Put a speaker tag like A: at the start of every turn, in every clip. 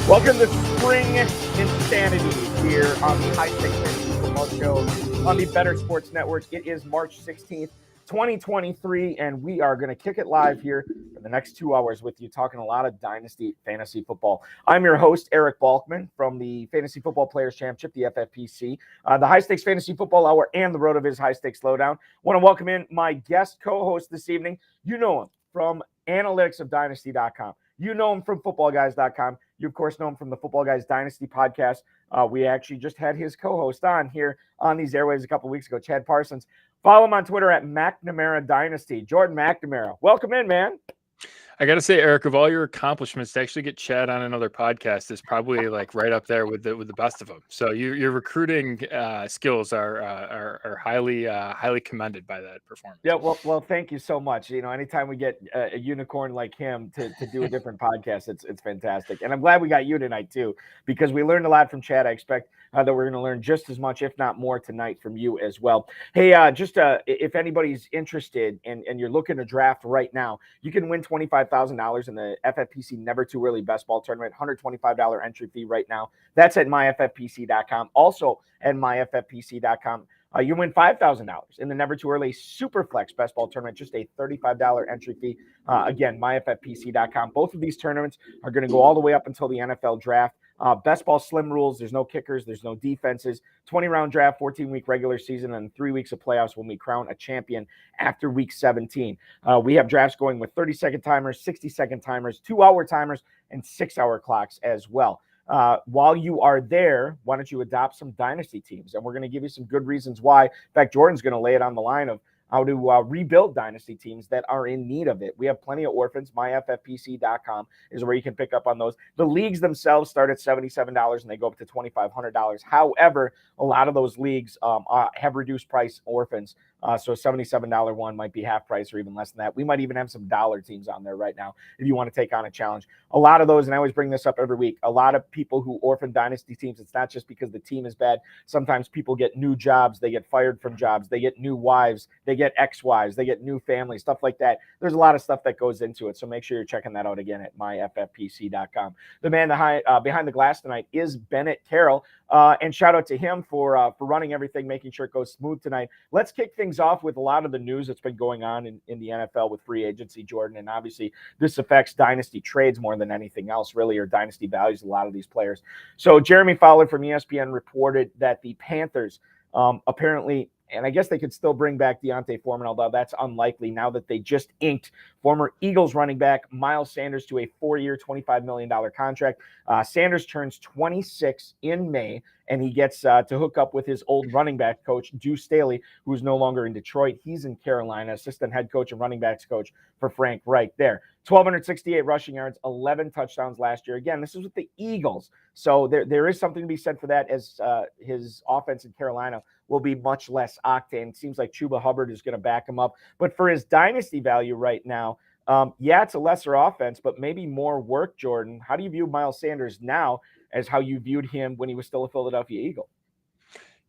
A: Welcome to Spring Insanity here on the High Stakes Fantasy Football Show on the Better Sports Network. It is March 16th, 2023, and we are going to kick it live here for the next 2 hours with you, talking a lot of Dynasty Fantasy Football. I'm your host, Eric Balkman, from the Fantasy Football Players Championship, the FFPC, the High Stakes Fantasy Football Hour, and the Road of His High Stakes Lowdown. Want to welcome in my guest co-host this evening. You know him from analytics of Dynasty.com. You know him from footballguys.com. You, of course, know him from the Football Guys Dynasty podcast. We actually just had his co-host on here on these airwaves a couple weeks ago, Chad Parsons. Follow him on Twitter at McNamara Dynasty. Jordan McNamara, welcome in, man.
B: I got to say, Eric, of all your accomplishments, to actually get Chad on another podcast is probably like right up there with the best of them. So your recruiting skills are highly commended by that performance.
A: Yeah, well, thank you so much. You know, anytime we get a unicorn like him to do a different podcast, it's fantastic. And I'm glad we got you tonight too, because we learned a lot from Chad. I expect that we're going to learn just as much, if not more, tonight from you as well. Hey, if anybody's interested and you're looking to draft right now, you can win $25,000 in the FFPC Never Too Early Best Ball Tournament, $125 entry fee right now. That's at myffpc.com. Also at myffpc.com. You win $5,000 in the Never Too Early Superflex Best Ball Tournament, just a $35 entry fee. Again, myffpc.com. Both of these tournaments are going to go all the way up until the NFL draft. Best ball slim rules. There's no kickers. There's no defenses. 20-round draft, 14-week regular season, and 3 weeks of playoffs when we crown a champion after week 17. We have drafts going with 30-second timers, 60-second timers, 2-hour timers, and 6-hour clocks as well. While you are there, why don't you adopt some dynasty teams? And we're going to give you some good reasons why. In fact, Jordan's going to lay it on the line of how to rebuild dynasty teams that are in need of it. We have plenty of orphans. MyFFPC.com is where you can pick up on those. The leagues themselves start at $77 and they go up to $2,500. However, a lot of those leagues have reduced price orphans. So a $77 one might be half price or even less than that. We might even have some dollar teams on there right now if you want to take on a challenge. A lot of those, and I always bring this up every week, a lot of people who orphan dynasty teams, it's not just because the team is bad. Sometimes people get new jobs. They get fired from jobs. They get new wives. They get ex-wives. They get new families, stuff like that. There's a lot of stuff that goes into it. So make sure you're checking that out again at myffpc.com. The man behind the glass tonight is Bennett Carroll. And shout out to him for running everything, making sure it goes smooth tonight. Let's kick things off with a lot of the news that's been going on in the NFL with free agency, Jordan. And obviously this affects dynasty trades more than anything else, really, or dynasty values, a lot of these players. So Jeremy Fowler from ESPN reported that the Panthers apparently, and I guess they could still bring back Deontay Foreman, although that's unlikely now that they just inked former Eagles running back Miles Sanders to a 4-year, $25 million contract. Sanders turns 26 in May, and he gets to hook up with his old running back coach, Deuce Staley, who's no longer in Detroit. He's in Carolina, assistant head coach and running backs coach for Frank Reich there. 1,268 rushing yards, 11 touchdowns last year. Again, this is with the Eagles. So there is something to be said for that, as his offense in Carolina will be much less octane. It seems like Chuba Hubbard is going to back him up. But for his dynasty value right now, it's a lesser offense, but maybe more work, Jordan. How do you view Miles Sanders now as how you viewed him when he was still a Philadelphia Eagle?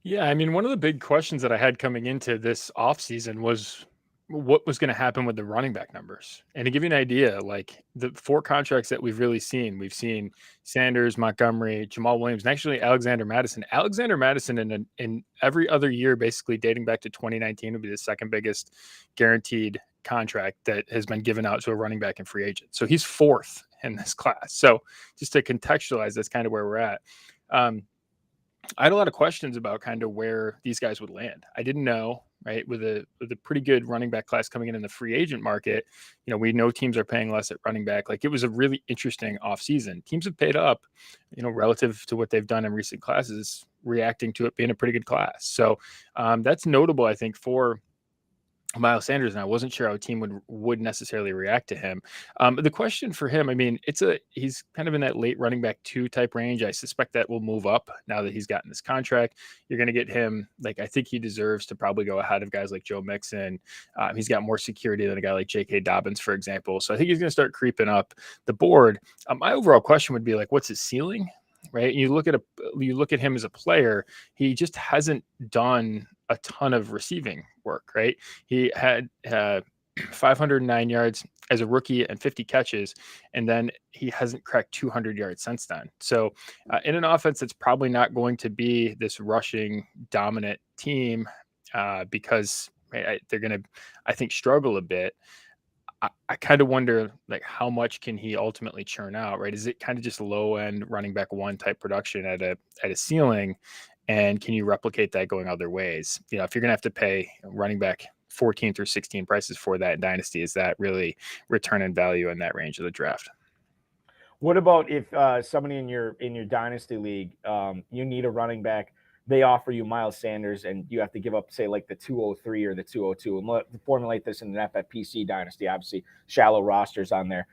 B: Yeah, I mean, one of the big questions that I had coming into this offseason was what was going to happen with the running back numbers. And to give you an idea, like the 4 contracts that we've seen Sanders, Montgomery, Jamal Williams, and actually Alexander Madison. Alexander Madison in every other year, basically dating back to 2019, would be the second biggest guaranteed contract that has been given out to a running back in free agent. So he's 4th in this class. So just to contextualize, that's kind of where we're at. I had a lot of questions about kind of where these guys would land. I didn't know, right? With a pretty good running back class coming in the free agent market, we know teams are paying less at running back. Like, it was a really interesting offseason. Teams have paid up, relative to what they've done in recent classes, reacting to it being a pretty good class. So that's notable, I think, for Miles Sanders, and I wasn't sure how a team would necessarily react to him. The question for him, I mean, he's kind of in that late running back 2 type range. I suspect that will move up now that he's gotten this contract. You're going to get him, like, I think he deserves to probably go ahead of guys like Joe Mixon. He's got more security than a guy like J.K. Dobbins, for example. So I think he's going to start creeping up the board. My overall question would be, like, what's his ceiling? Right. And you look at him as a player, he just hasn't done a ton of receiving work, right? He had 509 yards as a rookie and 50 catches, and then he hasn't cracked 200 yards since then. So in an offense that's probably not going to be this rushing dominant team, because they're going to, I think, struggle a bit. I kind of wonder, like, how much can he ultimately churn out, right? Is it kind of just low end running back one type production at a ceiling, and can you replicate that going other ways? You know, if you're gonna have to pay running back 14 through 16 prices for that in dynasty, is that really return in value in that range of the draft?
A: What about if somebody in your dynasty league, you need a running back, they offer you Miles Sanders, and you have to give up, say, like the 203 or the 202, and formulate this in an FFPC dynasty. Obviously, shallow rosters on there.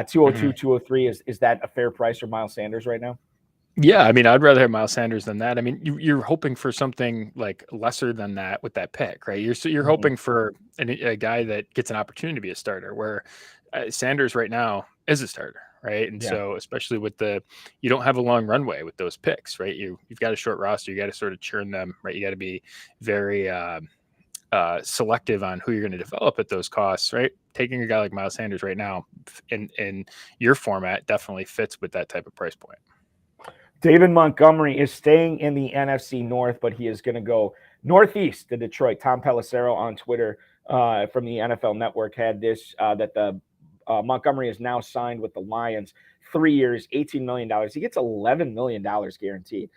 A: 202, 203 is that a fair price for Miles Sanders right now?
B: Yeah, I mean, I'd rather have Miles Sanders than that. I mean, you're hoping for something like lesser than that with that pick, right? You're
A: Mm-hmm.
B: hoping for a guy that gets an opportunity to be a starter, where Sanders right now is a starter, right? And
A: Yeah.
B: so, especially with you don't have a long runway with those picks, right? You've got a short roster, you got to sort of churn them, right? You got to be very selective on who you're going to develop at those costs, right? Taking a guy like Miles Sanders right now in your format definitely fits with that type of price point.
A: David Montgomery is staying in the NFC North, but he is going to go northeast to Detroit. Tom Pelissero on Twitter from the NFL Network had this, that the Montgomery is now signed with the Lions, 3 years, $18 million. He gets $11 million guaranteed.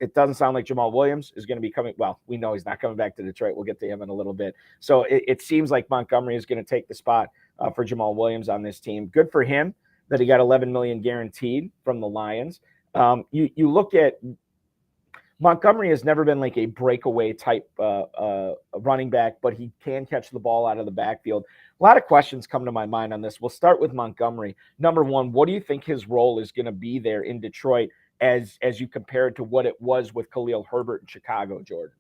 A: It doesn't sound like Jamal Williams is going to be coming. Well, we know he's not coming back to Detroit. We'll get to him in a little bit. So it seems like Montgomery is going to take the spot for Jamal Williams on this team. Good for him that he got $11 million guaranteed from the Lions. You look at Montgomery has never been like a breakaway type running back, but he can catch the ball out of the backfield. A lot of questions come to my mind on this. We'll start with Montgomery. Number one, what do you think his role is going to be there in Detroit as you compare it to what it was with Khalil Herbert in Chicago, Jordan?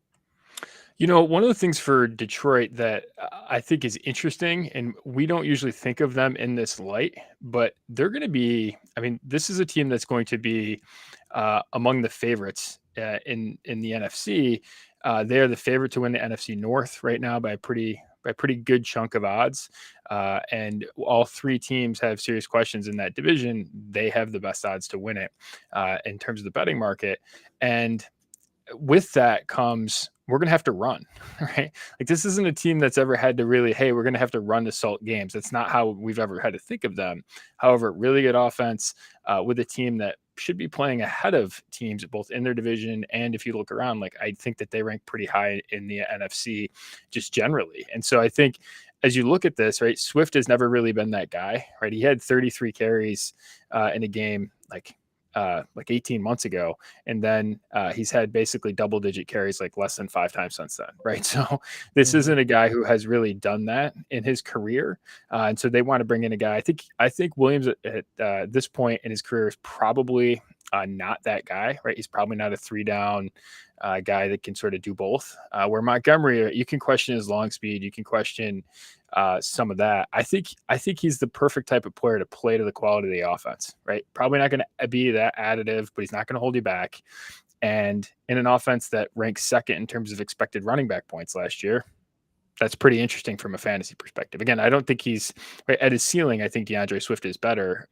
B: You know, one of the things for Detroit that I think is interesting, and we don't usually think of them in this light, but they're going to be, I mean, this is a team that's going to be among the favorites in the NFC. They are the favorite to win the NFC North right now by a pretty good chunk of odds. And all three teams have serious questions in that division. They have the best odds to win it in terms of the betting market. And with that comes, we're going to have to run, right? Like, this isn't a team that's ever had to really, hey, we're going to have to run to salt games. That's not how we've ever had to think of them. However, really good offense with a team that should be playing ahead of teams both in their division. And if you look around, like, I think that they rank pretty high in the NFC just generally. And so I think as you look at this, right, Swift has never really been that guy, right? He had 33 carries in a game like 18 months ago. And then he's had basically double-digit carries like less than 5 times since then, right? So this isn't a guy who has really done that in his career. And so they want to bring in a guy. I think Williams at this point in his career is probably not that guy, right? He's probably not a 3-down guy that can sort of do both. Where Montgomery, you can question his long speed, you can question some of that. I think he's the perfect type of player to play to the quality of the offense, right? Probably not going to be that additive, but he's not going to hold you back. And in an offense that ranks second in terms of expected running back points last year, that's pretty interesting from a fantasy perspective. Again, I don't think he's right at his ceiling. I think DeAndre Swift is better,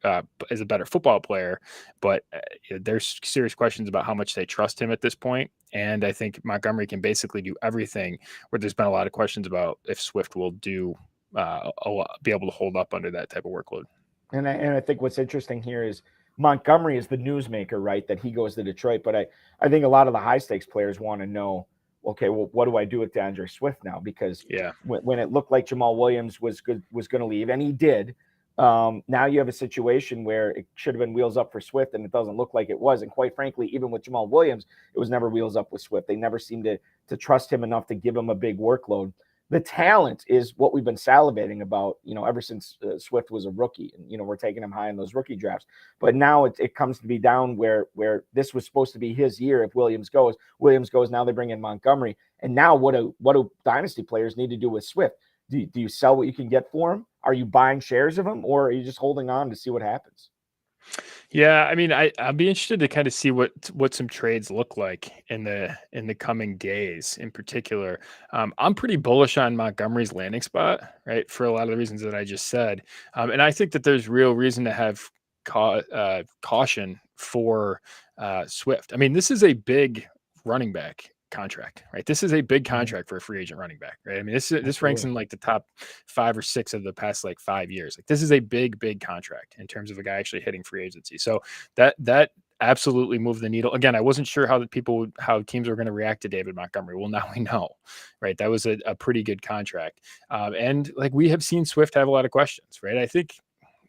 B: is a better football player, but there's serious questions about how much they trust him at this point. And I think Montgomery can basically do everything, where there's been a lot of questions about if Swift will be able to hold up under that type of workload.
A: And I think what's interesting here is Montgomery is the newsmaker, right? That he goes to Detroit, but I think a lot of the high stakes players want to know, okay, well, what do I do with DeAndre Swift now? Because when it looked like Jamal Williams was going to leave, and he did, now you have a situation where it should have been wheels up for Swift, and it doesn't look like it was. And quite frankly, even with Jamal Williams, it was never wheels up with Swift. They never seemed to trust him enough to give him a big workload. The talent is what we've been salivating about, ever since Swift was a rookie, and we're taking him high in those rookie drafts. But now it comes to be down where this was supposed to be his year. If Williams goes, now they bring in Montgomery. And now what do dynasty players need to do with Swift? Do you sell what you can get for him? Are you buying shares of him, or are you just holding on to see what happens?
B: Yeah, I mean, I'll be interested to kind of see what some trades look like in the coming days. In particular, I'm pretty bullish on Montgomery's landing spot, right? For a lot of the reasons that I just said, and I think that there's real reason to have caution for Swift. I mean, this is a big running back contract, right? This is a big
A: Mhm.
B: contract for a free agent running back, right? I mean, this ranks
A: Absolutely.
B: in like the top 5 or 6 of the past like 5 years. Like this is a big contract in terms of a guy actually hitting free agency. So that absolutely moved the needle. Again, I wasn't sure how teams were going to react to David Montgomery. Well, now we know, right? That was a pretty good contract, and like we have seen Swift have a lot of questions, right? I think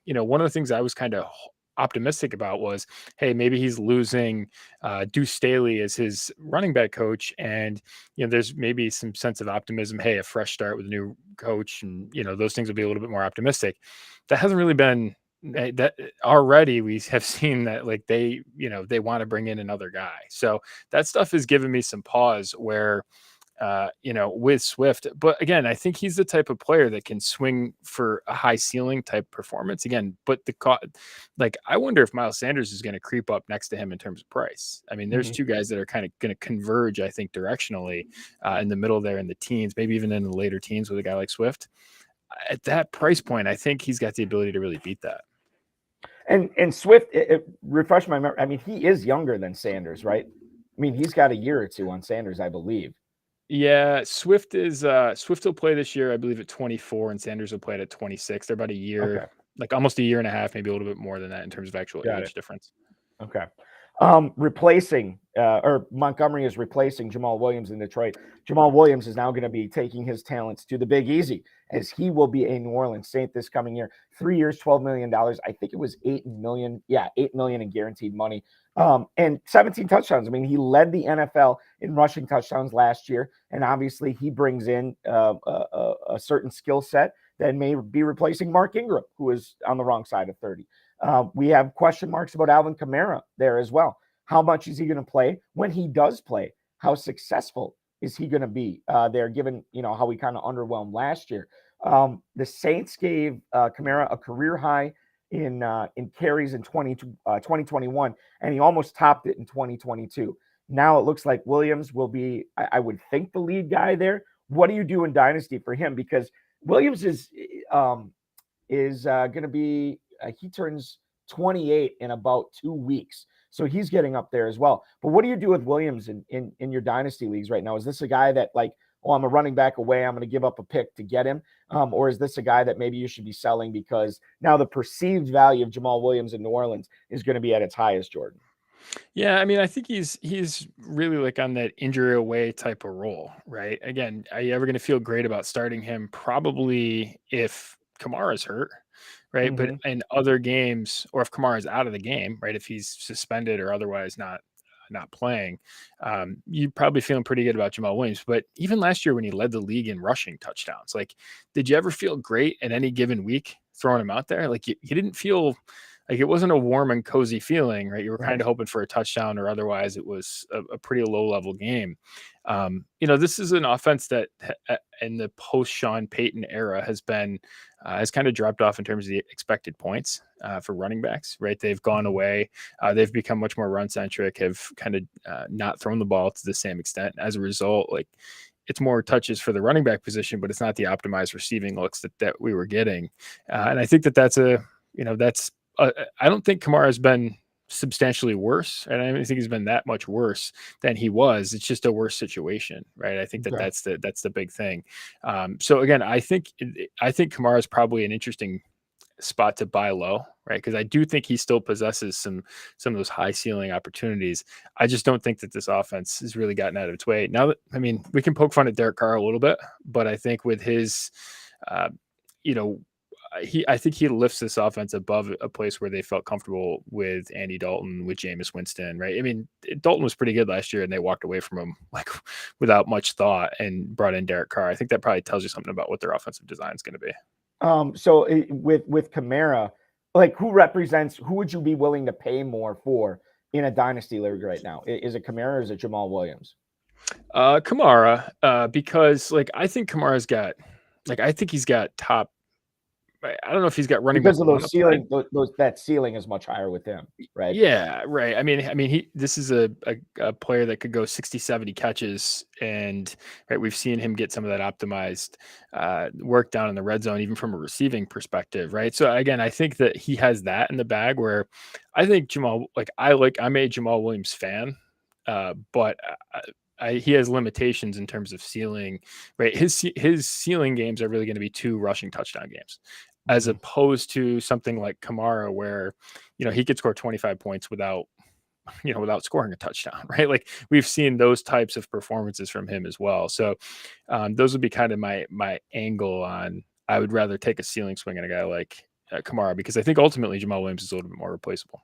B: one of the things I was kind of optimistic about was, hey, maybe he's losing Deuce Staley as his running back coach, and there's maybe some sense of optimism. Hey, a fresh start with a new coach, and those things will be a little bit more optimistic. That hasn't really been that already. We have seen that like they want to bring in another guy, so that stuff has given me some pause where with Swift. But again, I think he's the type of player that can swing for a high ceiling type performance again. But like, I wonder if Miles Sanders is going to creep up next to him in terms of price. I mean, there's
A: Mhm.
B: two guys that are kind of going to converge, I think, directionally in the middle there in the teens, maybe even in the later teens with a guy like Swift. At that price point, I think he's got the ability to really beat that.
A: And Swift, refresh my memory. I mean, he is younger than Sanders, right? I mean, he's got a year or two on Sanders, I believe.
B: Yeah, Swift will play this year, I believe, at 24, and Sanders will play it at 26. They're about a year,
A: Okay,
B: like almost a year and a half, maybe a little bit more than that in terms of actual
A: got it.
B: age difference.
A: Okay. Replacing or Montgomery is replacing Jamal Williams in Detroit. Jamal Williams is now going to be taking his talents to the Big Easy as he will be a New Orleans Saint this coming year. 3 years, $12 million. I think it was 8 million. Yeah, 8 million in guaranteed money. And 17 touchdowns. I mean, he led the NFL in rushing touchdowns last year, and obviously he brings in a certain skill set that may be replacing Mark Ingram, who is on the wrong side of 30. We have question marks about Alvin Kamara there as well. How much is he going to play? When he does play, how successful is he going to be there, given how we kind of underwhelmed last year? The Saints gave Kamara a career high in carries in 2021, and he almost topped it in 2022. Now it looks like Williams will be, I would think, the lead guy there. What do you do in Dynasty for him? Because Williams is going to be he turns 28 in about 2 weeks. So he's getting up there as well. But what do you do with Williams in your dynasty leagues right now? Is this a guy that like, oh, I'm a running back away, I'm going to give up a pick to get him? Or is this a guy that maybe you should be selling because now the perceived value of Jamal Williams in New Orleans is going to be at its highest, Jordan?
B: Yeah, I mean, I think he's really like on that injury away type of role, right? Again, are you ever going to feel great about starting him? Probably if Kamara's hurt, right? But
A: Mm-hmm.
B: in other games, or if Kamara's out of the game, right? If he's suspended or otherwise not playing, you're probably feeling pretty good about Jamal Williams. But even last year when he led the league in rushing touchdowns, like, did you ever feel great at any given week throwing him out there? Like you didn't feel like it wasn't a warm and cozy feeling, right? You were kind
A: Right.
B: of hoping for a touchdown, or otherwise it was a pretty low level game. This is an offense that in the post Sean Payton era has kind of dropped off in terms of the expected points for running backs, right? They've gone
A: Mm-hmm.
B: away. They've become much more run centric, have kind of not thrown the ball to the same extent. As a result, like, it's more touches for the running back position, but it's not the optimized receiving looks that we were getting. And I think that's I don't think Kamara has been substantially worse, and I don't think he's been that much worse than he was. It's just a worse situation, right? I think
A: Okay.
B: that's the big thing. So again, I think Kamara is probably an interesting spot to buy low, right? Because I do think he still possesses some of those high ceiling opportunities. I just don't think that this offense has really gotten out of its way. Now that, I mean, we can poke fun at Derek Carr a little bit, but I think with his, uh, you know, I think he lifts this offense above a place where they felt comfortable with Andy Dalton, with Jameis Winston, right? I mean, Dalton was pretty good last year, and they walked away from him like without much thought and brought in Derek Carr. I think that probably tells you something about what their offensive design is going to be.
A: So with Kamara, like who would you be willing to pay more for in a dynasty league right now? Is it Kamara or is it Jamal Williams?
B: Kamara, because like I think Kamara's got, like I think he's got top I don't know if he's got running
A: because
B: back
A: of
B: one
A: those
B: upside.
A: ceiling, that ceiling is much higher with him, right?
B: Yeah, right. I mean, this is a player that could go 60, 70 catches, and right, we've seen him get some of that optimized work down in the red zone, even from a receiving perspective, right? So again, I think that he has that in the bag. Where I think I'm a Jamal Williams fan, but he has limitations in terms of ceiling, right? His ceiling games are really going to be 2 rushing touchdown games, as
A: Mhm.
B: opposed to something like Kamara, where he could score 25 points without scoring a touchdown, right? Like we've seen those types of performances from him as well. So those would be kind of my angle on. I would rather take a ceiling swing on a guy like Kamara, because I think ultimately Jamal Williams is a little bit more replaceable.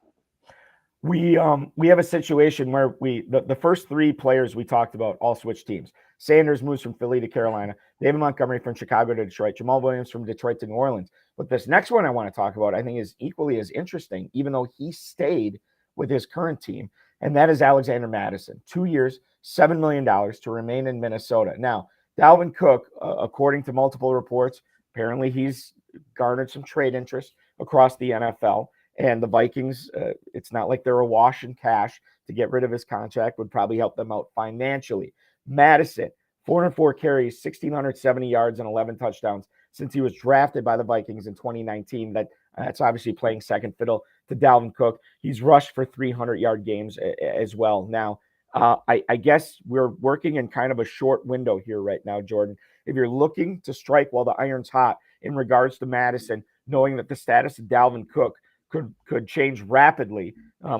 A: We have a situation where the first 3 players we talked about all switch teams. Sanders moves from Philly to Carolina. David Montgomery from Chicago to Detroit. Jamal Williams from Detroit to New Orleans. But this next one I want to talk about, I think, is equally as interesting, even though he stayed with his current team, and that is Alexander Mattison. 2 years, $7 million to remain in Minnesota. Now, Dalvin Cook, according to multiple reports, apparently he's garnered some trade interest across the NFL. And the Vikings, it's not like they're awash in cash. To get rid of his contract would probably help them out financially. Madison, 404 carries, 1,670 yards, and 11 touchdowns since he was drafted by the Vikings in 2019. That's obviously playing second fiddle to Dalvin Cook. He's rushed for 300-yard games as well. Now, I guess we're working in kind of a short window here right now, Jordan. If you're looking to strike while the iron's hot in regards to Madison, knowing that the status of Dalvin Cook could change rapidly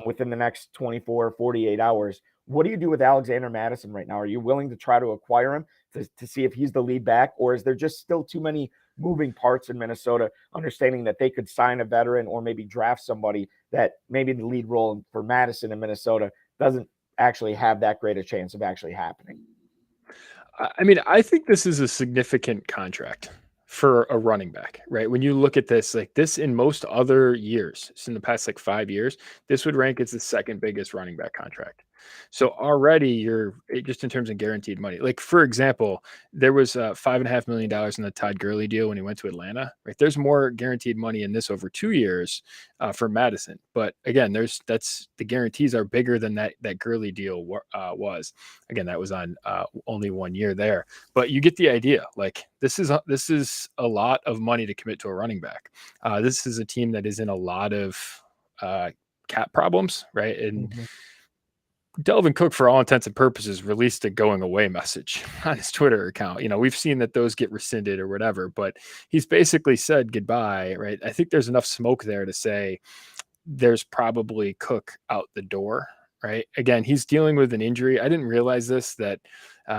A: within the next 24, 48 hours. What do you do with Alexander Mattison right now? Are you willing to try to acquire him to see if he's the lead back, or is there just still too many moving parts in Minnesota, understanding that they could sign a veteran or maybe draft somebody that maybe the lead role for Madison in Minnesota doesn't actually have that great a chance of actually happening?
B: I mean, I think this is a significant contract for a running back, right? When you look at this, like this in most other years, in the past like 5 years, this would rank as the second biggest running back contract. So already just in terms of guaranteed money. Like for example, there was $5.5 million in the Todd Gurley deal when he went to Atlanta, right? There's more guaranteed money in this over 2 years for Madison. But again, the guarantees are bigger than that Gurley deal was. Again, that was on only 1 year there, but you get the idea. Like this is a lot of money to commit to a running back. This is a team that is in a lot of cap problems, right? And Delvin Cook, for all intents and purposes, released a going away message on his Twitter account. We've seen that those get rescinded or whatever, but he's basically said goodbye, right? I think there's enough smoke there to say there's probably Cook out the door, right? Again, he's dealing with an injury. I didn't realize that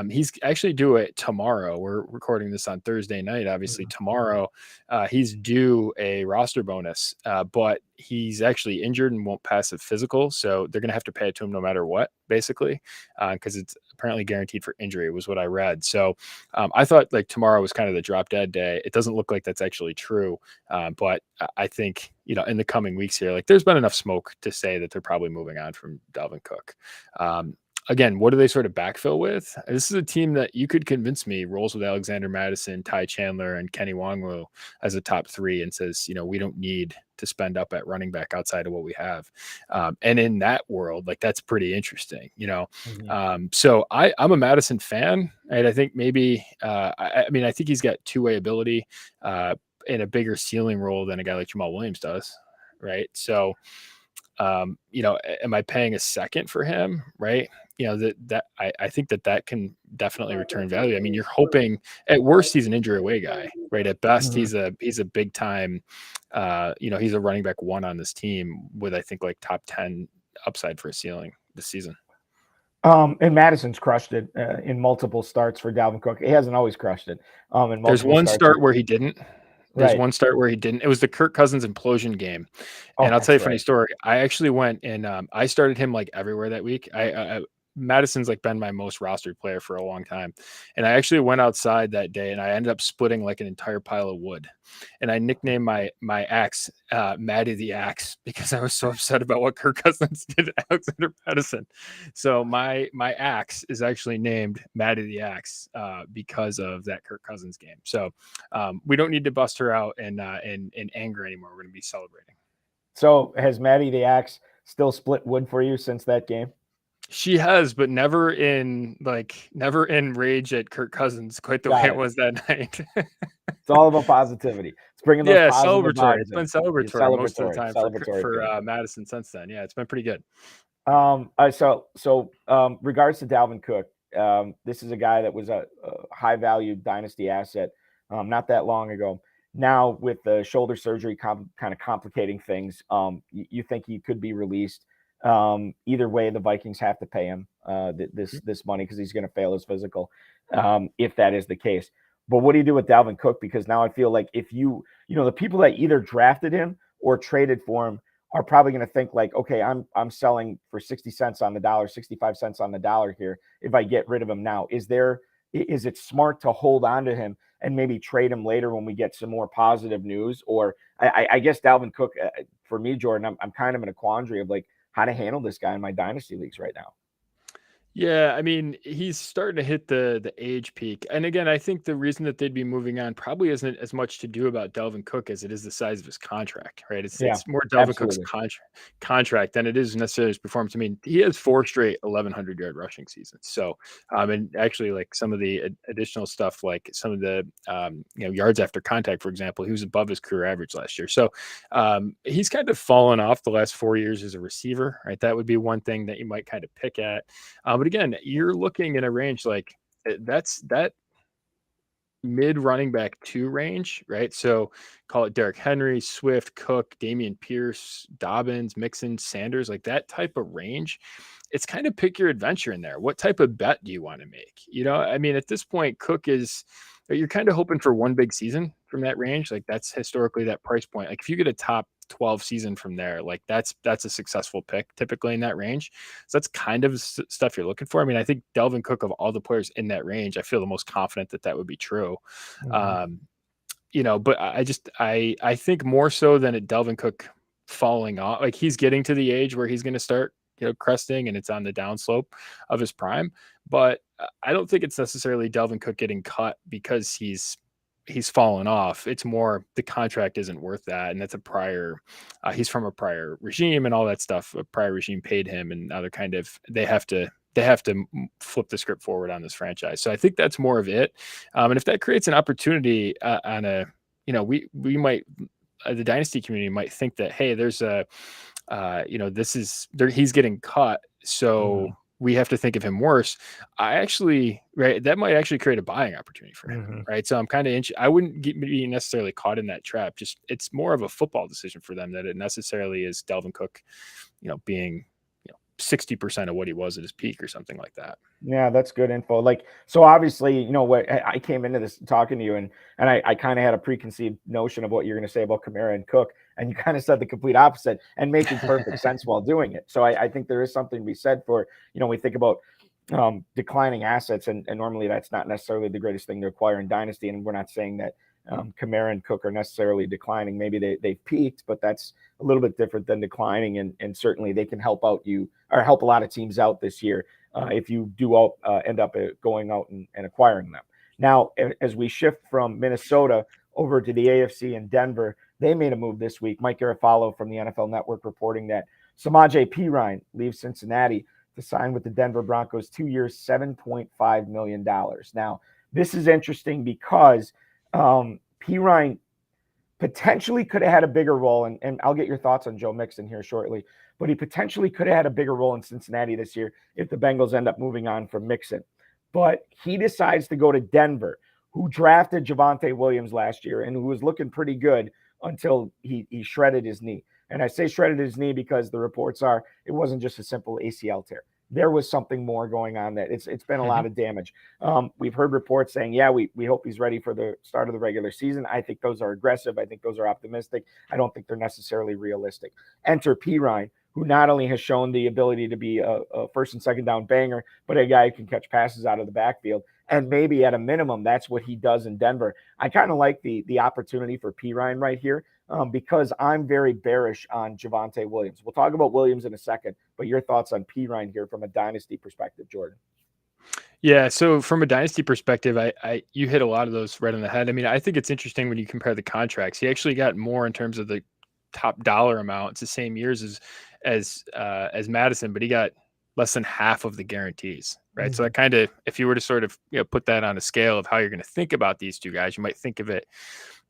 B: he's actually due it tomorrow. We're recording this on Thursday night. Obviously, tomorrow he's due a roster bonus, but he's actually injured and won't pass a physical. So they're going to have to pay it to him no matter what, basically, because it's apparently guaranteed for injury, was what I read. So I thought like tomorrow was kind of the drop dead day. It doesn't look like that's actually true, but I think, in the coming weeks here, like there's been enough smoke to say that they're probably moving on from Dalvin Cook. Again, what do they sort of backfill with? This is a team that you could convince me rolls with Alexander Mattison, Ty Chandler, and Kenny Nwangwu as a top 3 and says, we don't need to spend up at running back outside of what we have. And in that world, like that's pretty interesting, So I'm a Madison fan, and I think maybe, I think he's got two-way ability in a bigger ceiling role than a guy like Jamal Williams does, right? So, am I paying a second for him, right? I think that can definitely return value. I mean, you're hoping at worst he's an injury away guy, right? At best he's a big time, he's a running back 1 on this team with, I think, like top 10 upside for a ceiling this season.
A: And Madison's crushed it in multiple starts for Dalvin Cook. He hasn't always crushed it.
B: There's one start where he didn't. There's
A: Right.
B: one start where he didn't. It was the Kirk Cousins implosion game. And I'll tell you a funny story. I actually went and I started him like everywhere that week. Madison's like been my most rostered player for a long time. And I actually went outside that day and I ended up splitting like an entire pile of wood. And I nicknamed my axe Maddie the Axe because I was so upset about what Kirk Cousins did to Alexander Madison. So my axe is actually named Maddie the Axe because of that Kirk Cousins game. So we don't need to bust her out in anger anymore. We're going to be celebrating.
A: So has Maddie the Axe still split wood for you since that game?
B: She has, but never in rage at Kirk Cousins quite the way it was that night.
A: It's all about positivity. It's bringing those positive
B: celebratory.
A: vibes
B: It's been celebratory most of the time for Madison since then. Yeah, it's been pretty good.
A: Regards to Dalvin Cook, this is a guy that was a high value dynasty asset not that long ago. Now with the shoulder surgery kind of complicating things, you think he could be released? Either way, the Vikings have to pay him this money because he's going to fail his physical if that is the case. But what do you do with Dalvin Cook? Because now I feel like if the people that either drafted him or traded for him are probably going to think like, okay, I'm selling for 60 cents on the dollar, 65 cents on the dollar here if I get rid of him now. Is it smart to hold on to him and maybe trade him later when we get some more positive news? Or I guess Dalvin Cook, for me, Jordan, I'm kind of in a quandary of like how to handle this guy in my dynasty leagues right now.
B: Yeah, I mean, he's starting to hit the age peak. And again, I think the reason that they'd be moving on probably isn't as much to do about Dalvin Cook as it is the size of his contract, right? It's more Dalvin Cook's contract than it is necessarily his performance. I mean, he has 4 straight 1,100-yard rushing seasons. So, and actually like some of the additional stuff, like some of the yards after contact, for example, he was above his career average last year. So he's kind of fallen off the last 4 years as a receiver, right? That would be one thing that you might kind of pick at. But again, you're looking in a range like that mid running back 2 range, right? So call it Derrick Henry, Swift, Cook, Dameon Pierce, Dobbins, Mixon, Sanders, like that type of range. It's kind of pick your adventure in there. What type of bet do you want to make? I mean, at this point, Cook you're kind of hoping for one big season from that range. Like that's historically that price point. Like if you get a top 12 season from there, like that's a successful pick typically in that range. So that's kind of stuff you're looking for. I mean, I think Dalvin Cook, of all the players in that range, I feel the most confident that would be true. But I think more so than a Dalvin Cook falling off, like he's getting to the age where he's going to start cresting and it's on the downslope of his prime. But I don't think it's necessarily Dalvin Cook getting cut because he's fallen off. It's more the contract isn't worth that. And that's he's from a prior regime and all that stuff. A prior regime paid him and now they have to flip the script forward on this franchise. So I think that's more of it. And if that creates an opportunity we might, the dynasty community might think that, hey, there's he's getting cut. So we have to think of him worse. That might actually create a buying opportunity for him. Right. So I'm kind of I wouldn't be necessarily caught in that trap. Just it's more of a football decision for them that it necessarily is Dalvin Cook, being 60% of what he was at his peak or something like that.
A: Yeah, that's good info. Like, so obviously, what I came into this talking to you and I kind of had a preconceived notion of what you're going to say about Kamara and Cook, and you kind of said the complete opposite and making perfect sense while doing it. So I think there is something to be said for, we think about declining assets and normally that's not necessarily the greatest thing to acquire in dynasty. And we're not saying that Kamara and Cook are necessarily declining. Maybe they've peaked, but that's a little bit different than declining. And certainly they can help a lot of teams out this year if you do end up going out and acquiring them. Now, as we shift from Minnesota over to the AFC and Denver, they made a move this week. Mike Garafalo from the NFL Network reporting that Samaje Perine leaves Cincinnati to sign with the Denver Broncos, 2 years, $7.5 million. Now, this is interesting because Perine potentially could have had a bigger role, and I'll get your thoughts on Joe Mixon here shortly, but he potentially could have had a bigger role in Cincinnati this year if the Bengals end up moving on from Mixon. But he decides to go to Denver, who drafted Javonte Williams last year and who was looking pretty good until he shredded his knee. And I say shredded his knee because the reports are it wasn't just a simple ACL tear. There was something more going on that it's been a lot of damage. We've heard reports saying, yeah, we hope he's ready for the start of the regular season. I think those are aggressive. I think those are optimistic. I don't think they're necessarily realistic. Enter Perine, who not only has shown the ability to be a first and second down banger, but a guy who can catch passes out of the backfield. And maybe at a minimum, that's what he does in Denver. I kind of like the opportunity for P. Ryan right here, because I'm very bearish on Javonte Williams. We'll talk about Williams in a second, but your thoughts on P. Ryan here from a dynasty perspective, Jordan?
B: Yeah, so from a dynasty perspective, you hit a lot of those right on the head. I mean, I think it's interesting when you compare the contracts. He actually got more in terms of the top dollar amount. It's the same years as Madison, but he got less than half of the guarantees, right? So that kind of, if you were to sort of put that on a scale of how you're going to think about these two guys, you might think of it,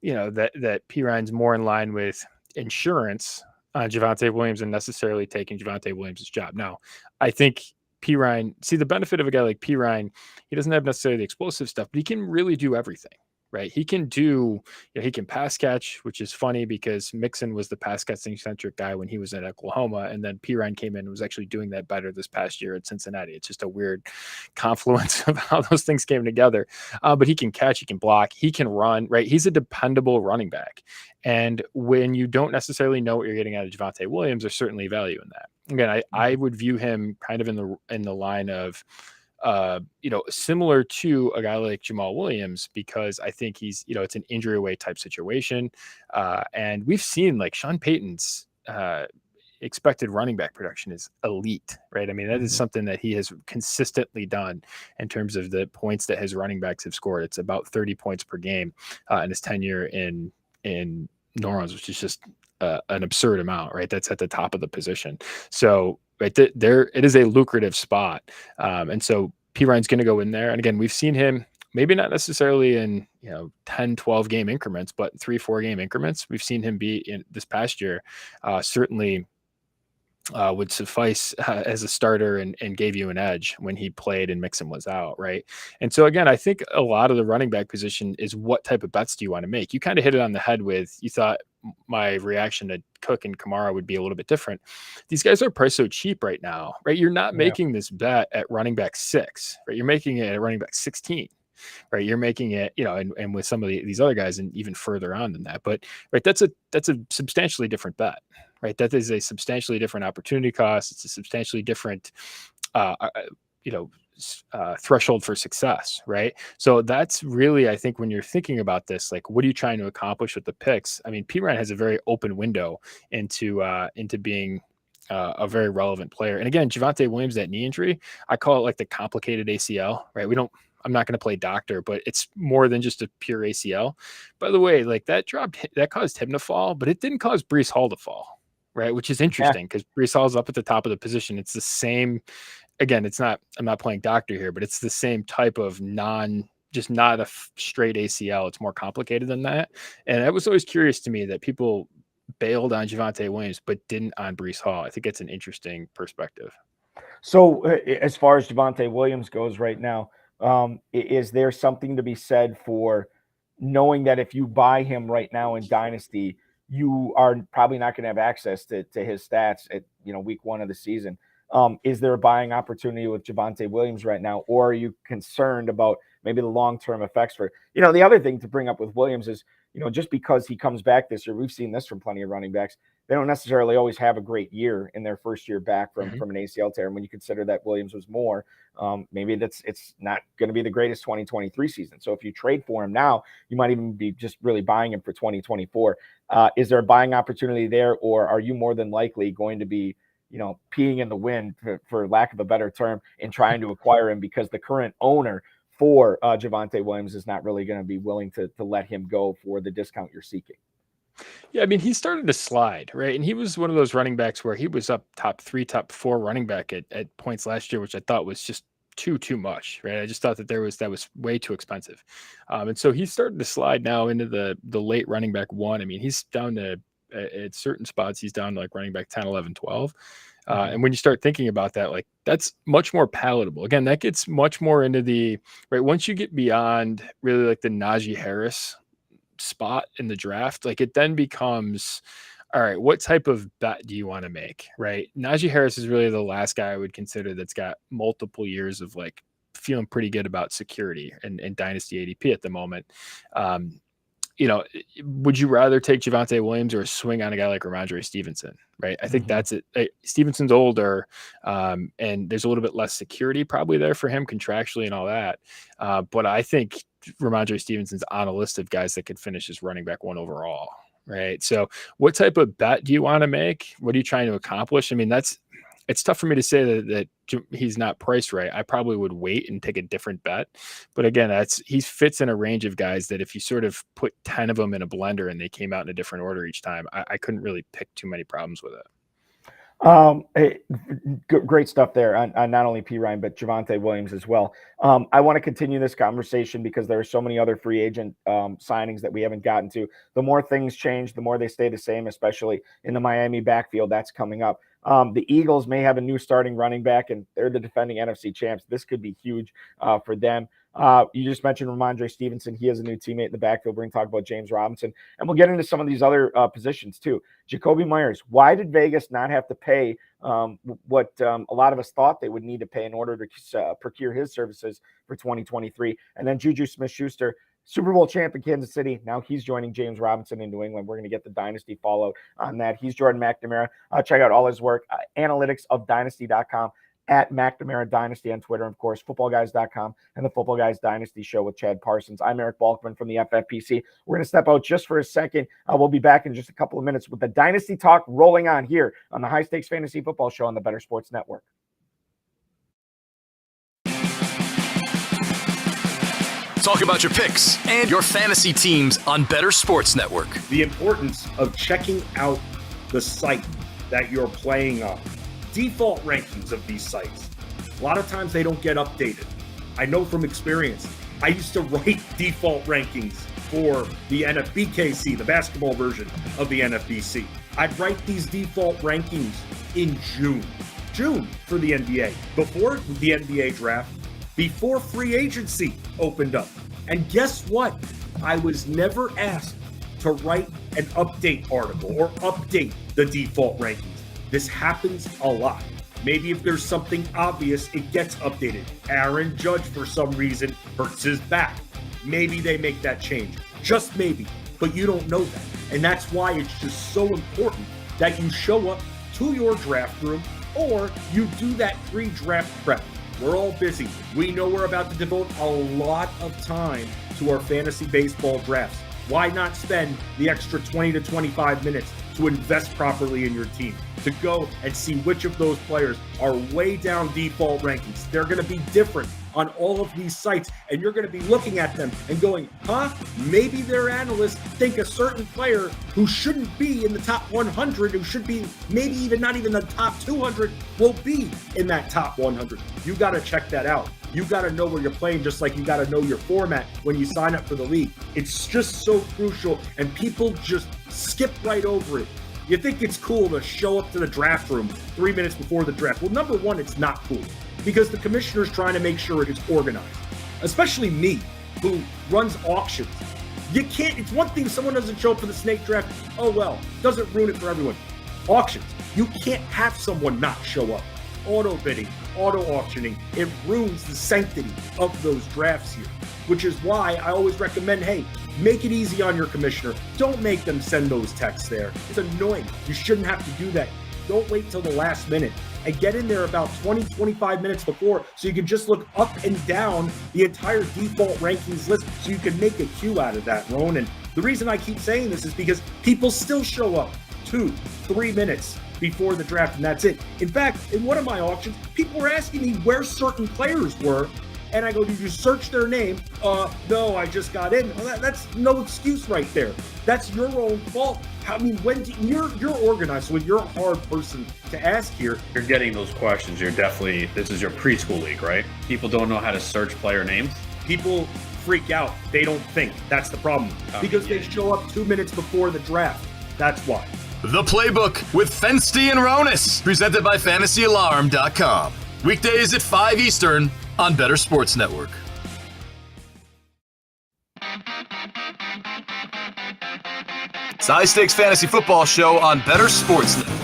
B: that P. Ryan's more in line with insurance on Javonte Williams than necessarily taking Javonte Williams' job. Now, I think P. Ryan, see the benefit of a guy like P. Ryan, he doesn't have necessarily the explosive stuff, but he can really do everything, right? He can do, he can pass catch, which is funny because Mixon was the pass catching centric guy when he was at Oklahoma. And then P. Ryan came in and was actually doing that better this past year at Cincinnati. It's just a weird confluence of how those things came together. But he can catch, he can block, he can run, right? He's a dependable running back. And when you don't necessarily know what you're getting out of Javonte Williams, there's certainly value in that. Again, I would view him kind of in the line of, similar to a guy like Jamal Williams, because I think he's, it's an injury away type situation. And we've seen like Sean Payton's expected running back production is elite, right? I mean, that is something that he has consistently done in terms of the points that his running backs have scored. It's about 30 points per game in his tenure in New Orleans, which is just an absurd amount, right? That's at the top of the position. So right there, it is a lucrative spot. And so P. Ryan's going to go in there. And again, we've seen him maybe not necessarily in 10, 12 game increments, but 3-4 game increments. We've seen him be in this past year, certainly would suffice as a starter and gave you an edge when he played and Mixon was out, right? And so again, I think a lot of the running back position is what type of bets do you want to make? You kind of hit it on the head with, you thought my reaction to Cook and Kamara would be a little bit different. These guys are priced so cheap right now, right? You're not making this bet at running back 6, right? You're making it at running back 16. Right, you're making it, and with some of these other guys, and even further on than that. But right, that's a substantially different bet, right? That is a substantially different opportunity cost. It's a substantially different, threshold for success, right? So that's really, I think, when you're thinking about this, like, what are you trying to accomplish with the picks? I mean, P. Ryan has a very open window into being a very relevant player. And again, Javonte Williams, that knee injury, I call it like the complicated ACL, right? I'm not going to play doctor, but it's more than just a pure ACL. By the way, like that caused him to fall, but it didn't cause Breece Hall to fall, right? Which is interesting because Breece Hall's up at the top of the position. It's the same. Again, I'm not playing doctor here, but it's the same type of just not a straight ACL. It's more complicated than that. And it was always curious to me that people bailed on Javonte Williams, but didn't on Breece Hall. I think it's an interesting perspective.
A: So as far as Javonte Williams goes right now, is there something to be said for knowing that if you buy him right now in Dynasty, you are probably not going to have access to his stats at week 1 of the season? Is there a buying opportunity with Javonte Williams right now, or are you concerned about maybe the long-term effects for the other thing to bring up with Williams is just because he comes back this year, we've seen this from plenty of running backs. They don't necessarily always have a great year in their first year back from an ACL tear. And when you consider that Williams was more, maybe it's not going to be the greatest 2023 season. So if you trade for him now, you might even be just really buying him for 2024. Is there a buying opportunity there, or are you more than likely going to be peeing in the wind, for lack of a better term, and trying to acquire him because the current owner for Javonte Williams is not really going to be willing to let him go for the discount you're seeking?
B: Yeah, I mean, he started to slide, right? And he was one of those running backs where he was up top 3, top 4 running back at points last year, which I thought was just too much, right? I just thought that that was way too expensive. And so he started to slide now into the late running back 1. I mean, he's down to, at certain spots, he's down to like running back 10, 11, 12. And when you start thinking about that, like that's much more palatable. Again, that gets much more into the, right, once you get beyond really like the Najee Harris spot in the draft, like it then becomes, all right, what type of bet do you want to make, right? Najee Harris is really the last guy I would consider that's got multiple years of like feeling pretty good about security and dynasty ADP at the moment. would you rather take Javonte Williams or swing on a guy like Ramondre Stevenson, right? I think that's it. Stevenson's older, and there's a little bit less security probably there for him contractually and all that. But I think Ramondre Stevenson's on a list of guys that could finish as running back 1 overall, right? So what type of bet do you want to make? What are you trying to accomplish? I mean, it's tough for me to say that he's not priced right. I probably would wait and take a different bet. But again, he fits in a range of guys that if you sort of put 10 of them in a blender and they came out in a different order each time, I couldn't really pick too many problems with it.
A: Great stuff there on not only P. Ryan, but Javonte Williams as well. I want to continue this conversation because there are so many other free agent signings that we haven't gotten to. The more things change, the more they stay the same, especially in the Miami backfield. That's coming up. The Eagles may have a new starting running back, and they're the defending NFC champs. This could be huge for them. You just mentioned Ramondre Stevenson. He has a new teammate in the backfield. We're going to talk about James Robinson, and we'll get into some of these other positions too. Jacoby Myers. Why did Vegas not have to pay what a lot of us thought they would need to pay in order to procure his services for 2023? And then Juju Smith-Schuster, Super Bowl champ in Kansas City. Now he's joining James Robinson in New England. We're going to get the dynasty fallout on that. He's Jordan McNamara. Check out all his work, analytics of dynasty.com, at McNamara Dynasty on Twitter, and of course, footballguys.com and the Football Guys Dynasty Show with Chad Parsons. I'm Eric Balkman from the FFPC. We're going to step out just for a second. We'll be back in just a couple of minutes with the Dynasty Talk rolling on here on the High Stakes Fantasy Football Show on the Better Sports Network.
C: Talk about your picks and your fantasy teams on Better Sports Network.
D: The importance of checking out the site that you're playing on. Default rankings of these sites. A lot of times they don't get updated. I know from experience. I used to write default rankings for the NFBKC, the basketball version of the NFBC. I'd write these default rankings in June for the NBA, before the NBA draft, before free agency opened up. And guess what? I was never asked to write an update article or update the default rankings. This happens a lot. Maybe if there's something obvious, it gets updated. Aaron Judge, for some reason, hurts his back. Maybe they make that change. Just maybe. But you don't know that. And that's why it's just so important that you show up to your draft room or you do that pre-draft prep. We're all busy. We know we're about to devote a lot of time to our fantasy baseball drafts. Why not spend the extra 20 to 25 minutes to invest properly in your team, to go and see which of those players are way down default rankings? They're going to be different on all of these sites, and you're going to be looking at them and going, maybe their analysts think a certain player who shouldn't be in the top 100, who should be maybe even not even the top 200, will be in that top 100. You got to check that out. You got to know where you're playing, just like you got to know your format when you sign up for the league. It's just so crucial, and people just skip right over it. You think it's cool to show up to the draft room 3 minutes before the draft. Well, number one, it's not cool because the commissioner's trying to make sure it is organized, especially me, who runs auctions. You can't, it's one thing if someone doesn't show up for the snake draft, oh well, doesn't ruin it for everyone. Auctions, you can't have someone not show up. Auto bidding, auto auctioning, it ruins the sanctity of those drafts here, which is why I always recommend, hey, make it easy on your commissioner. Don't make them send those texts there. It's annoying. You shouldn't have to do that. Don't wait till the last minute and get in there about 20, 25 minutes before so you can just look up and down the entire default rankings list so you can make a queue out of that, Ron. And the reason I keep saying this is because people still show up 2-3 minutes before the draft, and that's it. In fact, in one of my auctions, people were asking me where certain players were, and I go, did you search their name? No, I just got in. Well, that's no excuse right there. That's your own fault. I mean, you're organized, so you're a hard person to ask here.
E: You're getting those questions. This is your preschool league, right? People don't know how to search player names.
D: People freak out. They don't think. That's the problem. Because they show up 2 minutes before the draft. That's why.
C: The Playbook with Fensty and Ronis, presented by FantasyAlarm.com. Weekdays at 5 Eastern on Better Sports Network. It's the High Stakes Fantasy Football Show on Better Sports Network.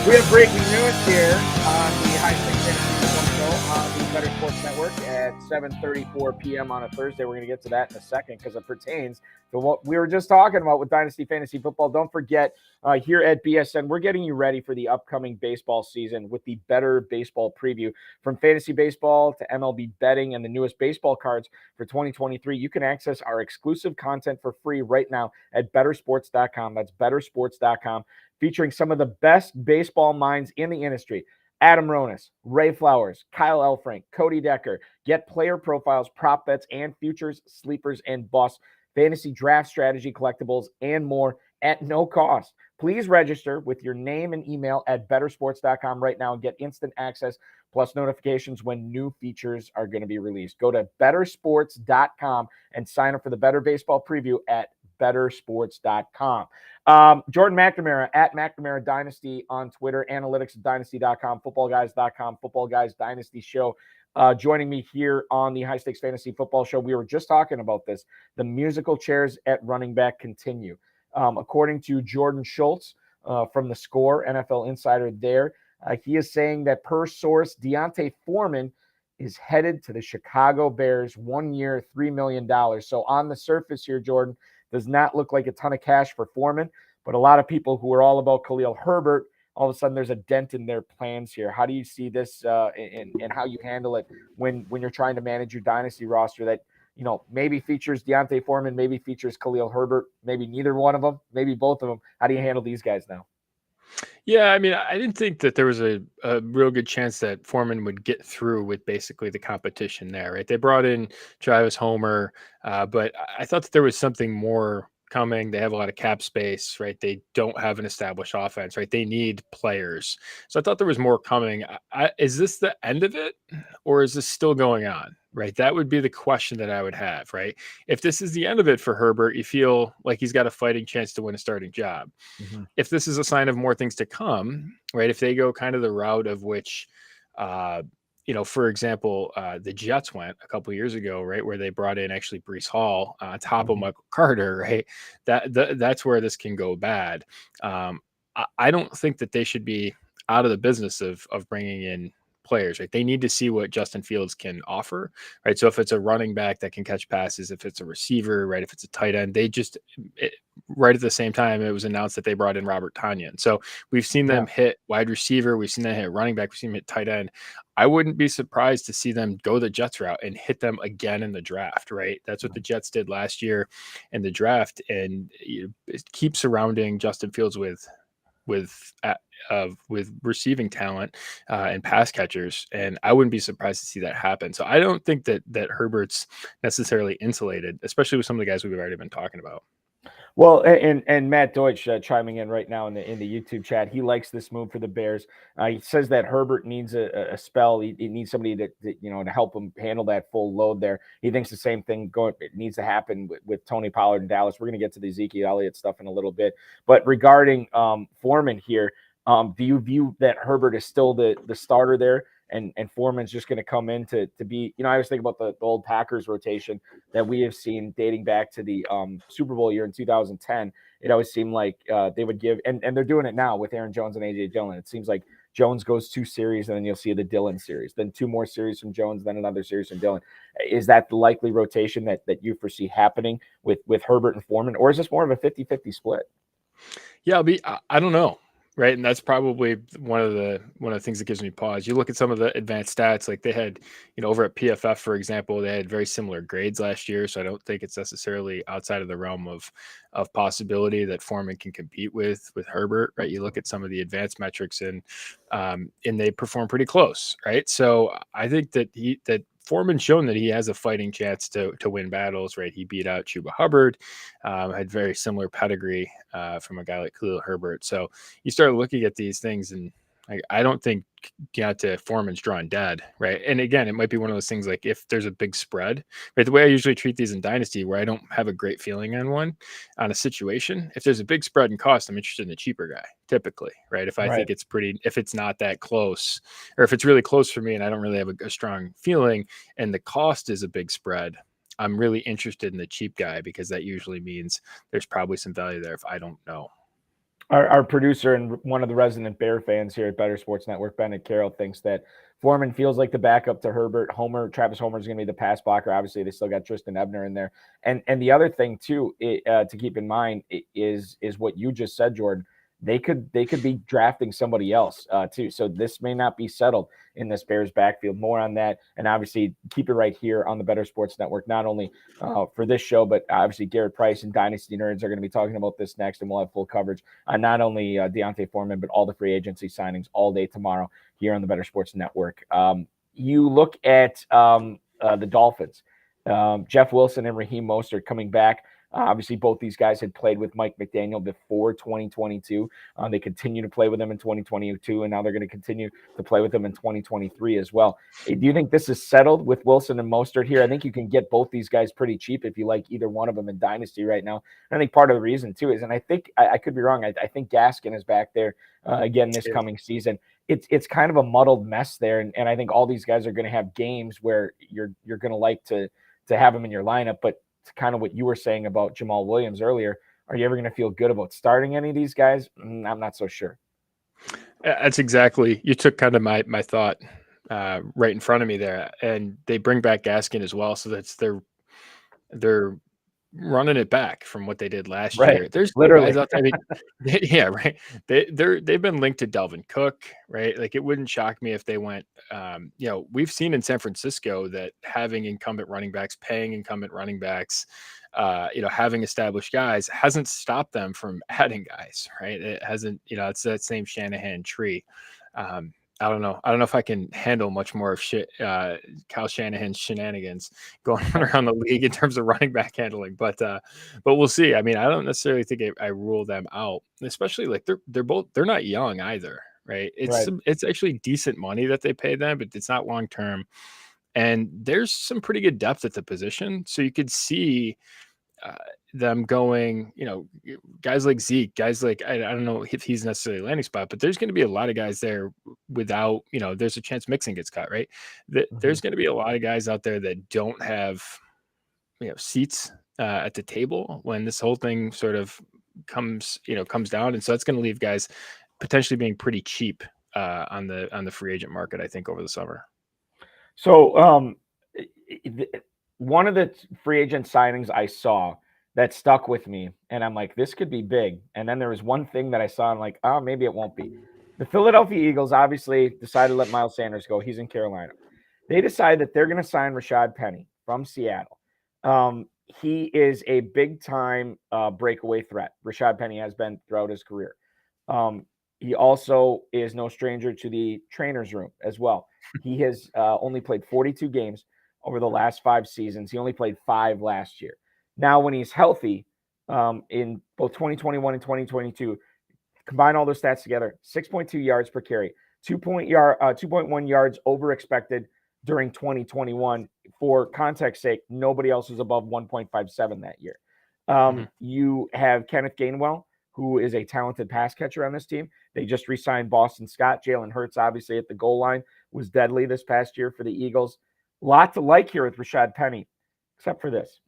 A: We have breaking news here on the High Stakes Fantasy Show on the Better Sports Network at 7:34 p.m. on a Thursday. We're going to get to that in a second because it pertains to what we were just talking about with Dynasty Fantasy Football. Don't forget, here at BSN, we're getting you ready for the upcoming baseball season with the Better Baseball Preview. From fantasy baseball to MLB betting and the newest baseball cards for 2023, you can access our exclusive content for free right now at bettersports.com. That's bettersports.com, featuring some of the best baseball minds in the industry. Adam Ronis, Ray Flowers, Kyle Elfrank, Cody Decker. Get player profiles, prop bets, and futures, sleepers, and busts, fantasy draft strategy, collectibles, and more at no cost. Please register with your name and email at bettersports.com right now and get instant access plus notifications when new features are going to be released. Go to bettersports.com and sign up for the Better Baseball Preview at bettersports.com. Jordan McNamara at McNamara Dynasty on Twitter, analytics at dynasty.com, footballguys.com, Football Guys Dynasty Show. Joining me here on the High Stakes Fantasy Football Show, we were just talking about this. The musical chairs at running back continue. According to Jordan Schultz from The Score, NFL insider there, he is saying that per source, D'Onta Foreman is headed to the Chicago Bears, 1 year, $3 million. So on the surface here, Jordan, does not look like a ton of cash for Foreman, but a lot of people who are all about Khalil Herbert, all of a sudden there's a dent in their plans here. How do you see this and how you handle it when you're trying to manage your dynasty roster that, you know, maybe features D'Onta Foreman, maybe features Khalil Herbert, maybe neither one of them, maybe both of them? How do you handle these guys now?
B: Yeah, I mean, I didn't think that there was a real good chance that Foreman would get through with basically the competition there, right? They brought in Travis Homer, but I thought that there was something more coming. They have a lot of cap space, right? They don't have an established offense, right? They need players. So I thought there was more coming. Is this the end of it, or is this still going on, right? That would be the question that I would have, right? If this is the end of it for Herbert, you feel like he's got a fighting chance to win a starting job.
A: Mm-hmm.
B: If this is a sign of more things to come, right? If they go kind of the route of which, for example, the Jets went a couple years ago, right, where they brought in actually Breece Hall on top of Michael Carter, right? That's where this can go bad. I don't think that they should be out of the business of bringing in players, right? They need to see what Justin Fields can offer, right? So if it's a running back that can catch passes, if it's a receiver, right, if it's a tight end, right at the same time, it was announced that they brought in Robert Tonyan. So we've seen them hit wide receiver, we've seen them hit running back, we've seen them hit tight end. I wouldn't be surprised to see them go the Jets route and hit them again in the draft, right? That's what the Jets did last year in the draft, and keep surrounding Justin Fields with receiving talent and pass catchers, and I wouldn't be surprised to see that happen. So I don't think that Herbert's necessarily insulated, especially with some of the guys we've already been talking about.
A: Well, and Matt Deutsch chiming in right now in the YouTube chat. He likes this move for the Bears. He says that Herbert needs a spell. He needs somebody to help him handle that full load there. He thinks the same thing it needs to happen with Tony Pollard in Dallas. We're going to get to the Ezekiel Elliott stuff in a little bit. But regarding Foreman here, do you view that Herbert is still the starter there? And Foreman's just going to come in to be, I always think about the old Packers rotation that we have seen dating back to the Super Bowl year in 2010. It always seemed like they would give, and they're doing it now with Aaron Jones and A.J. Dillon. It seems like Jones goes 2 series, and then you'll see the Dillon series, then 2 more series from Jones, then another series from Dillon. Is that the likely rotation that you foresee happening with Herbert and Foreman, or is this more of a 50-50 split?
B: Yeah, I don't know. Right. And that's probably one of the things that gives me pause. You look at some of the advanced stats, like they had, over at PFF, for example, they had very similar grades last year. So I don't think it's necessarily outside of the realm of possibility that Foreman can compete with Herbert. Right. You look at some of the advanced metrics and they perform pretty close. Right. So I think that Foreman's shown that he has a fighting chance to win battles, right? He beat out Chuba Hubbard, had very similar pedigree from a guy like Khalil Herbert. So you start looking at these things, and I don't think D'Onta Foreman's drawn dead, right? And again, it might be one of those things like if there's a big spread, right? The way I usually treat these in Dynasty, where I don't have a great feeling on a situation, if there's a big spread in cost, I'm interested in the cheaper guy, typically, right? If I think if it's not that close, or if it's really close for me and I don't really have a strong feeling and the cost is a big spread, I'm really interested in the cheap guy because that usually means there's probably some value there if I don't know.
A: Our producer and one of the resident Bear fans here at Better Sports Network, Bennett Carroll, thinks that Foreman feels like the backup to Herbert. Travis Homer is going to be the pass blocker. Obviously, they still got Tristan Ebner in there. And the other thing too to keep in mind is what you just said, Jordan. They could be drafting somebody else too. So this may not be settled in this Bears backfield. More on that, and obviously keep it right here on the Better Sports Network. Not only for this show, but obviously Garrett Price and Dynasty Nerds are going to be talking about this next, and we'll have full coverage on not only Deontay Foreman, but all the free agency signings all day tomorrow here on the Better Sports Network. You look at the Dolphins, Jeff Wilson and Raheem Mostert coming back. Obviously, both these guys had played with Mike McDaniel before 2022. They continue to play with him in 2022, and now they're going to continue to play with him in 2023 as well. Do you think this is settled with Wilson and Mostert here? I think you can get both these guys pretty cheap if you like either one of them in Dynasty right now. And I think part of the reason, too, is, and I think I could be wrong, I think Gaskin is back there again this coming season. It's kind of a muddled mess there, and I think all these guys are going to have games where you're going to like to have them in your lineup, but kind of what you were saying about Jamal Williams earlier. Are you ever going to feel good about starting any of these guys? I'm not so sure.
B: That's exactly, you took kind of my thought right in front of me there. And they bring back Gaskin as well. So that's they're running it back from what they did last year. There's
A: literally
B: guys out there. Yeah, right. They've been linked to Delvin Cook, right? Like, it wouldn't shock me if they went. We've seen in San Francisco that having incumbent running backs, paying incumbent running backs, having established guys hasn't stopped them from adding guys, right? It hasn't. It's that same Shanahan tree. I don't know if I can handle much more of Kyle Shanahan's shenanigans going around the league in terms of running back handling, but we'll see. I mean, I don't necessarily think I rule them out, especially like they're not young either, right? It's actually decent money that they pay them, but it's not long term, and there's some pretty good depth at the position, so you could see them going, guys like Zeke, guys like, I don't know if he's necessarily a landing spot, but there's going to be a lot of guys there without, there's a chance Mixon gets cut, right? There's going to be a lot of guys out there that don't have, seats at the table when this whole thing sort of comes down. And so that's going to leave guys potentially being pretty cheap on the free agent market, I think, over the summer.
A: So one of the free agent signings I saw that stuck with me, and I'm like, this could be big. And then there was one thing that I saw, and I'm like, oh, maybe it won't be. The Philadelphia Eagles obviously decided to let Miles Sanders go. He's in Carolina. They decided that they're going to sign Rashad Penny from Seattle. He is a big-time breakaway threat. Rashad Penny has been throughout his career. He also is no stranger to the trainer's room as well. He has only played 42 games over the last 5 seasons. He only played 5 last year. Now, when he's healthy, in both 2021 and 2022, combine all those stats together, 6.2 yards per carry, 2.1 yards over expected during 2021. For context sake, nobody else is above 1.57 that year. You have Kenneth Gainwell, who is a talented pass catcher on this team. They just re-signed Boston Scott. Jalen Hurts, obviously, at the goal line, was deadly this past year for the Eagles. A lot to like here with Rashad Penny, except for this.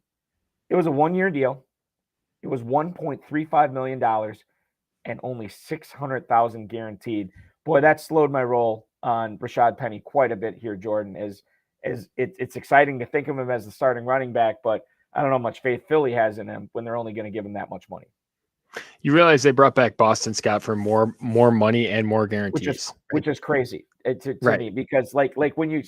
A: It was a 1-year deal. It was $1.35 million and only $600,000 guaranteed. Boy, that slowed my roll on Rashad Penny quite a bit here, Jordan. As it's exciting to think of him as the starting running back, but I don't know how much faith Philly has in him when they're only going to give him that much money.
B: You realize they brought back Boston Scott for more money and more guarantees,
A: which is crazy to me, because like when you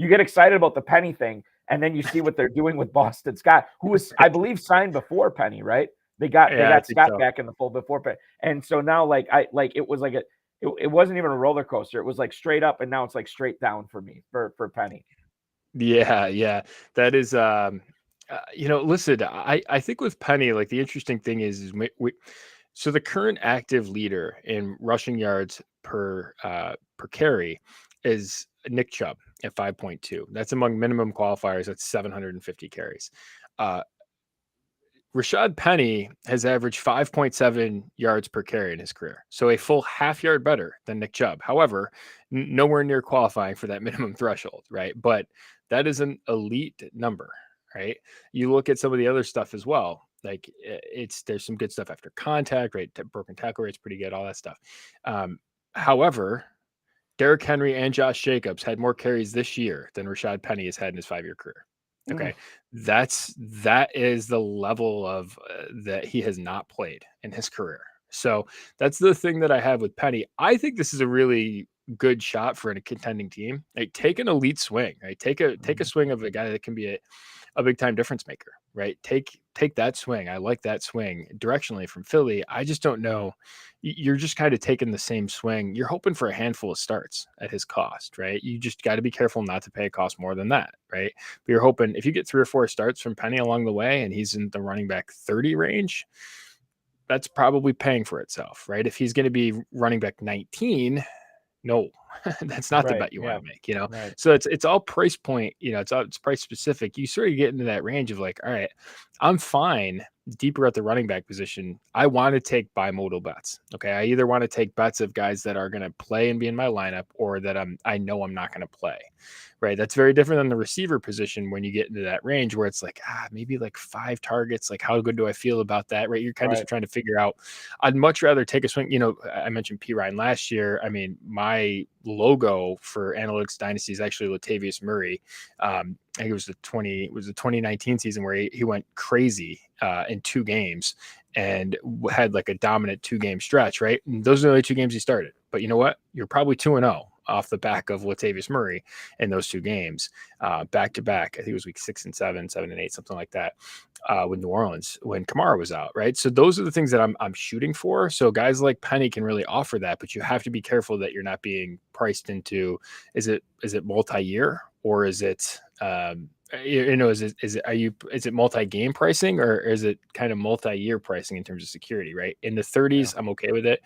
A: get excited about the Penny thing, and then you see what they're doing with Boston Scott, who was, I believe, signed before Penny, right? They got Scott back in the fold before Penny, and so now it was like it wasn't even a roller coaster. It was like straight up, and now it's like straight down for me for Penny.
B: Yeah, that is. Listen, I think with Penny, like, the interesting thing is so the current active leader in rushing yards per carry is Nick Chubb at 5.2. That's among minimum qualifiers. That's 750 carries. Rashad Penny has averaged 5.7 yards per carry in his career, so a full half yard better than Nick Chubb. However, nowhere near qualifying for that minimum threshold, right? But that is an elite number, right? You look at some of the other stuff as well. Like there's some good stuff after contact, right? Broken tackle rate's pretty good, all that stuff. However, Derrick Henry and Josh Jacobs had more carries this year than Rashad Penny has had in his 5-year career. Okay. That is the level of that he has not played in his career. So that's the thing that I have with Penny. I think this is a really good shot for a contending team. Like, take an elite swing, right? Take a swing of a guy that can be a big time difference maker, right? Take that swing. I like that swing directionally from Philly. I just don't know. You're just kind of taking the same swing. You're hoping for a handful of starts at his cost, right? You just got to be careful not to pay a cost more than that, right? But you're hoping if you get 3 or 4 starts from Penny along the way and he's in the running back 30 range, that's probably paying for itself, right? If he's going to be running back 19, no, that's not the bet you want to make,
A: Right.
B: So it's all price point, it's price specific. You sort of get into that range of like, all right, I'm fine deeper at the running back position. I want to take bimodal bets. Okay. I either want to take bets of guys that are going to play and be in my lineup, or that I know I'm not going to play. Right. That's very different than the receiver position when you get into that range where it's like, maybe like 5 targets. Like, how good do I feel about that? Right. You're kind of trying to figure out. I'd much rather take a swing. I mentioned P. Ryan last year. I mean, my logo for Analytics Dynasty is actually Latavius Murray. I think it was the 2019 season where he went crazy in 2 games and had like a dominant 2-game stretch. Right. And those are the only 2 games he started. But you know what? You're probably 2-0. Off the back of Latavius Murray in those 2 games, back to back. I think it was week 6 and 7, 7 and 8, something like that, with New Orleans when Kamara was out, right? So those are the things that I'm shooting for. So guys like Penny can really offer that, but you have to be careful that you're not being priced into. Is it multi-year, or is it is it multi-game pricing, or is it kind of multi-year pricing in terms of security, right? In the 30s, I'm okay with it.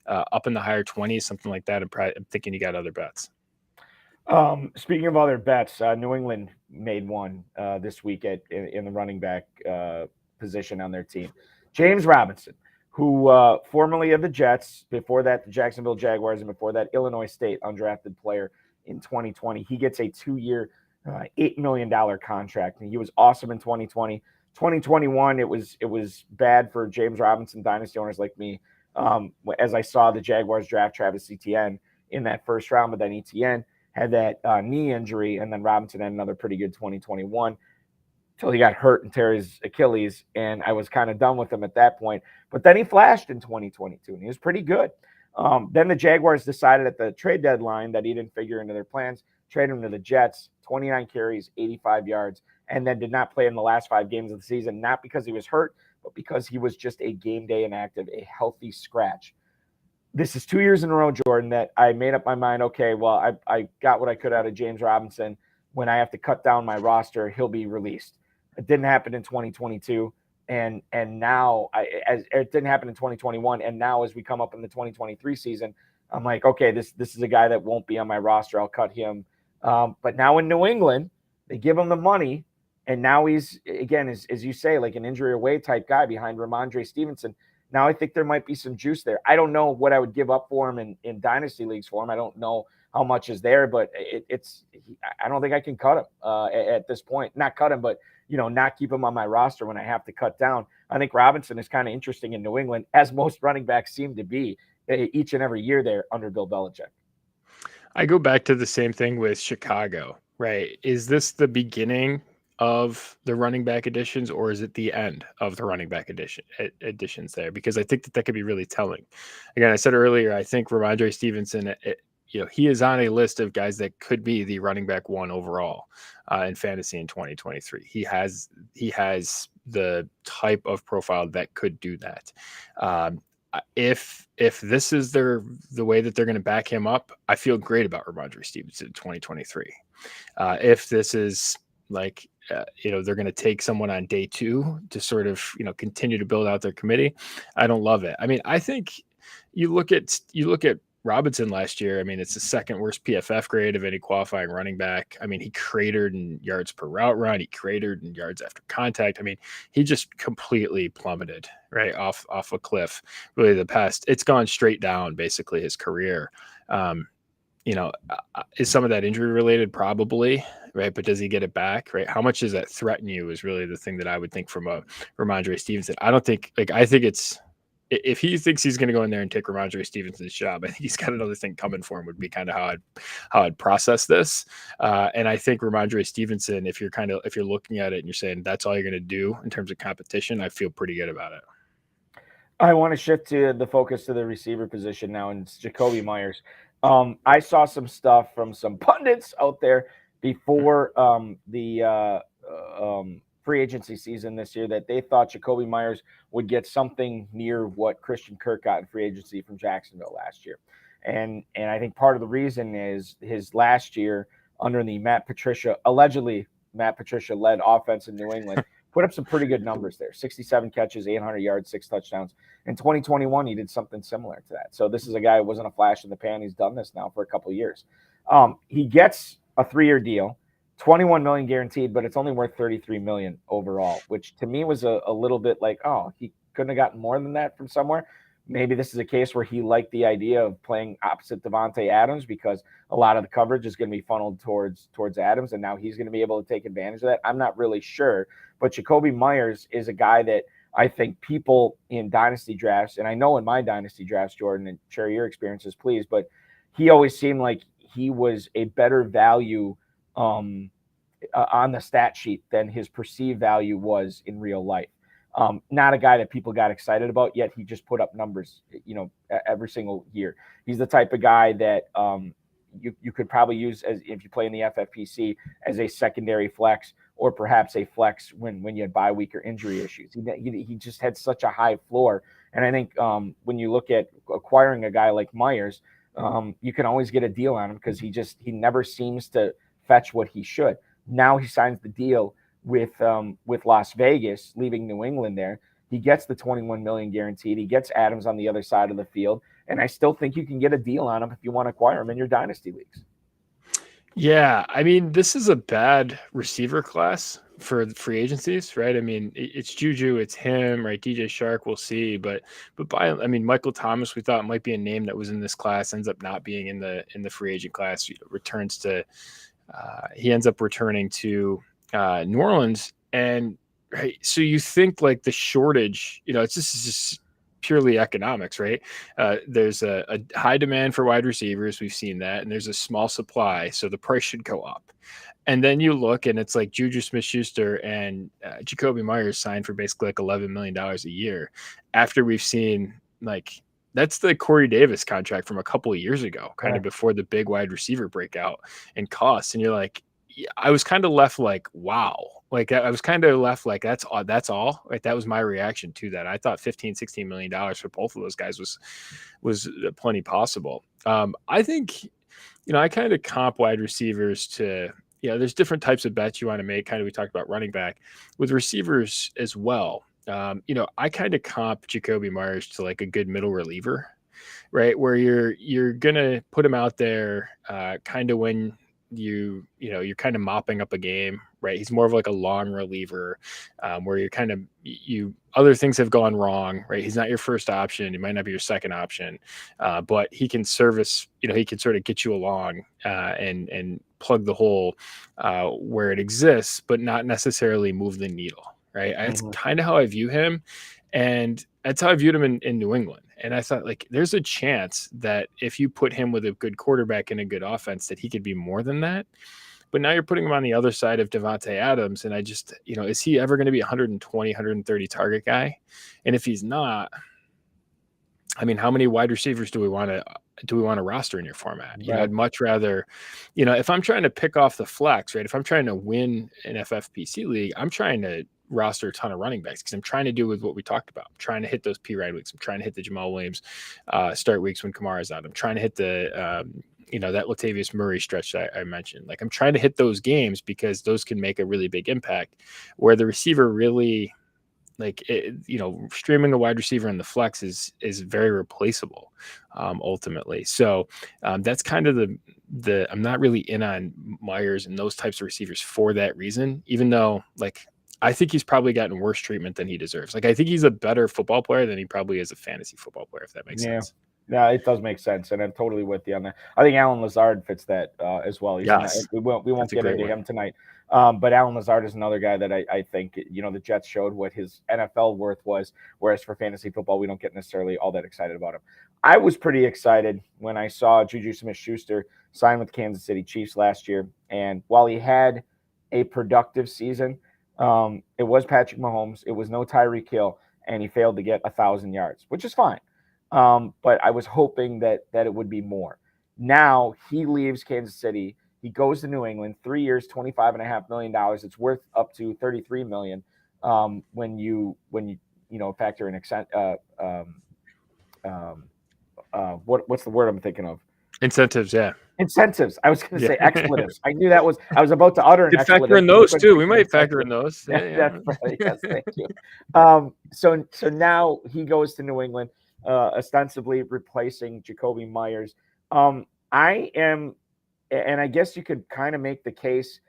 B: Up in the higher 20s, something like that. I'm thinking you got other bets.
A: Speaking of other bets, New England made one this week in the running back position on their team. James Robinson, who formerly of the Jets, before that the Jacksonville Jaguars, and before that Illinois State, undrafted player in 2020. He gets a 2-year, $8 million contract, and he was awesome in 2020. 2021, it was bad for James Robinson dynasty owners like me. As I saw the Jaguars draft Travis Etienne in that first round, but then Etienne had that knee injury, and then Robinson had another pretty good 2021 until he got hurt and tear his Achilles, and I was kind of done with him at that point. But then he flashed in 2022, and he was pretty good. Then the Jaguars decided at the trade deadline that he didn't figure into their plans, trade him to the Jets, 29 carries, 85 yards, and then did not play in the last 5 games of the season, not because he was hurt, but because he was just a game day inactive, a healthy scratch. This is 2 years in a row, Jordan, that I made up my mind, okay, well, I got what I could out of James Robinson. When I have to cut down my roster, he'll be released. It didn't happen in 2022. And now, as it didn't happen in 2021. And now as we come up in the 2023 season, I'm like, okay, this is a guy that won't be on my roster. I'll cut him. But now in New England, they give him the money. And now he's, again, as you say, like an injury away type guy behind Ramondre Stevenson. Now I think there might be some juice there. I don't know what I would give up for him in dynasty leagues for him. I don't know how much is there, but I don't think I can cut him at this point. Not cut him, but not keep him on my roster when I have to cut down. I think Robinson is kind of interesting in New England, as most running backs seem to be each and every year there under Bill Belichick.
B: I go back to the same thing with Chicago, right? Is this the beginning of the running back additions, or is it the end of the running back additions there? Because I think that could be really telling. Again, I said earlier, I think Ramondre Stevenson, he is on a list of guys that could be the running back 1 overall in fantasy in 2023. He has the type of profile that could do that. If this is the way that they're going to back him up, I feel great about Ramondre Stevenson in 2023. If this is like, they're going to take someone on day 2 to sort of, continue to build out their committee, I don't love it. I mean, I think you look at Robinson last year. I mean, it's the 2nd worst PFF grade of any qualifying running back. I mean, he cratered in yards per route run. He cratered in yards after contact. I mean, he just completely plummeted right off a cliff. Really, it's gone straight down basically his career. is some of that injury related? Probably, right? But does he get it back, right? How much does that threaten you is really the thing that I would think from a Ramondre Stevenson. I don't think, I think it's, if he thinks he's going to go in there and take Ramondre Stevenson's job, I think he's got another thing coming for him, would be kind of how I'd process this. And I think Ramondre Stevenson, if you're looking at it and you're saying that's all you're going to do in terms of competition, I feel pretty good about it.
A: I want to shift to the focus to the receiver position now, and it's Jacoby Myers. I saw some stuff from some pundits out there before the free agency season this year that they thought Jacoby Myers would get something near what Christian Kirk got in free agency from Jacksonville last year. And I think part of the reason is his last year under the allegedly Matt Patricia led offense in New England, put up some pretty good numbers there. 67 catches, 800 yards, 6 touchdowns. In 2021, he did something similar to that. So this is a guy who wasn't a flash in the pan. He's done this now for a couple of years. He gets a 3-year deal, $21 million guaranteed, but it's only worth $33 million overall, which to me was a little bit like, oh, he couldn't have gotten more than that from somewhere. Maybe this is a case where he liked the idea of playing opposite Devontae Adams because a lot of the coverage is going to be funneled towards Adams, and now he's going to be able to take advantage of that. I'm not really sure, but Jacoby Myers is a guy that I think people in dynasty drafts, and I know in my dynasty drafts, Jordan, and share your experiences, please, but he always seemed like he was a better value on the stat sheet than his perceived value was in real life. Not a guy that people got excited about, yet he just put up numbers, every single year. He's the type of guy that you could probably use as if you play in the FFPC as a secondary flex, or perhaps a flex when you had bye week or injury issues. He just had such a high floor. And I think when you look at acquiring a guy like Myers, you can always get a deal on him because he never seems to fetch what he should. Now he signs the deal with Las Vegas, leaving New England there. He gets the $21 million guaranteed. He gets Adams on the other side of the field. And I still think you can get a deal on him if you want to acquire him in your dynasty leagues.
B: Yeah, I mean, this is a bad receiver class for free agencies, right? I mean, it's Juju, it's him, right? DJ Shark, we'll see, but Michael Thomas, we thought might be a name that was in this class, ends up not being in the free agent class. He ends up returning to New Orleans, and right, so you think like the shortage, it's just purely economics, right? There's a high demand for wide receivers. We've seen that. And there's a small supply. So the price should go up. And then you look and it's like Juju Smith-Schuster and Jacoby Myers signed for basically like $11 million a year after we've seen that's the Corey Davis contract from a couple of years ago, kind of before the big wide receiver breakout and costs. And you're like, I was kind of left like, wow. Like I was kind of left like, that's all. Right. That was my reaction to that. I thought $15-16 million for both of those guys was plenty possible. I think, I kind of comp wide receivers to, there's different types of bets you want to make. Kind of, we talked about running back with receivers as well. I kind of comp Jacoby Myers to like a good middle reliever, right? Where you're going to put him out there kind of when you're kind of mopping up a game, right? He's more of like a long reliever where you're kind of other things have gone wrong, right? He's not your first option. He might not be your second option, but he can service, he can sort of get you along and plug the hole where it exists, but not necessarily move the needle, right? That's kind of how I view him. And that's how I viewed him in New England. And I thought, like, there's a chance that if you put him with a good quarterback and a good offense, that he could be more than that. But now you're putting him on the other side of Devontae Adams. And I just, is he ever going to be 120, 130 target guy? And if he's not, I mean, how many wide receivers do we want to roster in your format?
A: Right.
B: I'd much rather, if I'm trying to pick off the flex, right? If I'm trying to win an FFPC league, I'm trying to roster a ton of running backs because I'm trying to do with what we talked about. I'm trying to hit those P-Ride weeks. I'm trying to hit the Jamal Williams start weeks when Kamara's out. I'm trying to hit the, that Latavius Murray stretch that I mentioned. Like, I'm trying to hit those games because those can make a really big impact where the receiver really, streaming a wide receiver in the flex is very replaceable ultimately. So that's kind of the I'm not really in on Myers and those types of receivers for that reason, even though I think he's probably gotten worse treatment than he deserves. I think he's a better football player than he probably is a fantasy football player, if that makes sense.
A: Yeah, it does make sense, and I'm totally with you on that. I think Alan Lazard fits that as well.
B: Yes.
A: We won't
B: That's a
A: get
B: great
A: into
B: one.
A: him tonight, but Alan Lazard is another guy that I think the Jets showed what his NFL worth was, whereas for fantasy football we don't get necessarily all that excited about him. I was pretty excited when I saw Juju Smith-Schuster sign with Kansas City Chiefs last year, and while he had a productive season, it was Patrick Mahomes, it was no Tyreek Hill, and he failed to get 1,000 yards, which is fine. But I was hoping that it would be more. Now he leaves Kansas City. He goes to New England, 3 years, $25.5 million. It's worth up to $33 million when you factor in what's the word I'm thinking of?
B: Incentives, yeah.
A: Incentives. I was going to say
B: Yeah.
A: expletives. I knew that was. I was about to utter an
B: Could
A: expletive.
B: factor in
A: but I
B: those
A: couldn't
B: too.
A: think
B: We
A: of
B: might factor
A: incentive.
B: in those.
A: Yeah, that's right. Yes, thank you. So now he goes to New England, ostensibly replacing Jacoby Myers. I am, and I guess you could kind of make the case,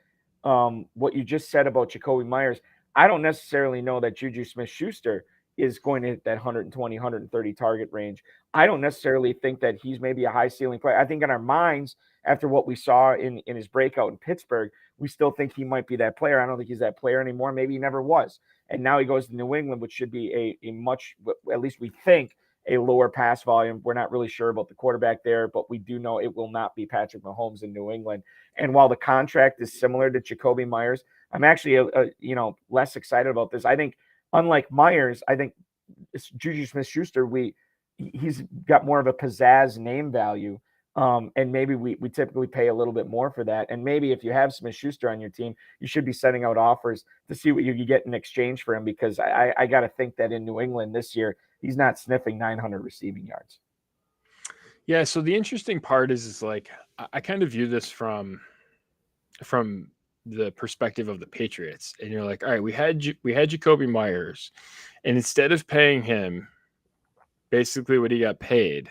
A: what you just said about Jacoby Myers. I don't necessarily know that Juju Smith-Schuster is going to hit that 120, 130 target range. I don't necessarily think that he's maybe a high ceiling player. I think in our minds, after what we saw in his breakout in Pittsburgh, we still think he might be that player. I don't think he's that player anymore. Maybe he never was. And now he goes to New England, which should be a much, at least we think, a lower pass volume. We're not really sure about the quarterback there, but we do know it will not be Patrick Mahomes in New England. And while the contract is similar to Jacoby Myers, I'm actually less excited about this. I think, unlike Myers, I think Juju Smith-Schuster, he's got more of a pizzazz name value. And maybe we typically pay a little bit more for that. And maybe if you have Smith-Schuster on your team, you should be sending out offers to see what you get in exchange for him, because I got to think that in New England this year, he's not sniffing 900 receiving yards.
B: Yeah. So the interesting part is like, I kind of view this from the perspective of the Patriots, and you're like, all right, we had Jacoby Myers, and instead of paying him basically what he got paid,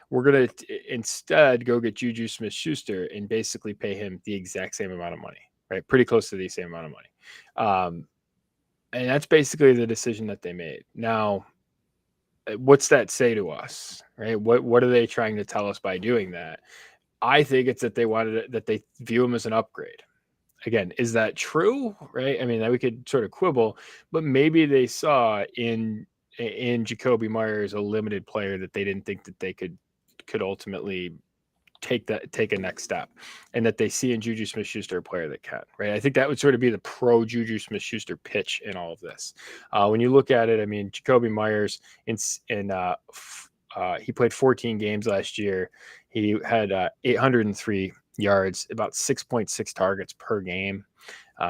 B: we're going to instead go get Juju Smith-Schuster and basically pay him the exact same amount of money, right? Pretty close to the same amount of money. And that's basically the decision that they made. Now, what's that say to us, right? What are they trying to tell us by doing that? I think it's that they view him as an upgrade. Again, is that true? Right? I mean, we could sort of quibble, but maybe they saw in Jacoby Myers a limited player that they didn't think that they could ultimately take a next step, and that they see in Juju Smith-Schuster a player that can. Right? I think that would sort of be the pro Juju Smith-Schuster pitch in all of this. When you look at it, I mean, Jacoby Myers he played 14 games last year. He had 803 yards, about 6.6 targets per game.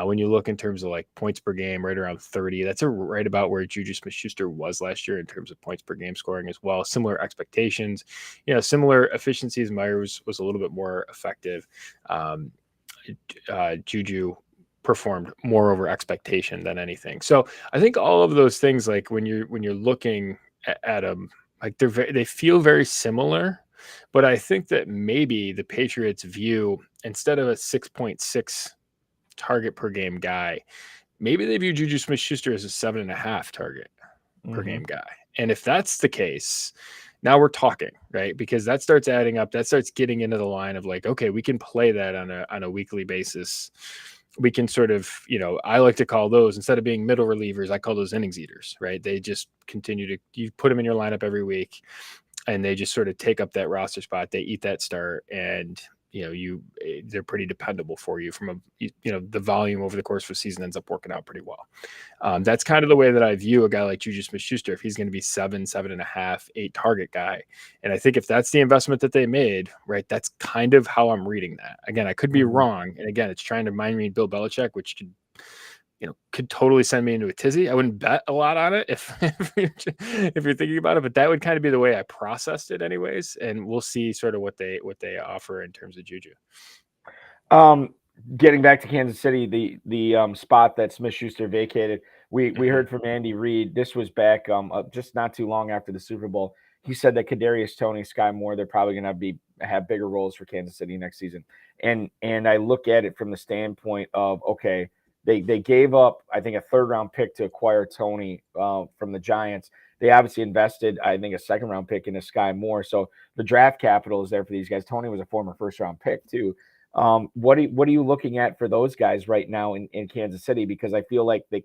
B: When you look in terms of like points per game, right around 30, that's right about where Juju Smith-Schuster was last year in terms of points per game scoring as well. Similar expectations, similar efficiencies. Myers was a little bit more effective. Juju performed more over expectation than anything. So I think all of those things, like when you're looking at them, like they feel very similar. But I think that maybe the Patriots view, instead of a 6.6 target per game guy, maybe they view Juju Smith-Schuster as a 7.5 target per game guy. And if that's the case, now we're talking, right? Because that starts adding up. That starts getting into the line of like, okay, we can play that on a weekly basis. We can sort of, I like to call those, instead of being middle relievers, I call those innings eaters, right? They just you put them in your lineup every week, and they just sort of take up that roster spot. They eat that start, and they're pretty dependable for you from the volume over the course of a season ends up working out pretty well. That's kind of the way that I view a guy like Juju Smith-Schuster, if he's going to be 7.5, 8 target guy. And I think if that's the investment that they made, right, that's kind of how I'm reading that. Again, I could be wrong. And again, it's trying to remind me of Bill Belichick, which could totally send me into a tizzy. I wouldn't bet a lot on it if you're thinking about it, but that would kind of be the way I processed it anyways. And we'll see sort of what they offer in terms of Juju.
A: Getting back to Kansas City, the spot that Smith-Schuster vacated, we heard from Andy Reid. This was back just not too long after the Super Bowl. He said that Kadarius Toney, Sky Moore, they're probably going to have bigger roles for Kansas City next season. And I look at it from the standpoint of, okay, They gave up, I think, a third-round pick to acquire Toney from the Giants. they obviously invested, I think, a second round pick into Sky Moore. So the draft capital is there for these guys. Tony was a former first round pick too. What are you looking at for those guys right now in Kansas City? Because I feel like they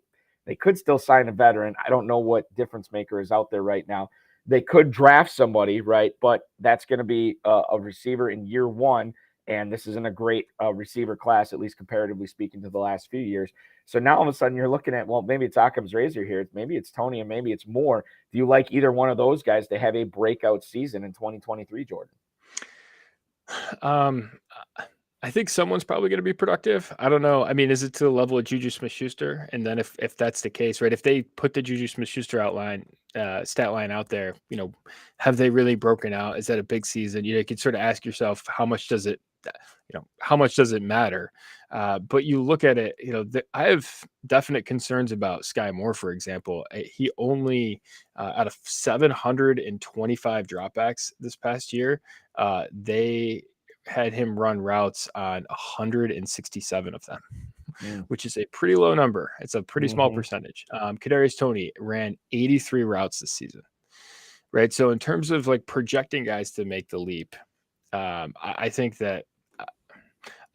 A: could still sign a veteran. I don't know what difference maker is out there right now. They could draft somebody, right? But that's going to be a receiver in year one. And this isn't a great receiver class, at least comparatively speaking to the last few years. So now all of a sudden you're looking at, well, maybe it's Occam's razor here. Maybe it's Tony and maybe it's Moore. Do you like either one of those guys to have a breakout season in 2023, Jordan?
B: I think someone's probably going to be productive. I don't know. I mean, is it to the level of Juju Smith-Schuster? And then if that's the case, right, if they put the Juju Smith-Schuster stat line out there, have they really broken out? Is that a big season? You could sort of ask yourself, how much does it matter? But you look at it, I have definite concerns about Sky Moore, for example. He only, out of 725 dropbacks this past year, they had him run routes on 167 of them, which is a pretty low number. It's a pretty small percentage. Kadarius Toney ran 83 routes this season, right? So in terms of like projecting guys to make the leap, I think that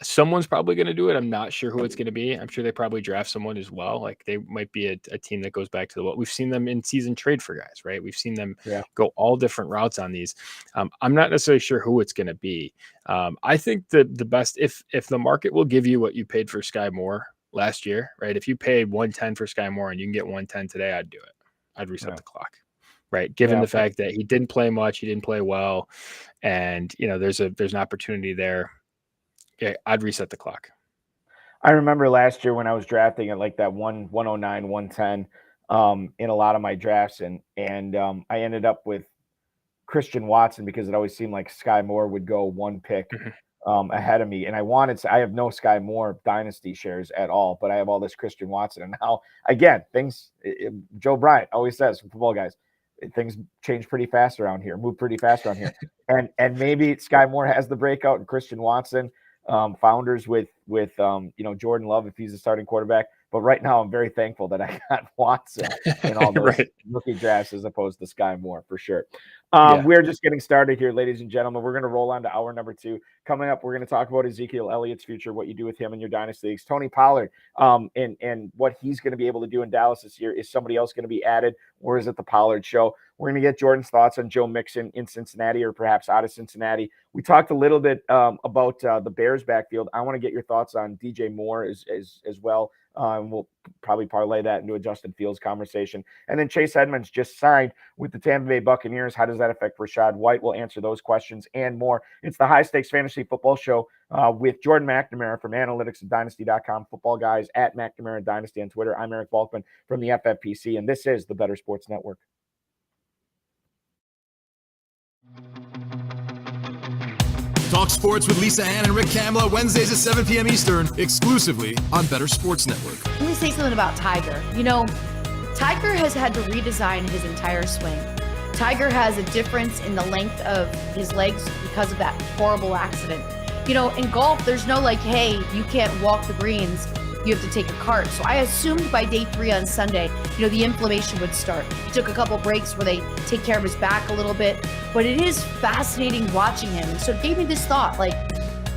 B: someone's probably going to do it. I'm not sure who it's going to be. I'm sure they probably draft someone as well. Like they might be a team that goes back to what we've seen them in season trade for guys, right? We've seen them go all different routes on these. I'm not necessarily sure who it's going to be. I think the best, if the market will give you what you paid for Sky Moore last year, right? If you paid 110 for Sky Moore and you can get 110 today, I'd do it. I'd reset the clock. Right. Given the fact that he didn't play much, he didn't play well. And, there's an opportunity there. Yeah, I'd reset the clock.
A: I remember last year when I was drafting at like that 109, 110 in a lot of my drafts. And I ended up with Christian Watson because it always seemed like Sky Moore would go one pick ahead of me. And I have no Sky Moore dynasty shares at all, but I have all this Christian Watson. And now, again, Joe Bryant always says, football guys, things change pretty fast around here, move pretty fast around here. And maybe Sky Moore has the breakout and Christian Watson founders with Jordan Love if he's a starting quarterback. But right now, I'm very thankful that I got Watson in all those rookie drafts as opposed to Sky Moore for sure. We're just getting started here, ladies and gentlemen. We're going to roll on to hour number 2. Coming up, we're going to talk about Ezekiel Elliott's future, what you do with him in your dynasty leagues. Tony Pollard, and what he's going to be able to do in Dallas this year. Is somebody else going to be added, or is it the Pollard show? We're going to get Jordan's thoughts on Joe Mixon in Cincinnati or perhaps out of Cincinnati. We talked a little bit about the Bears backfield. I want to get your thoughts on DJ Moore as well. We'll probably parlay that into a Justin Fields conversation. And then Chase Edmonds just signed with the Tampa Bay Buccaneers. How does that affect Rachaad White? We'll answer those questions and more. It's the High Stakes Fantasy Football Show with Jordan McNamara from Analytics and Dynasty.com. Football guys at McNamara Dynasty on Twitter. I'm Eric Balkman from the FFPC, and this is the Better Sports Network.
C: Talk sports with Lisa Ann and Rick Kamla Wednesdays at 7 p.m. Eastern, exclusively on Better Sports Network.
F: Let me say something about Tiger. Tiger has had to redesign his entire swing. Tiger has a difference in the length of his legs because of that horrible accident. In golf, there's no hey, you can't walk the greens. You have to take a cart. So I assumed by day 3 on Sunday, the inflammation would start. He took a couple breaks where they take care of his back a little bit, but it is fascinating watching him. So it gave me this thought,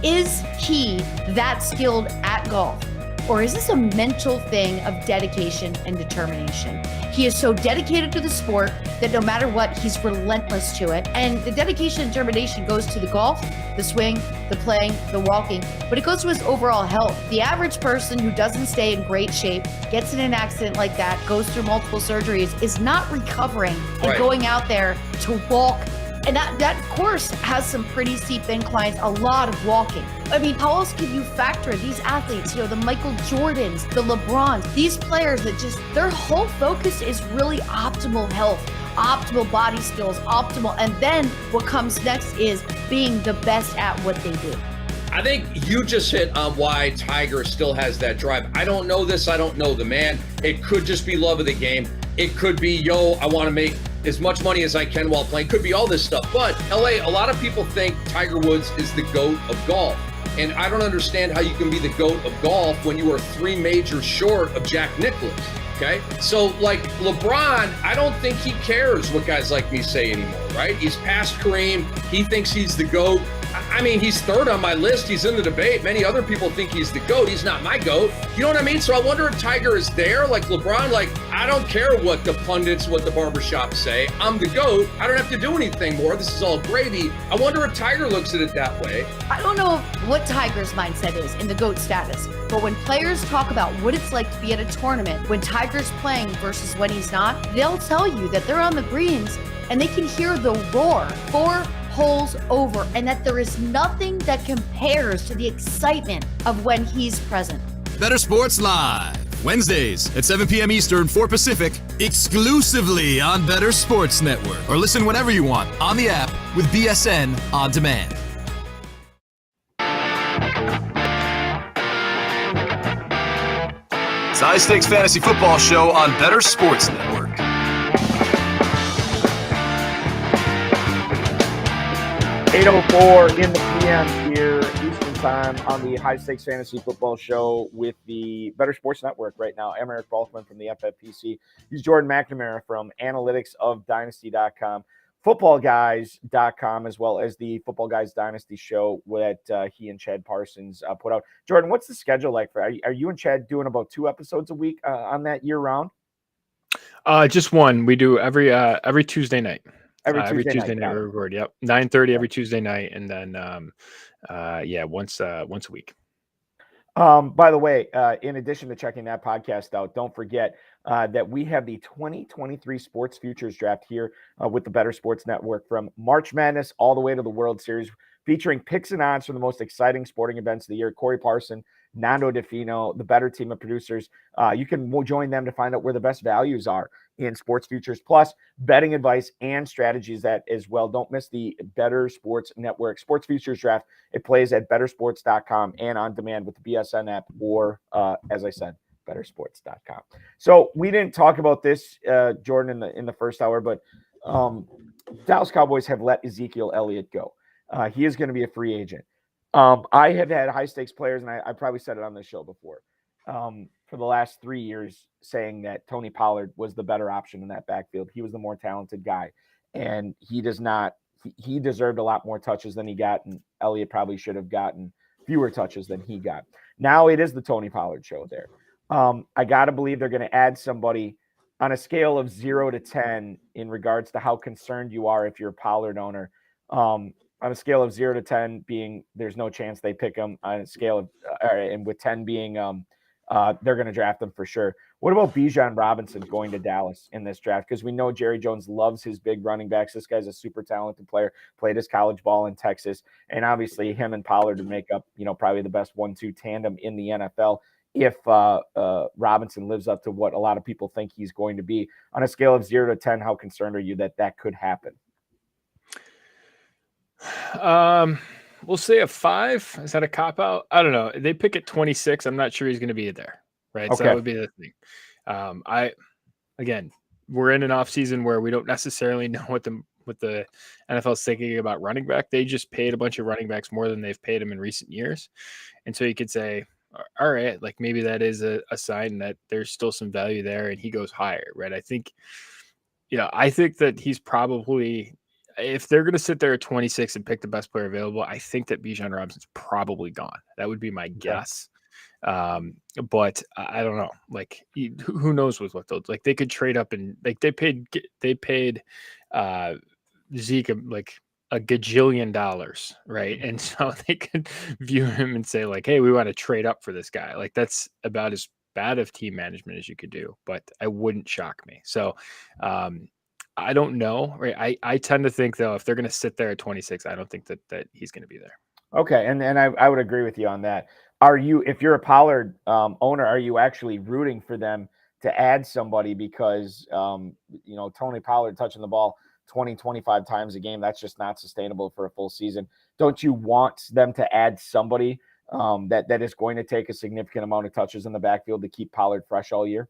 F: is he that skilled at golf? Or is this a mental thing of dedication and determination? He is so dedicated to the sport that no matter what, he's relentless to it. And the dedication and determination goes to the golf, the swing, the playing, the walking, but it goes to his overall health. The average person who doesn't stay in great shape, gets in an accident like that, goes through multiple surgeries, is not recovering and going out there to walk. And that course has some pretty steep inclines, a lot of walking. I mean, how else can you factor these athletes, the Michael Jordans, the LeBrons, these players that their whole focus is really optimal health, optimal body skills, and then what comes next is being the best at what they do.
G: I think you just hit on why Tiger still has that drive. I don't know this. I don't know the man. It could just be love of the game. It could be, I want to make as much money as I can while playing. Could be all this stuff. But LA, a lot of people think Tiger Woods is the GOAT of golf. And I don't understand how you can be the GOAT of golf when you are 3 majors short of Jack Nicklaus. Okay. So like LeBron, I don't think he cares what guys like me say anymore, right? He's past Kareem. He thinks he's the GOAT. I mean, he's third on my list. He's in the debate. Many other people think he's the GOAT. He's not my GOAT. You know what I mean? So I wonder if Tiger is there like LeBron, like, I don't care what the pundits, what the barbershops say. I'm the GOAT. I don't have to do anything more. This is all gravy. I wonder if Tiger looks at it that way.
F: I don't know what Tiger's mindset is in the GOAT status, but when players talk about what it's like to be at a tournament, when Tiger's playing versus when he's not, they'll tell you that they're on the greens and they can hear the roar 4 holes over, and that there is nothing that compares to the excitement of when he's present.
C: Better Sports Live, Wednesdays at 7 p.m. Eastern, 4 Pacific, exclusively on Better Sports Network. Or listen whenever you want on the app with BSN On Demand. It's the High Stakes Fantasy Football Show on Better Sports Network.
A: 8:04 in the PM here, Eastern Time, on the High Stakes Fantasy Football Show with the Better Sports Network right now. I'm Eric Balkman from the FFPC. He's Jordan McNamara from Analytics of Dynasty.com, FootballGuys.com, as well as the Football Guys Dynasty show that he and Chad Parsons put out. Jordan, what's the schedule like for? Are you and Chad doing about 2 episodes a week on that year round?
B: Just one. We do every Tuesday night. Every Tuesday night we record. Yep, 9:30 every Tuesday night, and then once a week.
A: By the way, in addition to checking that podcast out, don't forget that we have the 2023 Sports Futures Draft here with the Better Sports Network, from March Madness all the way to the World Series, featuring picks and odds from the most exciting sporting events of the year. Corey Parson, Nando DeFino, the Better team of producers. You can join them to find out where the best values are in sports futures, plus betting advice and strategies that as well. Don't miss the Better Sports Network Sports Futures Draft. It plays at bettersports.com and on demand with the BSN app, or as I said, bettersports.com. So we didn't talk about this, Jordan, in the first hour, but Dallas Cowboys have let Ezekiel Elliott go. He is going to be a free agent. I have had high stakes players, and I probably said it on this show before, for the last 3 years, saying that Tony Pollard was the better option in that backfield. He was the more talented guy, and he deserved a lot more touches than he got, and Elliott probably should have gotten fewer touches than he got. Now it is the Tony Pollard show there. I got to believe they're going to add somebody on a scale of 0 to 10 in regards to how concerned you are if you're a Pollard owner. On a scale of 0 to 10 being there's no chance they pick him, on a scale of and with 10 being they're going to draft him for sure. What about Bijan Robinson going to Dallas in this draft? Because we know Jerry Jones loves his big running backs. This guy's a super talented player, played his college ball in Texas, and obviously him and Pollard would make up, probably the best 1-2 tandem in the NFL if Robinson lives up to what a lot of people think he's going to be. On a scale of 0 to 10, how concerned are you that could happen?
B: We'll say a 5. Is that a cop out? I don't know. They pick at 26. I'm not sure he's going to be there. Right. Okay. So that would be the thing. Again, we're in an off season where we don't necessarily know what the NFL is thinking about running back. They just paid a bunch of running backs more than they've paid them in recent years. And so you could say, all right, like maybe that is a sign that there's still some value there and he goes higher. Right. I think that he's probably, if they're going to sit there at 26 and pick the best player available, I think that Bijan Robinson's probably gone. That would be my guess. But I don't know. Like, who knows with what they'll like. They could trade up and like they paid Zeke like $1 gajillion, right? And so they could view him and say like, hey, we want to trade up for this guy. Like that's about as bad of team management as you could do. But it wouldn't shock me. So I don't know. Right. I tend to think though, if they're going to sit there at 26, I don't think that he's going to be there. Okay.
A: And I would agree with you on that. If you're a Pollard owner, are you actually rooting for them to add somebody because, Tony Pollard touching the ball 20, 25 times a game, that's just not sustainable for a full season. Don't you want them to add somebody that is going to take a significant amount of touches in the backfield to keep Pollard fresh all year?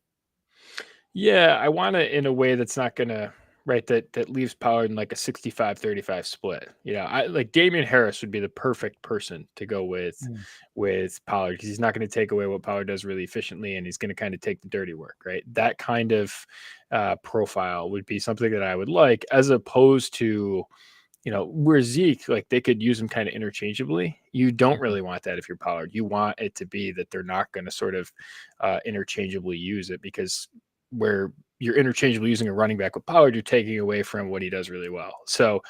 B: Yeah, I want it in a way that's not going to right? That leaves Pollard in like a 65-35 split. I like Damian Harris would be the perfect person to go with Pollard, because he's not going to take away what Pollard does really efficiently, and he's going to kind of take the dirty work, right? That kind of profile would be something that I would like, as opposed to where Zeke, like they could use him kind of interchangeably. You don't really want that if you're Pollard. You want it to be that they're not going to sort of interchangeably use it, because where you're interchangeably using a running back with Pollard, you're taking away from what he does really well. So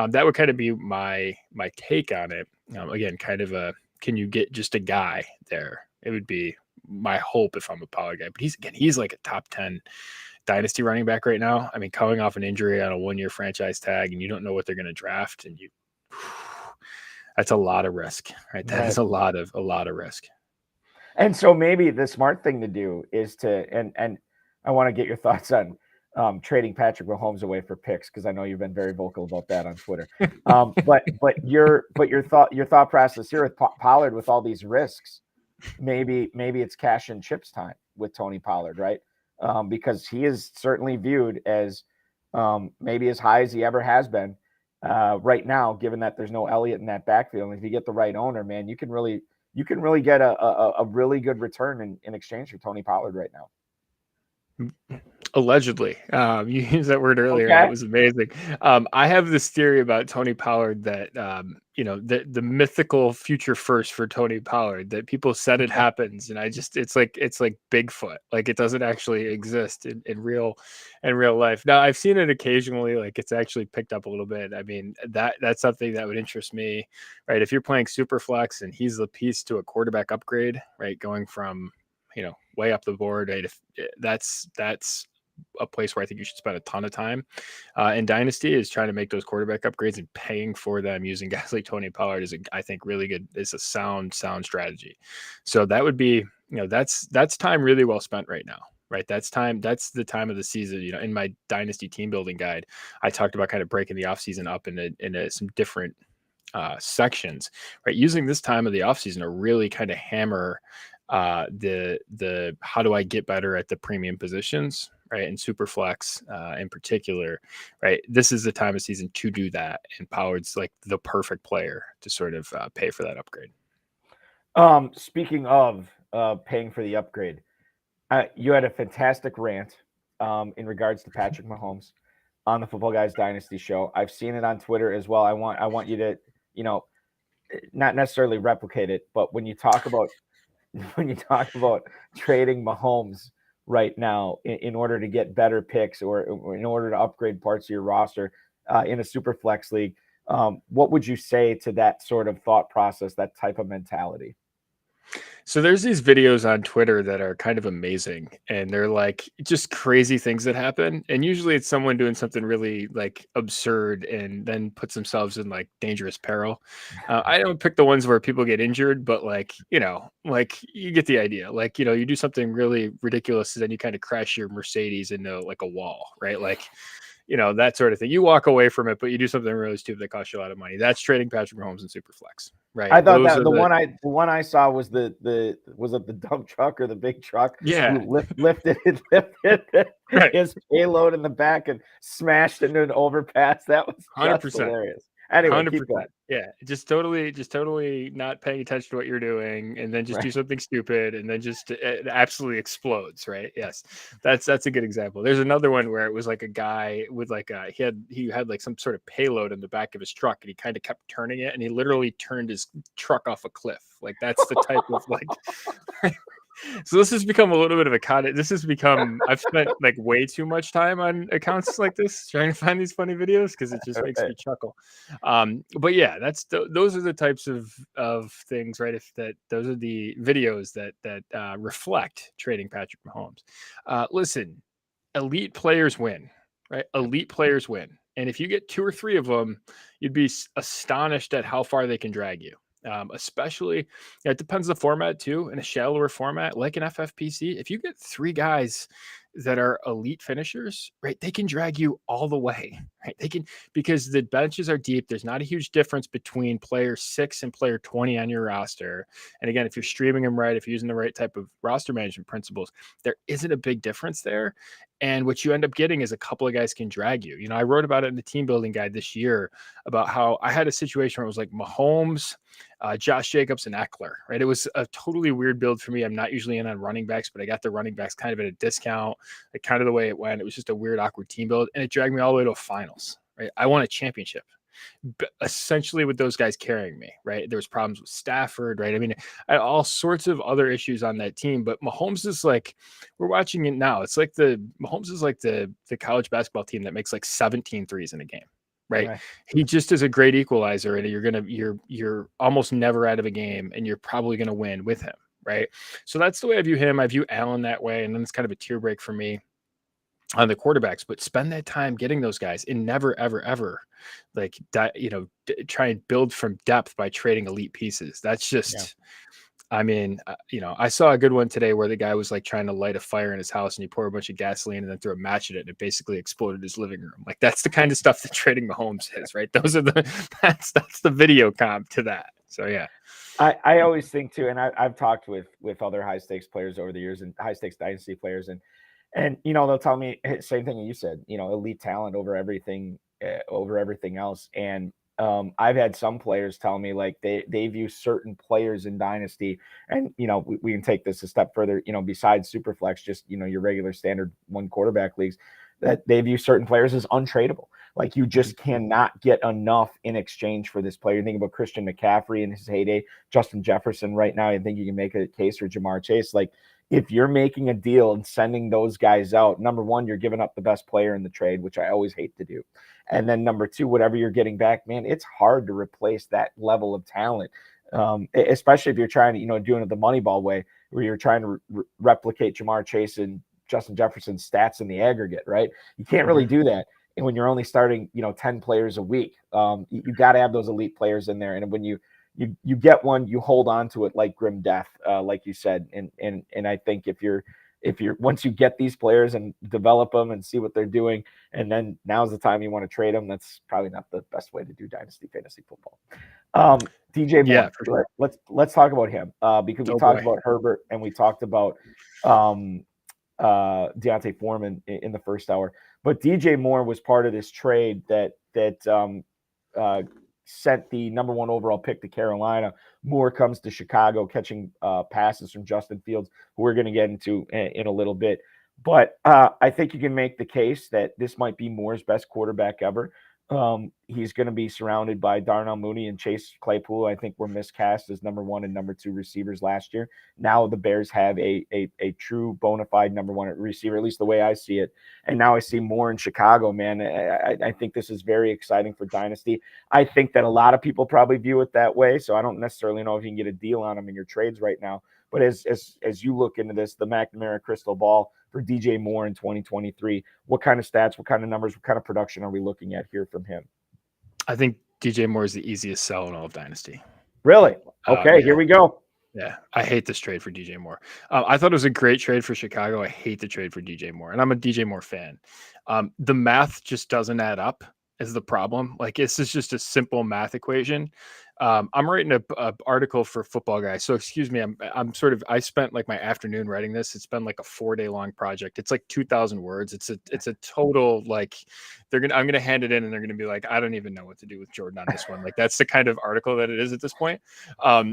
B: that would kind of be my take on it. Again, kind of can you get just a guy there? It would be my hope if I'm a Pollard guy. But he's like a top 10 dynasty running back right now. I mean, coming off an injury on a 1-year franchise tag, and you don't know what they're going to draft, and that's a lot of risk, right? That is a lot of risk.
A: And so maybe the smart thing to do is and I want to get your thoughts on trading Patrick Mahomes away for picks, because I know you've been very vocal about that on Twitter. But your thought process here with Pollard, with all these risks, maybe it's cash and chips time with Tony Pollard, right? Because he is certainly viewed as maybe as high as he ever has been right now, given that there's no Elliott in that backfield. And if you get the right owner, man, you can really get a really good return in exchange for Tony Pollard right now.
B: Allegedly. You used that word earlier. Okay. That was amazing. I have this theory about Tony Pollard that, the mythical future first for Tony Pollard, that people said it happens. And it's like Bigfoot. Like, it doesn't actually exist in real life. Now, I've seen it occasionally, like it's actually picked up a little bit. I mean, that's something that would interest me, right? If you're playing super flex and he's the piece to a quarterback upgrade, right? Going from, way up the board, right? If that's a place where I think you should spend a ton of time in Dynasty, is trying to make those quarterback upgrades and paying for them using guys like Tony Pollard is, I think, really good. It's a sound strategy. So that would be, that's time really well spent right now, right? That's the time of the season. In my Dynasty team building guide, I talked about kind of breaking the offseason up into some different sections, right? Using this time of the offseason to really kind of hammer the how do I get better at the premium positions, right? And super flex in particular, right? This is the time of season to do that. And Pollard's like the perfect player to sort of pay for that upgrade.
A: Speaking of paying for the upgrade, you had a fantastic rant in regards to Patrick Mahomes on the Football Guys Dynasty show. I've seen it on Twitter as well. I want you to, not necessarily replicate it, but when you talk about trading Mahomes right now in order to get better picks or in order to upgrade parts of your roster in a super flex league, what would you say to that sort of thought process, that type of mentality?
B: So there's these videos on Twitter that are kind of amazing, and they're like just crazy things that happen. And usually it's someone doing something really like absurd and then puts themselves in like dangerous peril. I don't pick the ones where people get injured, but like you get the idea. Like, you do something really ridiculous and then you kind of crash your Mercedes into like a wall, right? Like, that sort of thing. You walk away from it, but you do something really stupid that costs you a lot of money. That's trading Patrick Mahomes in Superflex, right?
A: I thought that the one I saw was the was it the dump truck or the big truck?
B: Yeah,
A: who lifted right. His payload in the back and smashed into an overpass. That was 100% hilarious. Anyway, 100%.
B: Yeah, just totally not paying attention to what you're doing, and then just do something stupid, and then just it absolutely explodes, right? Yes, that's a good example. There's another one where it was like a guy with like he had like some sort of payload in the back of his truck, and he kind of kept turning it, and he literally turned his truck off a cliff. Like, that's the type of like. So this has become a little bit of a I've spent like way too much time on accounts like this trying to find these funny videos because it just makes me chuckle. But yeah, those are the types of things, right? Those are the videos that reflect trading Patrick Mahomes. Listen, elite players win, right? Elite players win. And if you get 2 or 3 of them, you'd be astonished at how far they can drag you. Especially, it depends on the format too. In a shallower format like an FFPC, if you get 3 guys that are elite finishers, right? They can drag you all the way, right? They can, because the benches are deep. There's not a huge difference between player 6 and player 20 on your roster. And again, if you're streaming them right, if you're using the right type of roster management principles, there isn't a big difference there. And what you end up getting is a couple of guys can drag you. I wrote about it in the team building guide this year about how I had a situation where it was like Mahomes, Josh Jacobs, and Eckler, right? It was a totally weird build for me. I'm not usually in on running backs, but I got the running backs kind of at a discount, like kind of the way it went. It was just a weird, awkward team build, and it dragged me all the way to a finals, right? I won a championship, but essentially with those guys carrying me, right? There was problems with Stafford, right? I mean, I had all sorts of other issues on that team, but Mahomes is like, we're watching it now. It's like Mahomes is like the college basketball team that makes like 17 threes in a game. Right. He just is a great equalizer, and you're almost never out of a game, and you're probably going to win with him. Right. So that's the way I view him. I view Allen that way. And then it's kind of a tear break for me on the quarterbacks, but spend that time getting those guys and never, ever, ever try and build from depth by trading elite pieces. That's just, I mean, I saw a good one today where the guy was like trying to light a fire in his house, and he poured a bunch of gasoline and then threw a match at it, and it basically exploded his living room. Like, that's the kind of stuff that trading Mahomes is, right? Those are that's the video comp to that. So yeah.
A: I always think too, and I've talked with other high stakes players over the years, and high stakes dynasty players, and they'll tell me same thing that you said, elite talent over everything else. And I've had some players tell me like they view certain players in dynasty, and we can take this a step further, besides Superflex, just your regular standard one quarterback leagues, that they view certain players as untradeable. Like, you just cannot get enough in exchange for this player. Think about Christian McCaffrey in his heyday, Justin Jefferson right now. I think you can make a case for Jamar Chase. Like, if you're making a deal and sending those guys out, number one, you're giving up the best player in the trade, which I always hate to do. And then number two, whatever you're getting back, man, it's hard to replace that level of talent, especially if you're trying to, doing it the Moneyball way, where you're trying to replicate Jamar Chase and Justin Jefferson's stats in the aggregate, right? You can't really do that. And when you're only starting, 10 players a week, you got to have those elite players in there. And when you get one, you hold on to it like grim death, like you said. And I think if you're once you get these players and develop them and see what they're doing, and then now's the time you want to trade them, that's probably not the best way to do dynasty fantasy football. DJ Moore, sure. Let's talk about him, because we talked about Herbert and we talked about Deontay Foreman in the first hour, but DJ Moore was part of this trade that sent the number 1 overall pick to Carolina. Moore comes to Chicago, catching passes from Justin Fields, who we're going to get into in a little bit. But I think you can make the case that this might be Moore's best quarterback ever. He's going to be surrounded by Darnell Mooney and Chase Claypool. I think were miscast as number 1 and number 2 receivers last year. Now the Bears have a true bona fide number 1 receiver, at least the way I see it. And now I see Moore in Chicago, man. I think this is very exciting for Dynasty. I think that a lot of people probably view it that way. So I don't necessarily know if you can get a deal on him in your trades right now. But as you look into this, the McNamara crystal ball for DJ Moore in 2023, what kind of stats, what kind of numbers, what kind of production are we looking at here from him?
B: I think DJ Moore is the easiest sell in all of Dynasty.
A: Really? Okay, here we go.
B: Yeah, I hate this trade for DJ Moore. I thought it was a great trade for Chicago. I hate the trade for DJ Moore, and I'm a DJ Moore fan. The math just doesn't add up is the problem. Like, this is just a simple math equation. I'm writing a article for Football Guy. So excuse me, I spent like my afternoon writing this. It's been like a 4-day long project. It's like 2,000 words. It's a total, like, I'm going to hand it in and they're going to be like, I don't even know what to do with Jordan on this one. Like, that's the kind of article that it is at this point. But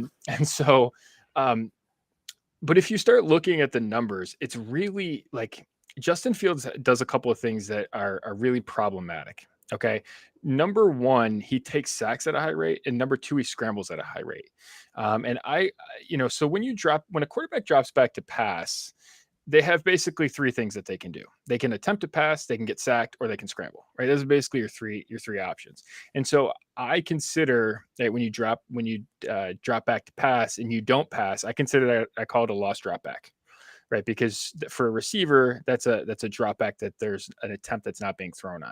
B: if you start looking at the numbers, it's really like Justin Fields does a couple of things that are really problematic. Okay. Number 1, he takes sacks at a high rate, and number 2, he scrambles at a high rate. So when a quarterback drops back to pass, they have basically 3 things that they can do. They can attempt to pass, they can get sacked, or they can scramble, right? Those are basically your three options. And so I consider that when you drop back to pass and you don't pass, I consider that, I call it a lost drop back. right? Because for a receiver, that's a drop back that there's an attempt that's not being thrown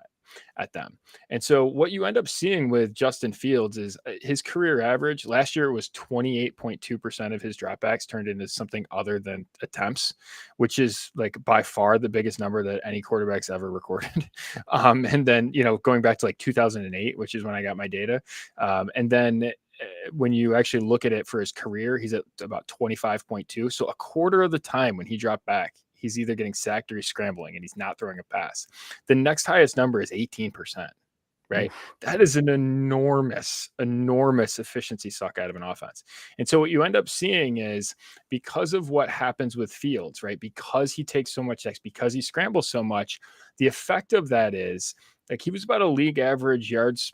B: at them. And so what you end up seeing with Justin Fields is his career average last year was 28.2% of his dropbacks turned into something other than attempts, which is like by far the biggest number that any quarterback's ever recorded. And then, going back to like 2008, which is when I got my data. And then when you actually look at it for his career, he's at about 25.2. So a quarter of the time when he dropped back, he's either getting sacked or he's scrambling and he's not throwing a pass. The next highest number is 18%, right? That is an enormous efficiency suck out of an offense. And so what you end up seeing is because of what happens with Fields, right? Because he takes so much X, because he scrambles so much, the effect of that is like he was about a league average yards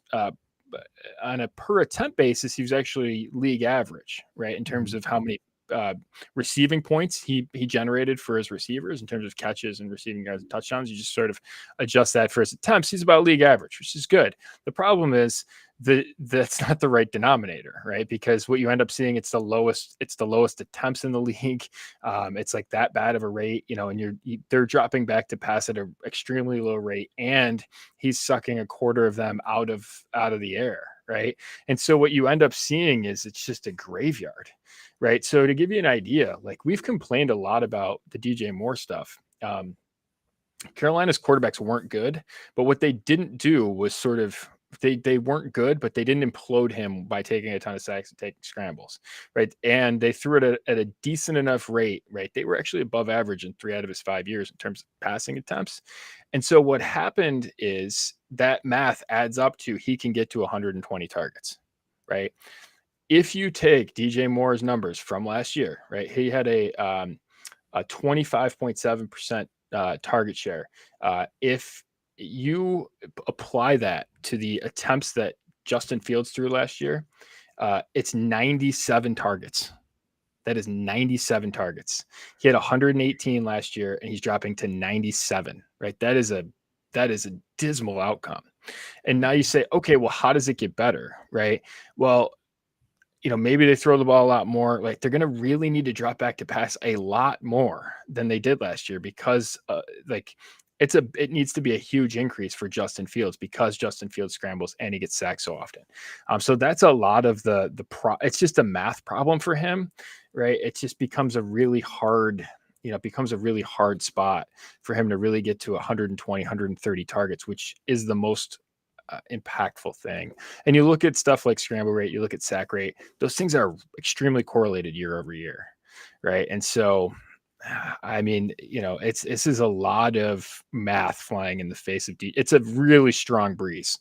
B: on a per attempt basis. He was actually league average, right? In terms of how many receiving points he generated for his receivers in terms of catches and receiving yards and touchdowns. You just sort of adjust that for his attempts. He's about league average, which is good. The problem is that's not the right denominator, right? Because what you end up seeing, it's the lowest attempts in the league. It's like that bad of a rate, and they're dropping back to pass at an extremely low rate, and he's sucking a quarter of them out of the air, right? And so what you end up seeing is it's just a graveyard, right? So to give you an idea, like we've complained a lot about the DJ Moore stuff. Carolina's quarterbacks weren't good, but what they didn't do was sort of they weren't good, but they didn't implode him by taking a ton of sacks and taking scrambles, right? And they threw it at a decent enough rate, right? They were actually above average in 3 out of his 5 years in terms of passing attempts. And so what happened is that math adds up to he can get to 120 targets, right? If you take DJ Moore's numbers from last year, right? He had a 25.7% target share. If you apply that to the attempts that Justin Fields threw last year, it's 97 targets. That is 97 targets. He had 118 last year and he's dropping to 97, right? That is a dismal outcome. And now you say, okay, well, how does it get better, right? Well, maybe they throw the ball a lot more. Like they're going to really need to drop back to pass a lot more than they did last year because it needs to be a huge increase for Justin Fields because Justin Fields scrambles and he gets sacked so often. So that's a lot of it's just a math problem for him, right? It just becomes a really hard, spot for him to really get to 120, 130 targets, which is the most impactful thing. And you look at stuff like scramble rate, you look at sack rate, those things are extremely correlated year over year, right? And so I mean, this is a lot of math flying in the face of it's a really strong breeze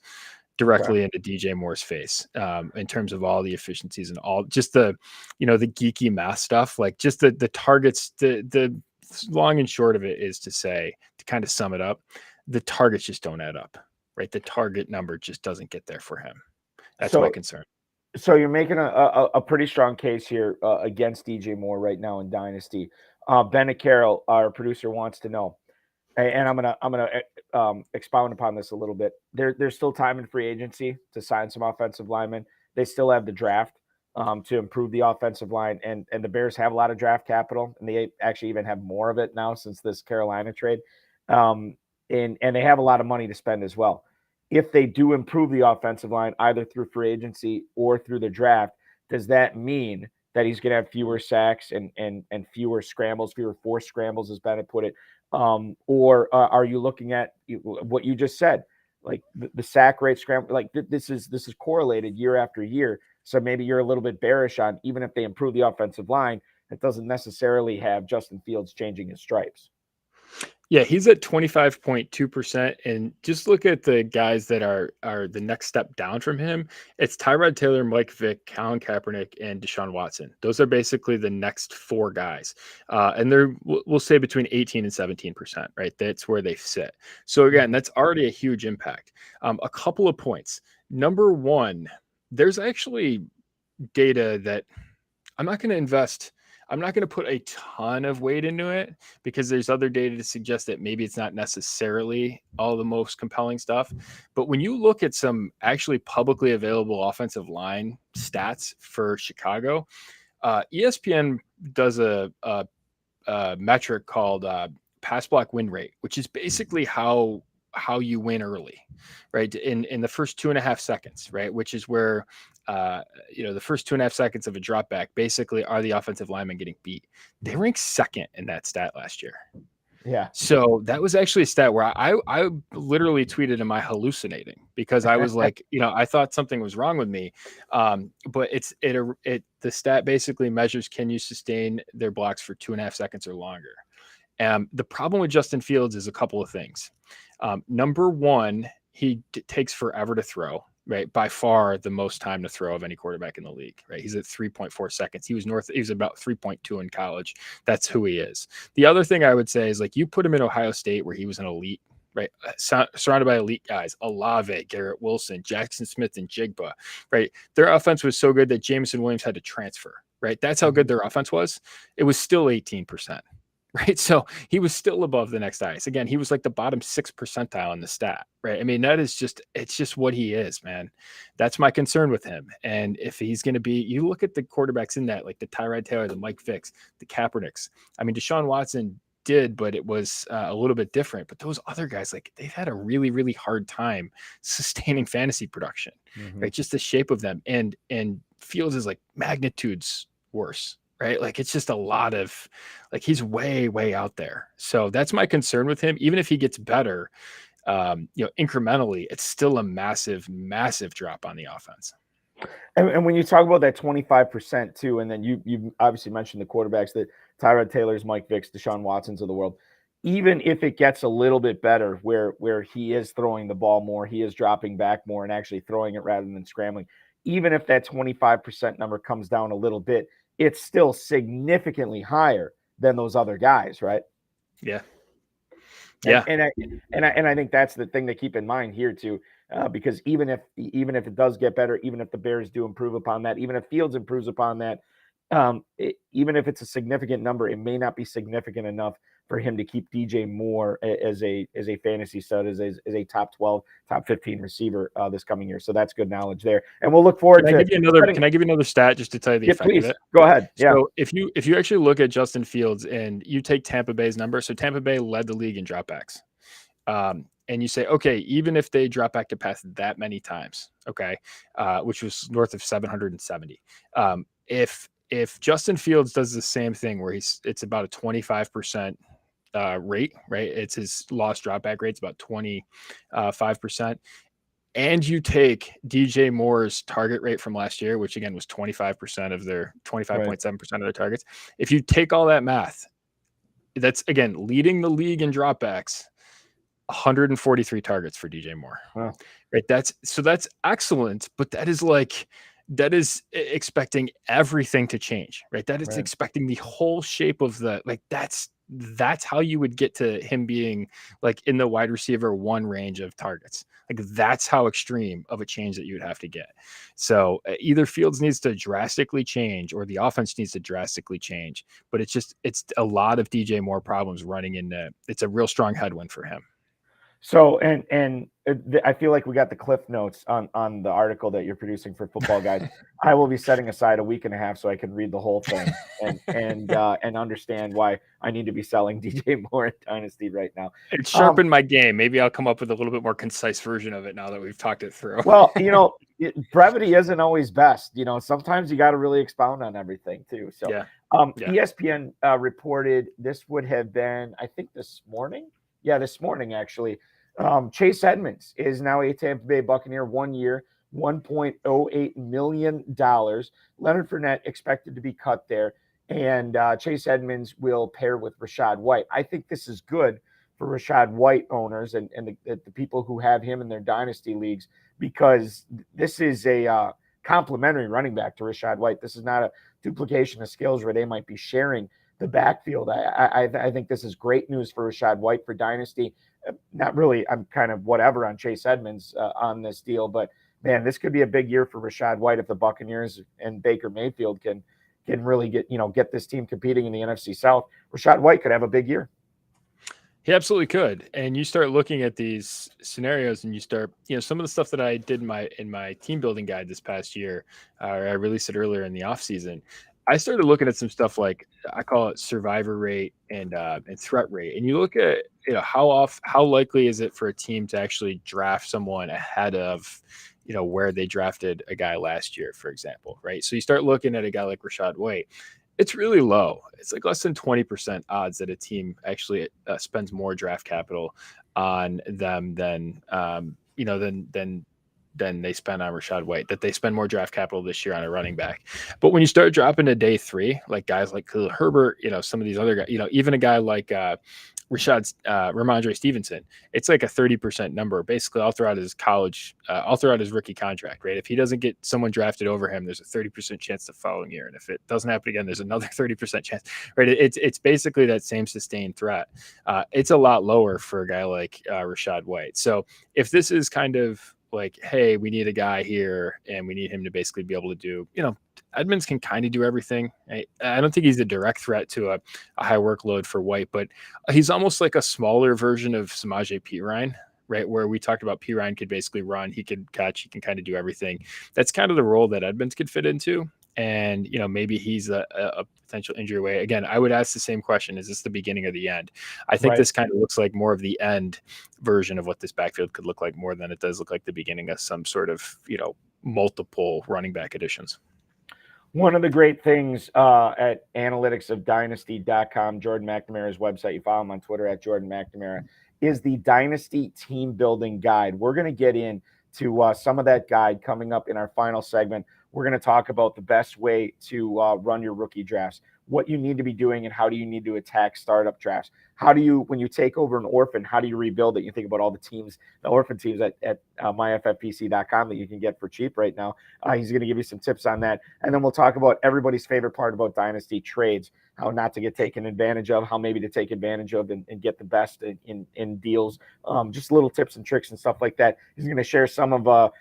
B: directly into DJ Moore's face in terms of all the efficiencies and all just the geeky math stuff, like just the targets. The long and short of it is to kind of sum it up, the targets just don't add up, right? The target number just doesn't get there for him. That's my concern.
A: So you're making a pretty strong case here against DJ Moore right now in Dynasty. Bennett Carroll, our producer, wants to know, and I'm gonna expound upon this a little bit. There's still time in free agency to sign some offensive linemen. They still have the draft to improve the offensive line, and the Bears have a lot of draft capital, and they actually even have more of it now since this Carolina trade. And they have a lot of money to spend as well. If they do improve the offensive line either through free agency or through the draft, does that mean that he's going to have fewer sacks and fewer scrambles, fewer forced scrambles, as Bennett put it? Or are you looking at what you just said, like the sack rate, scramble, like this is correlated year after year. So maybe you're a little bit bearish on even if they improve the offensive line, it doesn't necessarily have Justin Fields changing his stripes.
B: Yeah, he's at 25.2%. And just look at the guys that are the next step down from him. It's Tyrod Taylor, Mike Vick, Colin Kaepernick, and Deshaun Watson. Those are basically the next 4 guys. And they're, we'll say, between 18 and 17%, right? That's where they sit. So again, that's already a huge impact. A couple of points. Number one, there's actually data that I'm not going to put a ton of weight into it because there's other data to suggest that maybe it's not necessarily all the most compelling stuff. But when you look at some actually publicly available offensive line stats for Chicago, ESPN does a metric called pass block win rate, which is basically how you win early, right? In the first 2.5 seconds, right? Which is where, the first 2.5 seconds of a drop back basically are the offensive linemen getting beat. They ranked second in that stat last year.
A: Yeah.
B: So that was actually a stat where I literally tweeted, am I hallucinating? Because I was like, I thought something was wrong with me. But the stat basically measures, can you sustain their blocks for 2.5 seconds or longer? The problem with Justin Fields is a couple of things. Number one, he takes forever to throw, right? By far the most time to throw of any quarterback in the league, right? He's at 3.4 seconds. He was about 3.2 in college. That's who he is. The other thing I would say is, like, you put him in Ohio State where he was an elite, right? Surrounded by elite guys, Olave, Garrett Wilson, Jackson Smith, and Jigba, right? Their offense was so good that Jameson Williams had to transfer, right? That's how good their offense was. It was still 18%. Right. So he was still above the next guys. Again, he was like the bottom 6 percentile in the stat. Right. I mean, it's just what he is, man. That's my concern with him. And if he's going to be, you look at the quarterbacks in that, like the Tyrod Taylor, the Mike Vicks, the Kaepernicks. I mean, Deshaun Watson did, but it was a little bit different. But those other guys, like, they've had a really, really hard time sustaining fantasy production, right? Just the shape of them. And Fields is like magnitudes worse. Right. Like, it's just a lot of, like, he's way, way out there. So that's my concern with him. Even if he gets better, incrementally, it's still a massive, massive drop on the offense.
A: And when you talk about that 25% too, and then you obviously mentioned the quarterbacks, that Tyrod Taylor's, Mike Vicks, Deshaun Watson's of the world, even if it gets a little bit better where he is throwing the ball more, he is dropping back more and actually throwing it rather than scrambling, even if that 25% number comes down a little bit, it's still significantly higher than those other guys, right?
B: Yeah.
A: And I think that's the thing to keep in mind here too, because even if it does get better, even if the Bears do improve upon that, even if Fields improves upon that, even if it's a significant number, it may not be significant enough for him to keep DJ Moore as a fantasy stud, as a top 12, top 15 receiver this coming year. So that's good knowledge there. And we'll look forward
B: Can I give you another stat just to tell you the effect
A: please.
B: of it?
A: Go ahead. Yeah.
B: So if you actually look at Justin Fields and you take Tampa Bay's number, so Tampa Bay led the league in dropbacks. And you say, okay, even if they drop back to pass that many times, okay, which was north of 770. If Justin Fields does the same thing where it's about a 25% rate, right? It's his lost dropback rate's about 25%. And you take DJ Moore's target rate from last year, which again was 25% of their 25.7% of their targets. If you take all that math, that's again leading the league in dropbacks, 143 targets for DJ Moore.
A: Wow.
B: Right. That's excellent, but that is expecting everything to change, right? That is expecting the whole shape of that's how you would get to him being like in the wide receiver 1 range of targets. Like, that's how extreme of a change that you would have to get. So either Fields needs to drastically change or the offense needs to drastically change, but it's a lot of DJ Moore problems running into, it's a real strong headwind for him.
A: So, and I feel like we got the cliff notes on the article that you're producing for Football Guys. I will be setting aside a week and a half so I can read the whole thing and understand why I need to be selling DJ Moore in Dynasty right now.
B: It sharpened my game. Maybe I'll come up with a little bit more concise version of it now that we've talked it through.
A: Well, brevity isn't always best. Sometimes you got to really expound on everything too. So, ESPN reported this would have been, I think, this morning. Yeah, this morning, actually. Chase Edmonds is now a Tampa Bay Buccaneer, 1 year, $1.08 million. Leonard Fournette expected to be cut there, and Chase Edmonds will pair with Rachaad White. I think this is good for Rachaad White owners and the people who have him in their dynasty leagues, because this is a complementary running back to Rachaad White. This is not a duplication of skills where they might be sharing the backfield. I think this is great news for Rachaad White for dynasty. Not really. I'm kind of whatever on Chase Edmonds on this deal, but man, this could be a big year for Rachaad White if the Buccaneers and Baker Mayfield can really get this team competing in the NFC South. Rachaad White could have a big year.
B: He absolutely could. And you start looking at these scenarios and you start, some of the stuff that I did in my team building guide this past year, I released it earlier in the off season. I started looking at some stuff like I call it survivor rate and threat rate, and you look at how likely is it for a team to actually draft someone ahead of where they drafted a guy last year, for example, right? So you start looking at a guy like Rachaad White. It's really low. It's like less than 20% odds that a team actually spends more draft capital on them than they spend on Rachaad White, that they spend more draft capital this year on a running back. But when you start dropping to day 3, like guys like Khalil Herbert, some of these other guys, even a guy like Ramondre Stevenson, it's like a 30% number. Basically, all throughout his rookie contract, right? If he doesn't get someone drafted over him, there's a 30% chance the following year. And if it doesn't happen again, there's another 30% chance, right? It's basically that same sustained threat. It's a lot lower for a guy like Rachaad White. So if this is kind of like, hey, we need a guy here and we need him to basically be able to do, Edmonds can kind of do everything. I don't think he's a direct threat to a high workload for White, but he's almost like a smaller version of Samaje Perine, right? Where we talked about Perine could basically run, he could catch, he can kind of do everything. That's kind of the role that Edmonds could fit into. And, maybe he's a potential injury away. Again, I would ask the same question. Is this the beginning or the end? I think this kind of looks like more of the end version of what this backfield could look like more than it does look like the beginning of some sort of, multiple running back additions.
A: One of the great things at analyticsofdynasty.com, Jordan McNamara's website, you follow him on Twitter at Jordan McNamara, is the Dynasty Team Building Guide. We're going to get into some of that guide coming up in our final segment. We're going to talk about the best way to run your rookie drafts, what you need to be doing, and how do you need to attack startup drafts. How do you, when you take over an orphan, how do you rebuild it? You think about all the teams, the orphan teams at myffpc.com that you can get for cheap right now. He's going to give you some tips on that. And then we'll talk about everybody's favorite part about Dynasty trades, how not to get taken advantage of, how maybe to take advantage of and get the best in deals, just little tips and tricks and stuff like that. He's going to share some of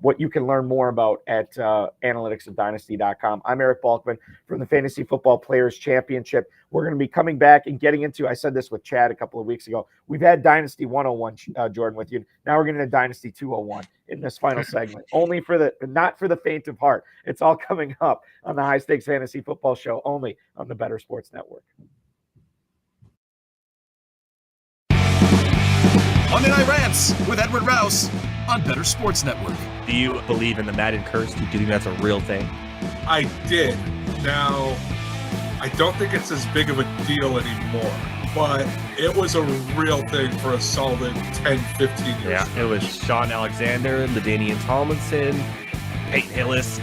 A: what you can learn more about at analyticsofdynasty.com. I'm Eric Balkman from the Fantasy Football Players Championship. We're going to be coming back and getting into, I said this with Chad a couple of weeks ago, we've had Dynasty 101, Jordan, with you. Now we're getting to Dynasty 201 in this final segment, not for the faint of heart. It's all coming up on the High Stakes Fantasy Football Show, only on the Better Sports Network.
C: Monday Night Rants with Edward Rouse on Better Sports Network.
H: Do you believe in the Madden curse? Do you think that's a real thing?
I: I did. Now, I don't think it's as big of a deal anymore, but it was a real thing for a solid 10, 15 years.
H: Yeah, it was Sean Alexander, LaDainian Tomlinson, Peyton Hillis.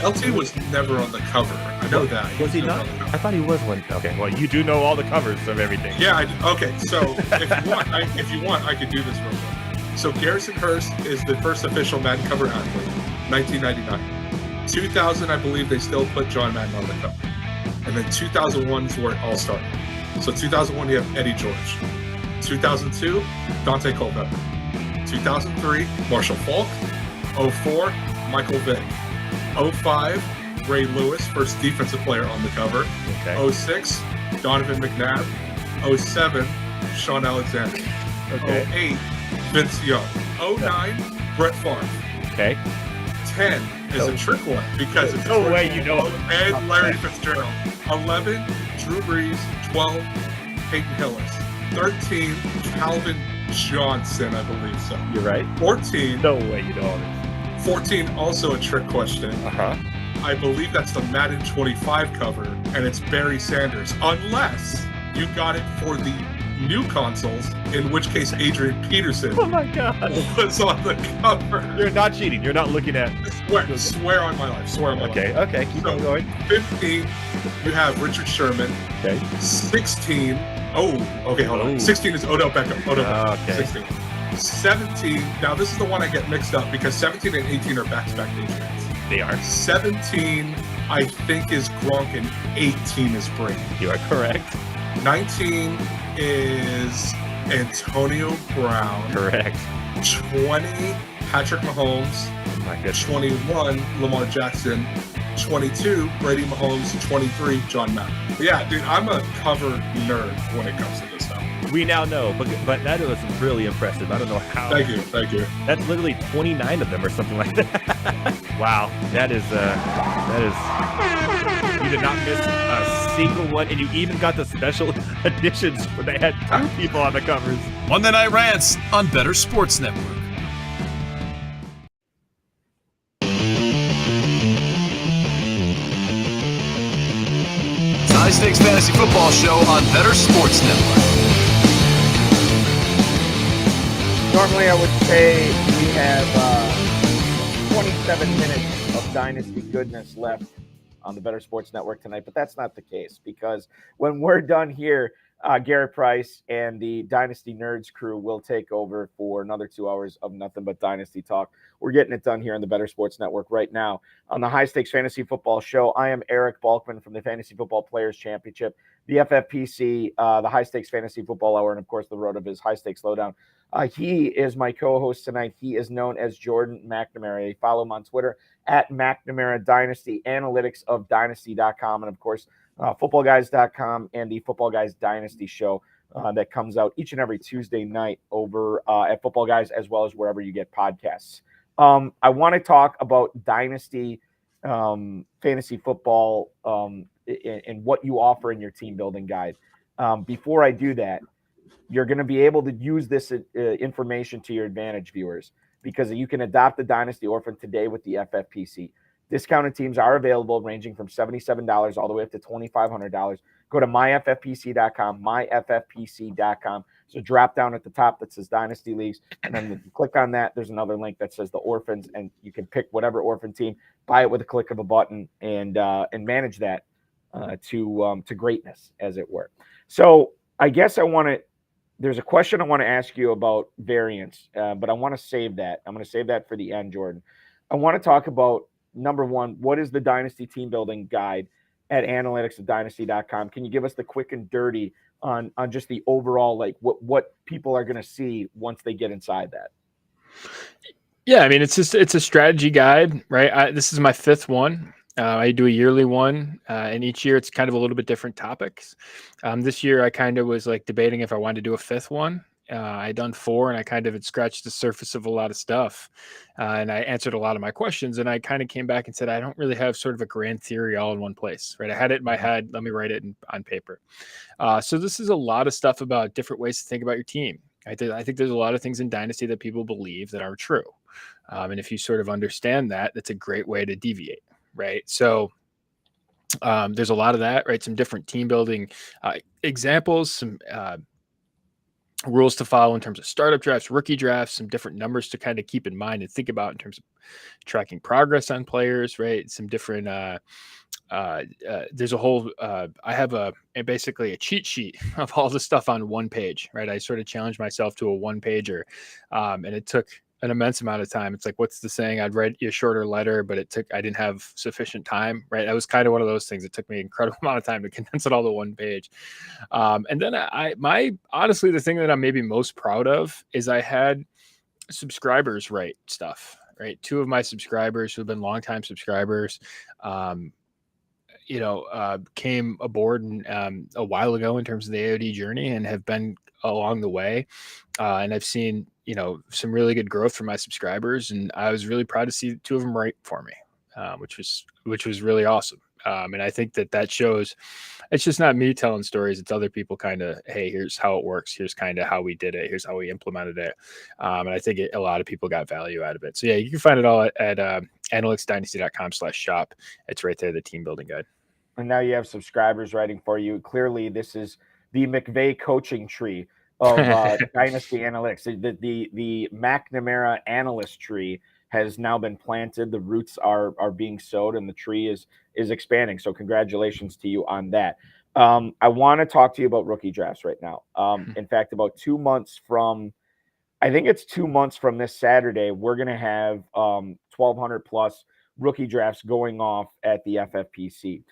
I: LT was never on the cover. I know that.
H: Was he not? I thought he was one. Okay, well, you do know all the covers of everything.
I: Yeah, okay. So if you want, I could do this real quick. So Garrison Hurst is the first official Madden cover athlete, 1999. 2000, I believe they still put John Madden on the cover. And then 2001 is where it all started. So 2001, you have Eddie George. 2002, Dante Culpepper. 2003, Marshall Faulk. 04, Michael Vick. 05, Ray Lewis, first defensive player on the cover.
H: Okay.
I: 06, Donovan McNabb. 07, Sean Alexander.
H: Okay.
I: 08, Vince Young. 09, Brett Favre.
H: Okay.
I: 10 is a trick one because it's
H: no way you know.
I: And Larry Fitzgerald. 11, Drew Brees. 12, Peyton Hillis. 13, Calvin Johnson, I believe so.
H: You're right.
I: 14.
H: No way you know all this.
I: 14, also a trick question. I believe that's the Madden 25 cover, and it's Barry Sanders, unless you got it for the new consoles, in which case Adrian Peterson
H: oh my God.
I: was on the cover.
H: You're not cheating. You're not looking at...
I: Swear on my life. Swear on my life.
H: Okay, keep on going.
I: 15, you have Richard Sherman.
H: Okay.
I: 16, hold on. 16 is Odell Beckham.
H: Okay.
I: 16. 17, now this is the one I get mixed up because 17 and 18 are back-to-back Patriots.
H: They are.
I: 17, I think, is Gronk, and 18 is Brady.
H: You are correct.
I: 19 is Antonio Brown.
H: Correct.
I: 20, Patrick Mahomes.
H: Oh my goodness.
I: 21, Lamar Jackson. 22, Brady Mahomes. 23, John Madden. But yeah, dude, I'm a cover nerd when it comes to this stuff.
H: We now know, but that was really impressive. I don't know how.
I: Thank you.
H: That's literally 29 of them or something like that. Wow, that is You did not miss a single one, and you even got the special editions where they had 2 people on the covers.
C: Monday Night Rants on Better Sports Network. High Stakes Fantasy Football Show on Better Sports Network.
A: Normally, I would say we have 27 minutes of Dynasty goodness left on the Better Sports Network tonight, but that's not the case, because when we're done here, Garrett Price and the Dynasty Nerds crew will take over for another 2 hours of nothing but Dynasty talk. We're getting it done here on the Better Sports Network right now on the High Stakes Fantasy Football Show. I am Eric Balkman from the Fantasy Football Players Championship, the FFPC, the High Stakes Fantasy Football Hour, and of course the road of his High Stakes Lowdown. He is my co-host tonight. He is known as Jordan McNamara. You follow him on Twitter at McNamara Dynasty, analytics of dynasty.com, and of course, footballguys.com and the Football Guys Dynasty show that comes out each and every Tuesday night over at Football Guys, as well as wherever you get podcasts. I want to talk about Dynasty fantasy football and what you offer in your team building guide. Before I do that, you're going to be able to use this information to your advantage, viewers, because you can adopt the Dynasty Orphan today with the FFPC. Discounted teams are available, ranging from $77 all the way up to $2,500. Go to myffpc.com, myffpc.com. So drop down at the top that says Dynasty Leagues, and then you click on that. There's another link that says the Orphans, and you can pick whatever orphan team, buy it with a click of a button, and manage that to greatness, as it were. So I guess there's a question I want to ask you about variance, but I want to save that. I'm going to save that for the end, Jordan. I want to talk about, number one, what is the Dynasty team building guide at analyticsofdynasty.com? Can you give us the quick and dirty on just the overall, like what people are going to see once they get inside that?
B: Yeah, I mean, it's a strategy guide, right? This is my 5th one. I do a yearly one, and each year it's kind of a little bit different topics. This year I kind of was like debating if I wanted to do a 5th one. I'd done 4, and I kind of had scratched the surface of a lot of stuff, and I answered a lot of my questions, and I kind of came back and said, I don't really have sort of a grand theory all in one place, right? I had it in my head. Let me write it on paper. So this is a lot of stuff about different ways to think about your team. I think there's a lot of things in Dynasty that people believe that are true. And if you sort of understand that, that's a great way to deviate. Right. So there's a lot of that, right? Some different team building examples, some rules to follow in terms of startup drafts, rookie drafts, some different numbers to kind of keep in mind and think about in terms of tracking progress on players, right? Some different there's a whole I have basically a cheat sheet of all the stuff on one page, right? I sort of challenged myself to a one pager, and it took an immense amount of time. It's like, what's the saying? I'd write you a shorter letter, but I didn't have sufficient time, right? That was kind of one of those things. It took me an incredible amount of time to condense it all to one page. And then honestly, the thing that I'm maybe most proud of is I had subscribers write stuff, right? 2 of my subscribers who have been longtime subscribers, came aboard a while ago in terms of the AOD journey and have been along the way. And I've seen, some really good growth from my subscribers. And I was really proud to see 2 of them write for me, which was really awesome. And I think that shows it's just not me telling stories. It's other people kind of, hey, here's how it works. Here's kind of how we did it. Here's how we implemented it. And I think a lot of people got value out of it. So yeah, you can find it all at analyticsdynasty.com/shop. It's right there, the team building guide.
A: And now you have subscribers writing for you. Clearly, this is the McVay coaching tree of Dynasty Analytics. The McNamara analyst tree has now been planted. The roots are being sowed, and the tree is expanding. So congratulations to you on that. I want to talk to you about rookie drafts right now. In fact, about 2 months from, I think it's 2 months from this Saturday, we're going to have 1,200 plus rookie drafts going off at the FFPC.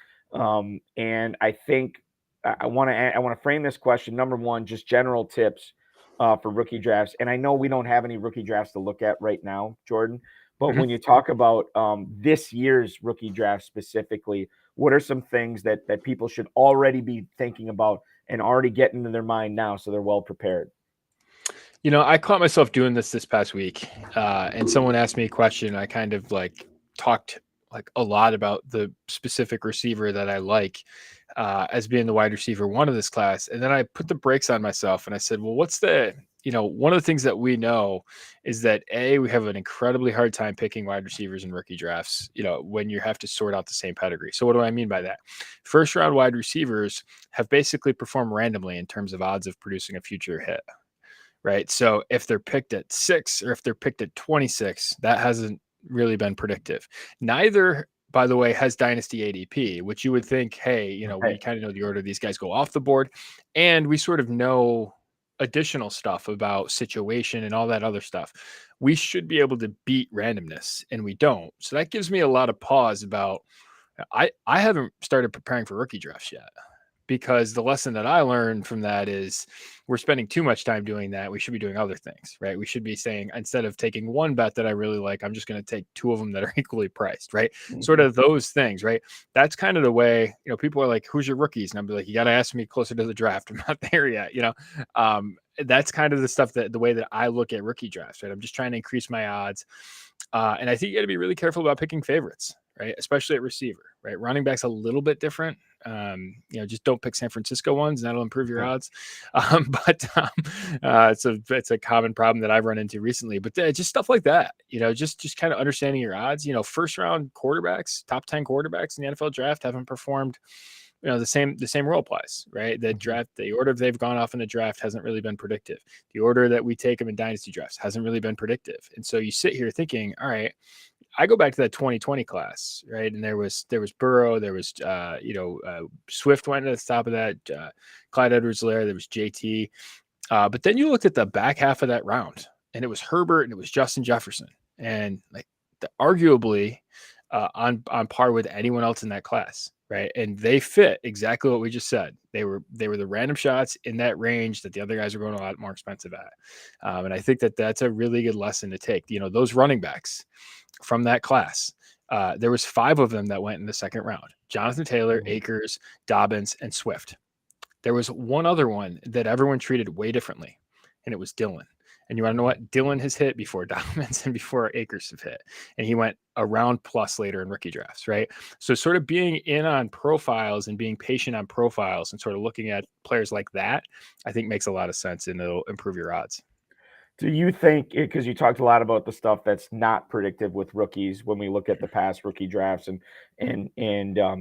A: And I think I want to frame this question. Number one, just general tips for rookie drafts. And I know we don't have any rookie drafts to look at right now, Jordan, but when you talk about this year's rookie draft specifically, what are some things that people should already be thinking about and already get into their mind now so they're well prepared?
B: I caught myself doing this past week, and someone asked me a question. I kind of like talked like a lot about the specific receiver that I like as being the wide receiver one of this class. And then I put the brakes on myself and I said, well, what's the, one of the things that we know is that we have an incredibly hard time picking wide receivers in rookie drafts, when you have to sort out the same pedigree. So what do I mean by that? First round wide receivers have basically performed randomly in terms of odds of producing a future hit, right? So if they're picked at 6 or if they're picked at 26, that hasn't really been predictive. Neither, by the way, has dynasty ADP, which you would think, hey, we kind of know the order these guys go off the board, and we sort of know additional stuff about situation and all that other stuff. We should be able to beat randomness, and we don't. So that gives me a lot of pause about, I haven't started preparing for rookie drafts yet, because the lesson that I learned from that is we're spending too much time doing that. We should be doing other things, right? We should be saying, instead of taking one bet that I really like, I'm just going to take 2 of them that are equally priced, right? Mm-hmm. Sort of those things, right? That's kind of the way, people are like, who's your rookies? And I'll be like, you got to ask me closer to the draft. I'm not there yet, that's kind of the stuff the way that I look at rookie drafts, right? I'm just trying to increase my odds. And I think you got to be really careful about picking favorites, right? Especially at receiver, right? Running back's a little bit different. Just don't pick San Francisco ones, and that'll improve your odds. It's a common problem that I've run into recently, but just stuff like that, just kind of understanding your odds. First round quarterbacks, top 10 quarterbacks in the NFL draft haven't performed. The same rule applies, right? The order they've gone off in the draft hasn't really been predictive. The order that we take them in dynasty drafts hasn't really been predictive. And so you sit here thinking, all right, I go back to that 2020 class, right? And there was Burrow, there was Swift went to the top of that, Clyde Edwards-Helaire, there was JT. But then you looked at the back half of that round, and it was Herbert and it was Justin Jefferson, and arguably on par with anyone else in that class. Right. And they fit exactly what we just said. They were the random shots in that range that the other guys are going a lot more expensive at. And I think that's a really good lesson to take. Those running backs from that class, there was 5 of them that went in the second round: Jonathan Taylor, Akers, Dobbins, and Swift. There was one other one that everyone treated way differently, and it was Dillon. And you want to know what? Dillon has hit before Dobbins and before Akers have hit. And he went a round plus later in rookie drafts, right? So sort of being in on profiles and being patient on profiles and sort of looking at players like that, I think makes a lot of sense, and it'll improve your odds.
A: Do you think, because you talked a lot about the stuff that's not predictive with rookies when we look at the past rookie drafts and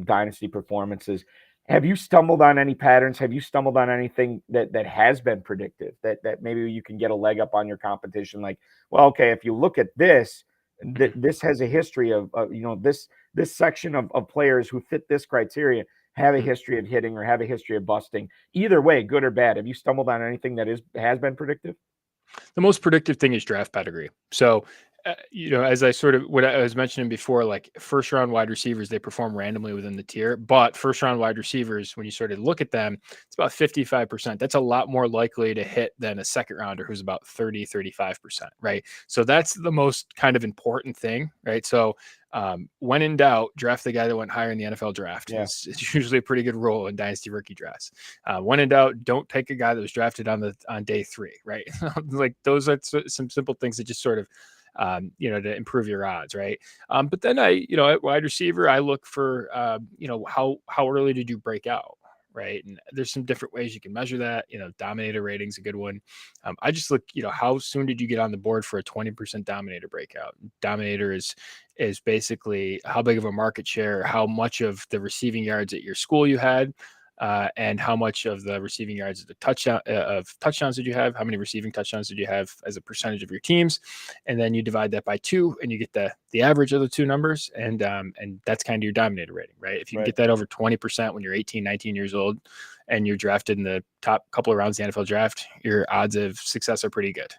A: dynasty performances, have you stumbled on any patterns? Have you stumbled on anything that has been predictive that maybe you can get a leg up on your competition? Like, well, okay, if you look at this, this has a history of this section of players who fit this criteria have a history of hitting or have a history of busting. Either way, good or bad. Have you stumbled on anything that has been predictive?
B: The most predictive thing is draft pedigree. So, as I sort of what I was mentioning before, like first round wide receivers, they perform randomly within the tier, but first round wide receivers, when you sort of look at them, it's about 55%. That's a lot more likely to hit than a second rounder who's about 35%, right? So that's the most kind of important thing, right? So when in doubt, draft the guy that went higher in the NFL draft. Yeah. It's usually a pretty good rule in dynasty rookie drafts. When in doubt, don't take a guy that was drafted on day 3, right? Like those are some simple things that just sort of to improve your odds, right? But then at wide receiver, I look for how early did you break out, right? And there's some different ways you can measure that. Dominator rating's a good one. I just look, how soon did you get on the board for a 20% dominator breakout? Dominator is basically how big of a market share, how much of the receiving yards at your school you had. And how much of the receiving yards of touchdowns did you have? How many receiving touchdowns did you have as a percentage of your teams? And then you divide that by 2, and you get the average of the 2 numbers, and that's kind of your dominator rating, right? If you can get that over 20% when you're 18, 19 years old, and you're drafted in the top couple of rounds of the NFL draft, your odds of success are pretty good.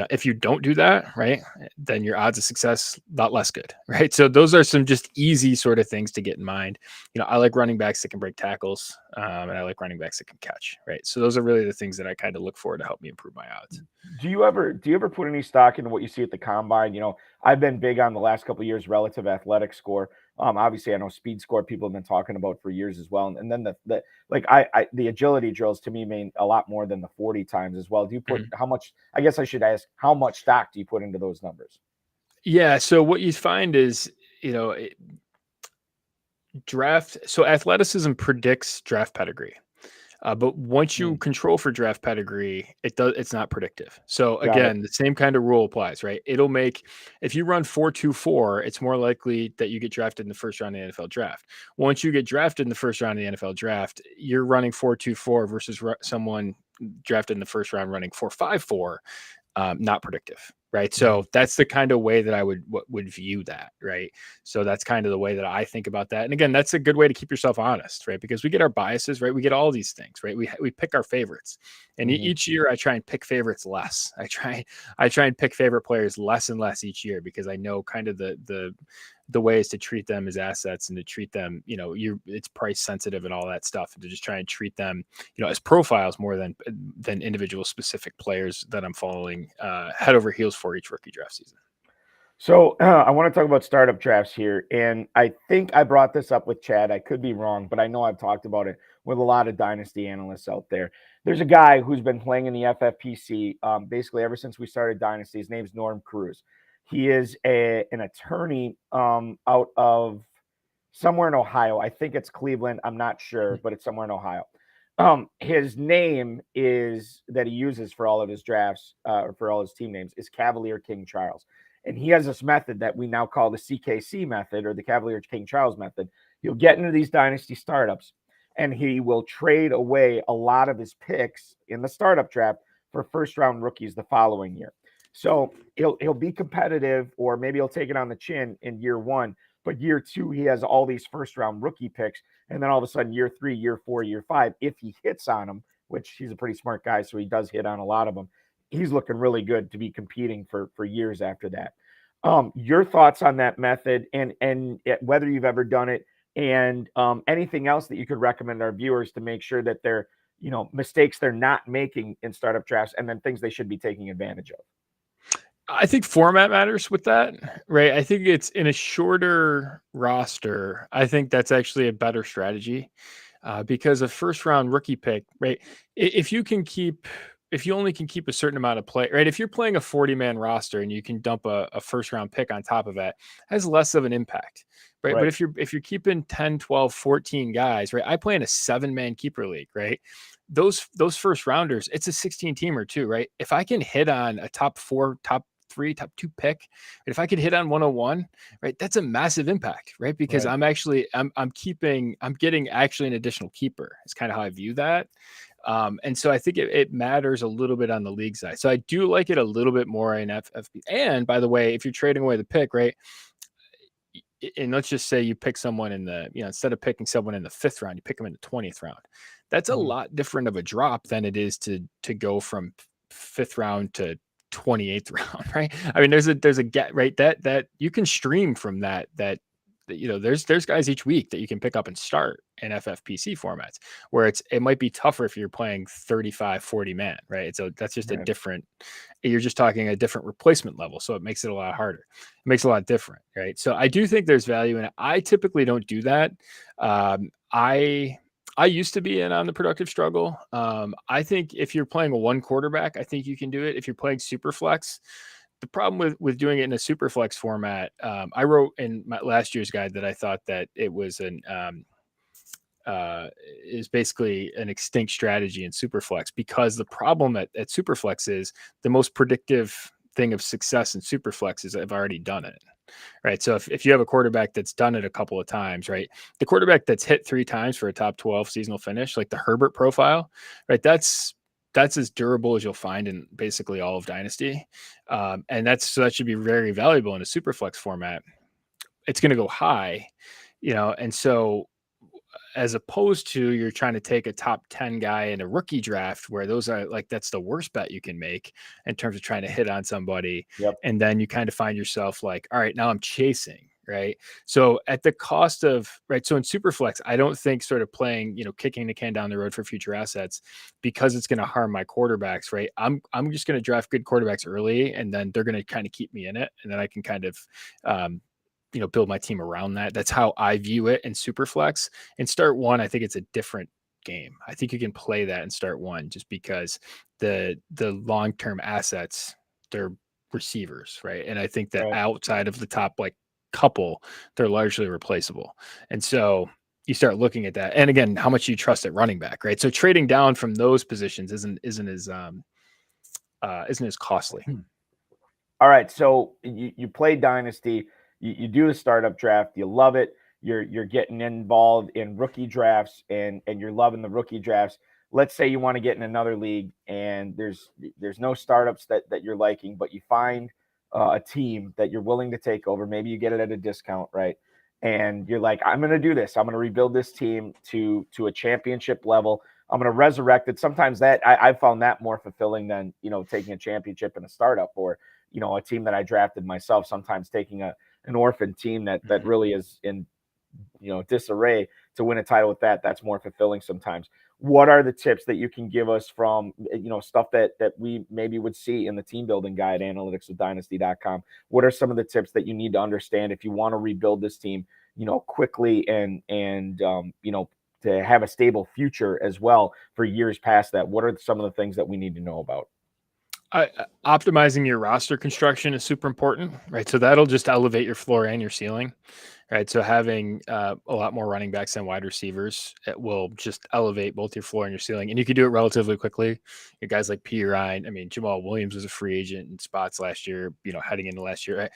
B: If you don't do that, right, then your odds of success a lot less good, right? So those are some just easy sort of things to get in mind. I like running backs that can break tackles, and I like running backs that can catch, right? So those are really the things that I kind of look for to help me improve my odds.
A: Do you ever put any stock into what you see at the combine? I've been big on the last couple of years relative athletic score. Obviously, I know speed score people have been talking about for years as well. And then the agility drills to me mean a lot more than the 40 times as well. Do you put how much? I guess I should ask, how much stock do you put into those numbers?
B: Yeah. So what you find is, draft. So athleticism predicts draft pedigree. But once you control for draft pedigree, it's not predictive. So again, the same kind of rule applies, right? It'll make, if you run 4.24, it's more likely that you get drafted in the first round of the NFL draft. Once you get drafted in the first round of the NFL draft, you're running 4.24 versus someone drafted in the first round running 4.54. Not predictive, right? So that's the kind of way that I would view that, right? So that's kind of the way that I think about that. And again, that's a good way to keep yourself honest, right? Because we get our biases, right? We get all these things, right? We pick our favorites, and each year I try and pick favorites less. I try and pick favorite players less and less each year, because I know kind of the ways to treat them as assets, and to treat them, it's price sensitive and all that stuff, and to just try and treat them, as profiles more than individual specific players that I'm following head over heels for each rookie draft season.
A: So I want to talk about startup drafts here. And I think I brought this up with Chad. I could be wrong, but I know I've talked about it with a lot of dynasty analysts out there. There's a guy who's been playing in the FFPC basically ever since we started Dynasty. His name's Norm Cruz. He is an attorney out of somewhere in Ohio. I think it's Cleveland. I'm not sure, but it's somewhere in Ohio. His name is that he uses for all of his drafts, or for all his team names, is Cavalier King Charles. And he has this method that we now call the CKC method, or the Cavalier King Charles method. He'll get into these dynasty startups, and he will trade away a lot of his picks in the startup draft for first round rookies the following year. So he'll be competitive, or maybe he'll take it on the chin in year one, but year two, he has all these first round rookie picks. And then all of a sudden, year three, year four, year five, if he hits on them, which he's a pretty smart guy, so he does hit on a lot of them, he's looking really good to be competing for years after that. Your thoughts on that method, and whether you've ever done it, and anything else that you could recommend our viewers to make sure that they're, mistakes they're not making in startup drafts, and then things they should be taking advantage of.
B: I think format matters with that, right? I think it's in a shorter roster. I think that's actually a better strategy because a first round rookie pick, right? If you only can keep a certain amount of play, right? If you're playing a 40-man roster and you can dump a first round pick on top of that, has less of an impact, right? But if you're keeping 10, 12, 14 guys, right? I play in a 7-man keeper league, right? Those first rounders, it's a 16 teamer too, right? If I can hit on a top 4, top 3, top 2 pick, if I could hit on 101, right? That's a massive impact, right? Because I'm getting actually an additional keeper. It's kind of how I view that. And so I think it matters a little bit on the league side. So I do like it a little bit more in FFP. And by the way, if you're trading away the pick, right? And let's just say you pick someone in the, instead of picking someone in the 5th round, you pick them in the 20th round. That's a lot different of a drop than it is to go from 5th round to 28th round, right? I mean, there's a get, right? That you can stream from that there's guys each week that you can pick up and start in FFPC formats, where it might be tougher if you're playing 35, 40 man, right? So that's just a different, you're just talking a different replacement level. So it makes it a lot harder. It makes it a lot different, right? So I do think there's value in it. I typically don't do that. I used to be in on the productive struggle. I think if you're playing a 1 quarterback, I think you can do it. If you're playing super flex, the problem with doing it in a super flex format, I wrote in my last year's guide that I thought that it was is basically an extinct strategy in super flex, because the problem at super flex is the most predictive thing of success in super flex is I've already done it. Right. So if you have a quarterback that's done it a couple of times, right, the quarterback that's hit 3 times for a top 12 seasonal finish, like the Herbert profile, right, that's as durable as you'll find in basically all of Dynasty. And that should be very valuable in a super flex format. It's going to go high, and so as opposed to you're trying to take a top 10 guy in a rookie draft, where those are like, that's the worst bet you can make in terms of trying to hit on somebody. And then you kind of find yourself like, all right, now I'm chasing. Right. So at the cost of, right. So in Superflex, I don't think sort of playing, kicking the can down the road for future assets, because it's going to harm my quarterbacks. Right. I'm just going to draft good quarterbacks early, and then they're going to kind of keep me in it. And then I can kind of, build my team around that. That's how I view it in Superflex. In Start 1, I think it's a different game. I think you can play that in Start 1 just because the long-term assets, they're receivers. Right. And I think that outside of the top, like, couple, they're largely replaceable. And so you start looking at that. And again, how much you trust at running back, right? So trading down from those positions isn't as costly.
A: All right. So you play Dynasty, you do the startup draft, you love it. You're getting involved in rookie drafts and you're loving the rookie drafts. Let's say you want to get in another league and there's no startups that you're liking, but you find a team that you're willing to take over. Maybe you get it at a discount, right? And you're like, I'm going to do this. I'm going to rebuild this team to a championship level. I'm going to resurrect it. Sometimes I found that more fulfilling than, taking a championship in a startup or, a team that I drafted myself. Sometimes taking an orphan team that really is in, disarray to win a title with that's more fulfilling sometimes. What are the tips that you can give us from, stuff that we maybe would see in the team building guide, analyticsofdynasty.com? What are some of the tips that you need to understand if you want to rebuild this team, quickly and to have a stable future as well for years past that? What are some of the things that we need to know about?
B: Optimizing your roster construction is super important, right? So that'll just elevate your floor and your ceiling, right? So having a lot more running backs than wide receivers, it will just elevate both your floor and your ceiling. And you can do it relatively quickly. You guys like P. Ryan, Jamal Williams was a free agent in spots last year, heading into last year.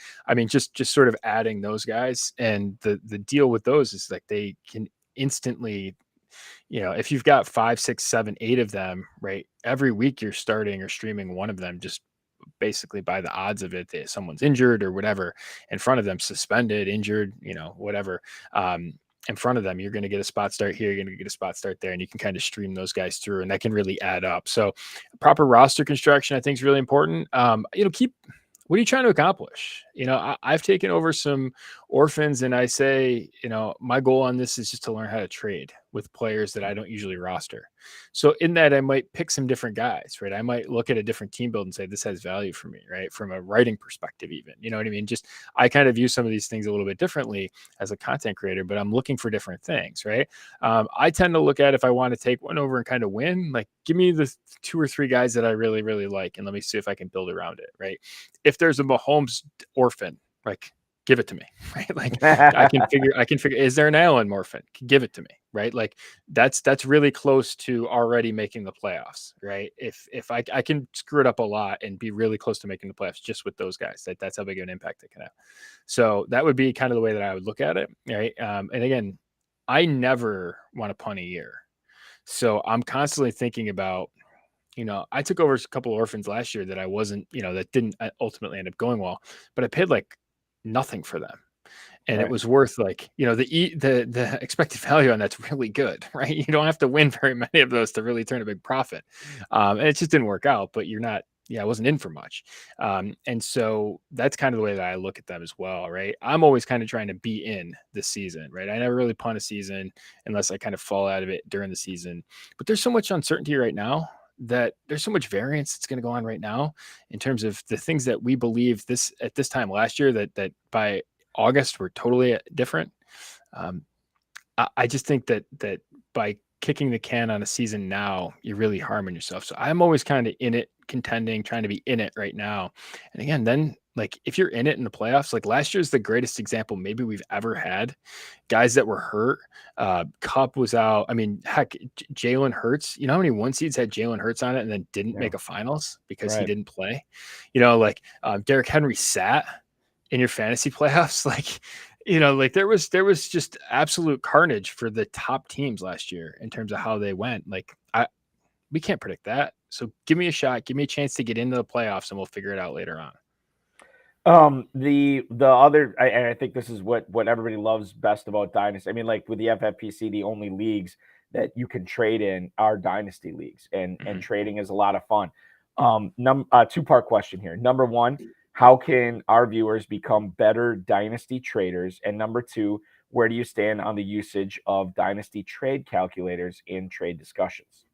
B: Just sort of adding those guys. And the deal with those is like they can instantly, if you've got 5, 6, 7, 8 of them, right, every week you're starting or streaming one of them just basically by the odds of it that someone's injured or whatever in front of them, suspended, injured, whatever. In front of them, you're going to get a spot start here, you're going to get a spot start there, and you can kind of stream those guys through, and that can really add up. So proper roster construction, I think, is really important. What are you trying to accomplish? I've taken over some orphans and I say, my goal on this is just to learn how to trade with players that I don't usually roster. So in that, I might pick some different guys, right? I might look at a different team build and say, this has value for me, right? From a writing perspective, even, you know what I mean? Just, I kind of view some of these things a little bit differently as a content creator, but I'm looking for different things, right? I tend to look at, if I want to take one over and kind of win, like give me the 2 or 3 guys that I really, really like, and let me see if I can build around it, right? If there's a Mahomes orphan, like, give it to me, right? Like I can figure, is there an Allen orphan? Give it to me, right? Like that's really close to already making the playoffs, right? If I can screw it up a lot and be really close to making the playoffs just with those guys, that's how big of an impact it can have. So that would be kind of the way that I would look at it, right? And again, I never want to punt a year. So I'm constantly thinking about, I took over a couple of orphans last year that I wasn't, that didn't ultimately end up going well, but I paid like nothing for them. And It was worth like, the expected value on that's really good, right? You don't have to win very many of those to really turn a big profit. And it just didn't work out, but I wasn't in for much. And so that's kind of the way that I look at them as well, right? I'm always kind of trying to be in this season, right? I never really punt a season unless I kind of fall out of it during the season. But there's so much uncertainty right now that there's so much variance that's going to go on right now in terms of the things that we believe at this time last year that by August were totally different. I just think that by kicking the can on a season now, you're really harming yourself. So I'm always kind of in it, contending, trying to be in it right now. And again, then like if you're in it in the playoffs, like last year's the greatest example maybe we've ever had. Guys that were hurt, Kupp was out. Heck, Jalen Hurts. You know how many 1 seeds had Jalen Hurts on it and then didn't make a finals because he didn't play? Derrick Henry sat in your fantasy playoffs. There was just absolute carnage for the top teams last year in terms of how they went. We can't predict that. So give me a shot, give me a chance to get into the playoffs, and we'll figure it out later on.
A: The other, I think this is what everybody loves best about Dynasty. With the FFPC, the only leagues that you can trade in are Dynasty leagues, and trading is a lot of fun. 2-part question here. Number 1, how can our viewers become better Dynasty traders? And number 2, where do you stand on the usage of Dynasty trade calculators in trade discussions?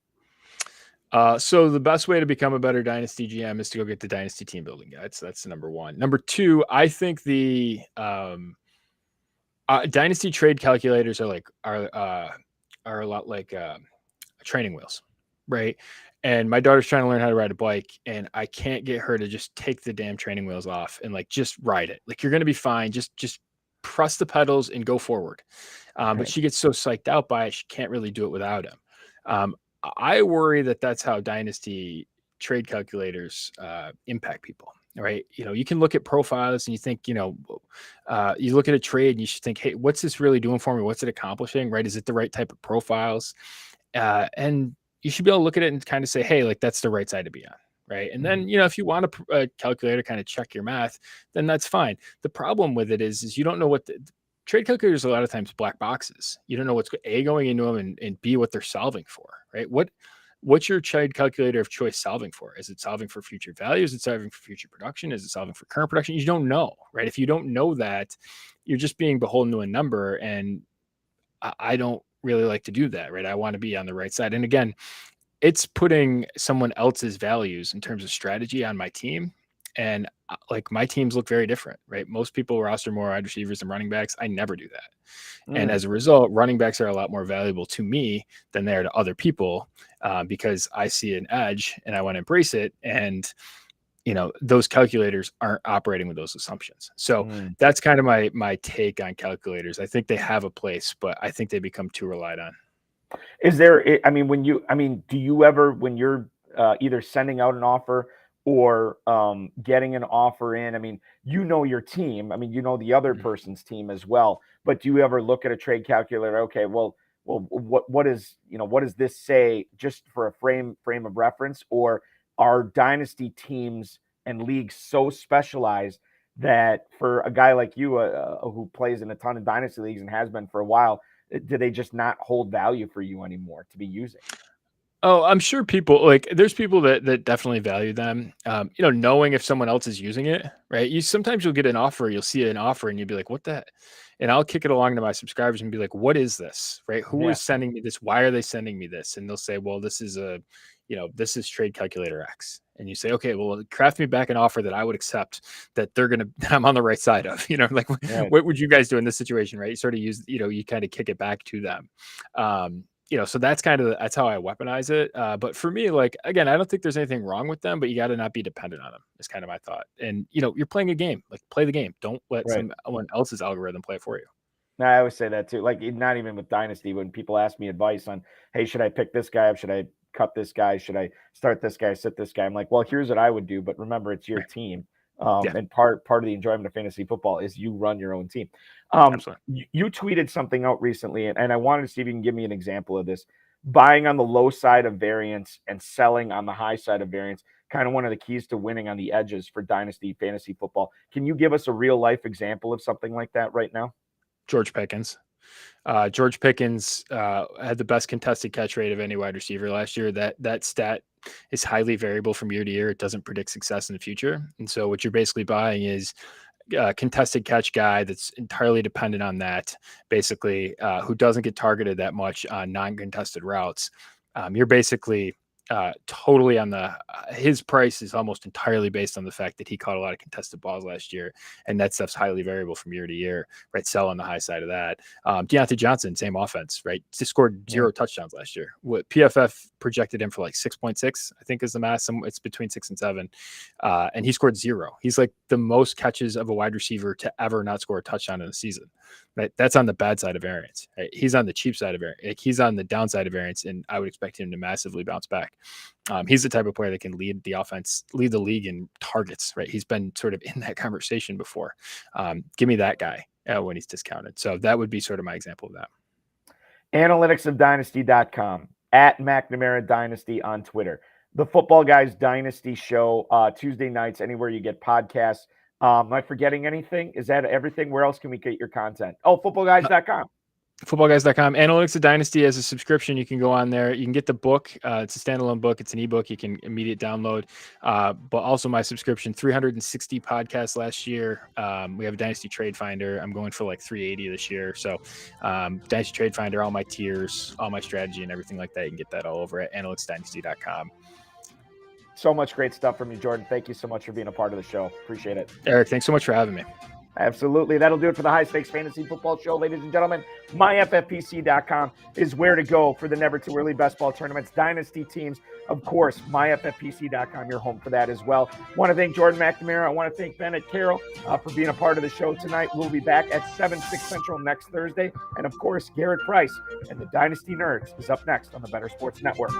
B: So the best way to become a better Dynasty GM is to go get the Dynasty team building guides. That's number 1. Number 2, I think the Dynasty trade calculators are a lot like training wheels, right? And my daughter's trying to learn how to ride a bike, and I can't get her to just take the damn training wheels off and just ride it. You're going to be fine. Just press the pedals and go forward. But
A: Right.
B: she gets so psyched out by it, she can't really do it without him. I worry that that's how dynasty trade calculators impact people, right? You can look at profiles and you think, you look at a trade and you should think, hey, what's this really doing for me? What's it accomplishing, right? Is it the right type of profiles? And you should be able to look at it and kind of say, hey, like that's the right side to be on. Right. And then, if you want a calculator to kind of check your math, then that's fine. The problem with it is you don't know what the trade calculators, a lot of times black boxes. You don't know what's A, going into them, and B, what they're solving for, right? What's your trade calculator of choice solving for? Is it solving for future value? Is it solving for future production? Is it solving for current production? You don't know, right? If you don't know that, you're just being beholden to a number. And I don't really like to do that, right? I want to be on the right side. And again, it's putting someone else's values in terms of strategy on my team. And like my teams look very different, right? Most people roster more wide receivers and running backs. I never do that. And as a result, running backs are a lot more valuable to me than they are to other people because I see an edge and I want to embrace it. And, those calculators aren't operating with those assumptions. So that's kind of my take on calculators. I think they have a place, but I think they become too relied on.
A: Is there, do you ever, when you're either sending out an offer or getting an offer in, your team, the other person's team as well, but do you ever look at a trade calculator? Okay, well, what does this say, just for a frame of reference? Or are dynasty teams and leagues so specialized that for a guy like you who plays in a ton of dynasty leagues and has been for a while, do they just not hold value for you anymore to be using?
B: Oh, I'm sure there's people that definitely value them. Knowing if someone else is using it, right? Sometimes you'll get an offer, you'll see an offer and you'll be like, what the, and I'll kick it along to my subscribers and be like, what is this? Right? Who is sending me this? Why are they sending me this? And they'll say, well, this is this is trade calculator X. And you say, okay, well, craft me back an offer that I would accept, that I'm on the right side of, what would you guys do in this situation? Right. You sort of use, you kind of kick it back to them. So that's that's how I weaponize it. But for me, again, I don't think there's anything wrong with them, but you got to not be dependent on them is kind of my thought. And, you're playing a game, play the game. Don't let someone else's algorithm play it for you.
A: I always say that too. Not even with dynasty, when people ask me advice on, hey, should I pick this guy up? Should I cut this guy? Should I start this guy, sit this guy? I'm like, well, here's what I would do. But remember, it's your team. And part of the enjoyment of fantasy football is you run your own team. You tweeted something out recently, and I wanted to see if you can give me an example of this. Buying on the low side of variance and selling on the high side of variance, kind of one of the keys to winning on the edges for dynasty fantasy football. Can you give us a real life example of something like that right now?
B: George Pickens. George Pickens had the best contested catch rate of any wide receiver last year. That stat is highly variable from year to year. It doesn't predict success in the future. And so what you're basically buying is a contested catch guy that's entirely dependent on that, basically, who doesn't get targeted that much on non-contested routes. You're basically totally on his price is almost entirely based on the fact that he caught a lot of contested balls last year, and that stuff's highly variable from year to year, right? Sell on the high side of that. Deontay Johnson, same offense, right? Just scored 0 touchdowns last year. What PFF projected him for 6.6, I think is the math. It's between 6 and 7. And he scored 0. He's the most catches of a wide receiver to ever not score a touchdown in a season. Right? That's on the bad side of variance. Right? He's on the cheap side of variance. He's on the downside of variance, and I would expect him to massively bounce back. He's the type of player that can lead the offense, lead the league in targets. Right? He's been sort of in that conversation before. Give me that guy when he's discounted. So that would be sort of my example of that.
A: Analyticsofdynasty.com, at McNamara Dynasty on Twitter. The Football Guys Dynasty Show, Tuesday nights, anywhere you get podcasts. Am I forgetting anything? Is that everything? Where else can we get your content? Oh, footballguys.com.
B: Footballguys.com. Analytics of Dynasty as a subscription. You can go on there. You can get the book. It's a standalone book. It's an ebook. You can immediate download. But also my subscription, 360 podcasts last year. We have a Dynasty Trade Finder. I'm going for 380 this year. So Dynasty Trade Finder, all my tiers, all my strategy and everything like that. You can get that all over at analyticsdynasty.com.
A: So much great stuff from you, Jordan. Thank you so much for being a part of the show. Appreciate it.
B: Eric, thanks so much for having me.
A: Absolutely. That'll do it for the High Stakes Fantasy Football Show, ladies and gentlemen. MyFFPC.com is where to go for the never too early best ball tournaments, dynasty teams. Of course, MyFFPC.com, you're home for that as well. I want to thank Jordan McNamara. I want to thank Bennett Carroll for being a part of the show tonight. We'll be back at 7/6 Central next Thursday. And of course, Garrett Price and the Dynasty Nerds is up next on the Better Sports Network.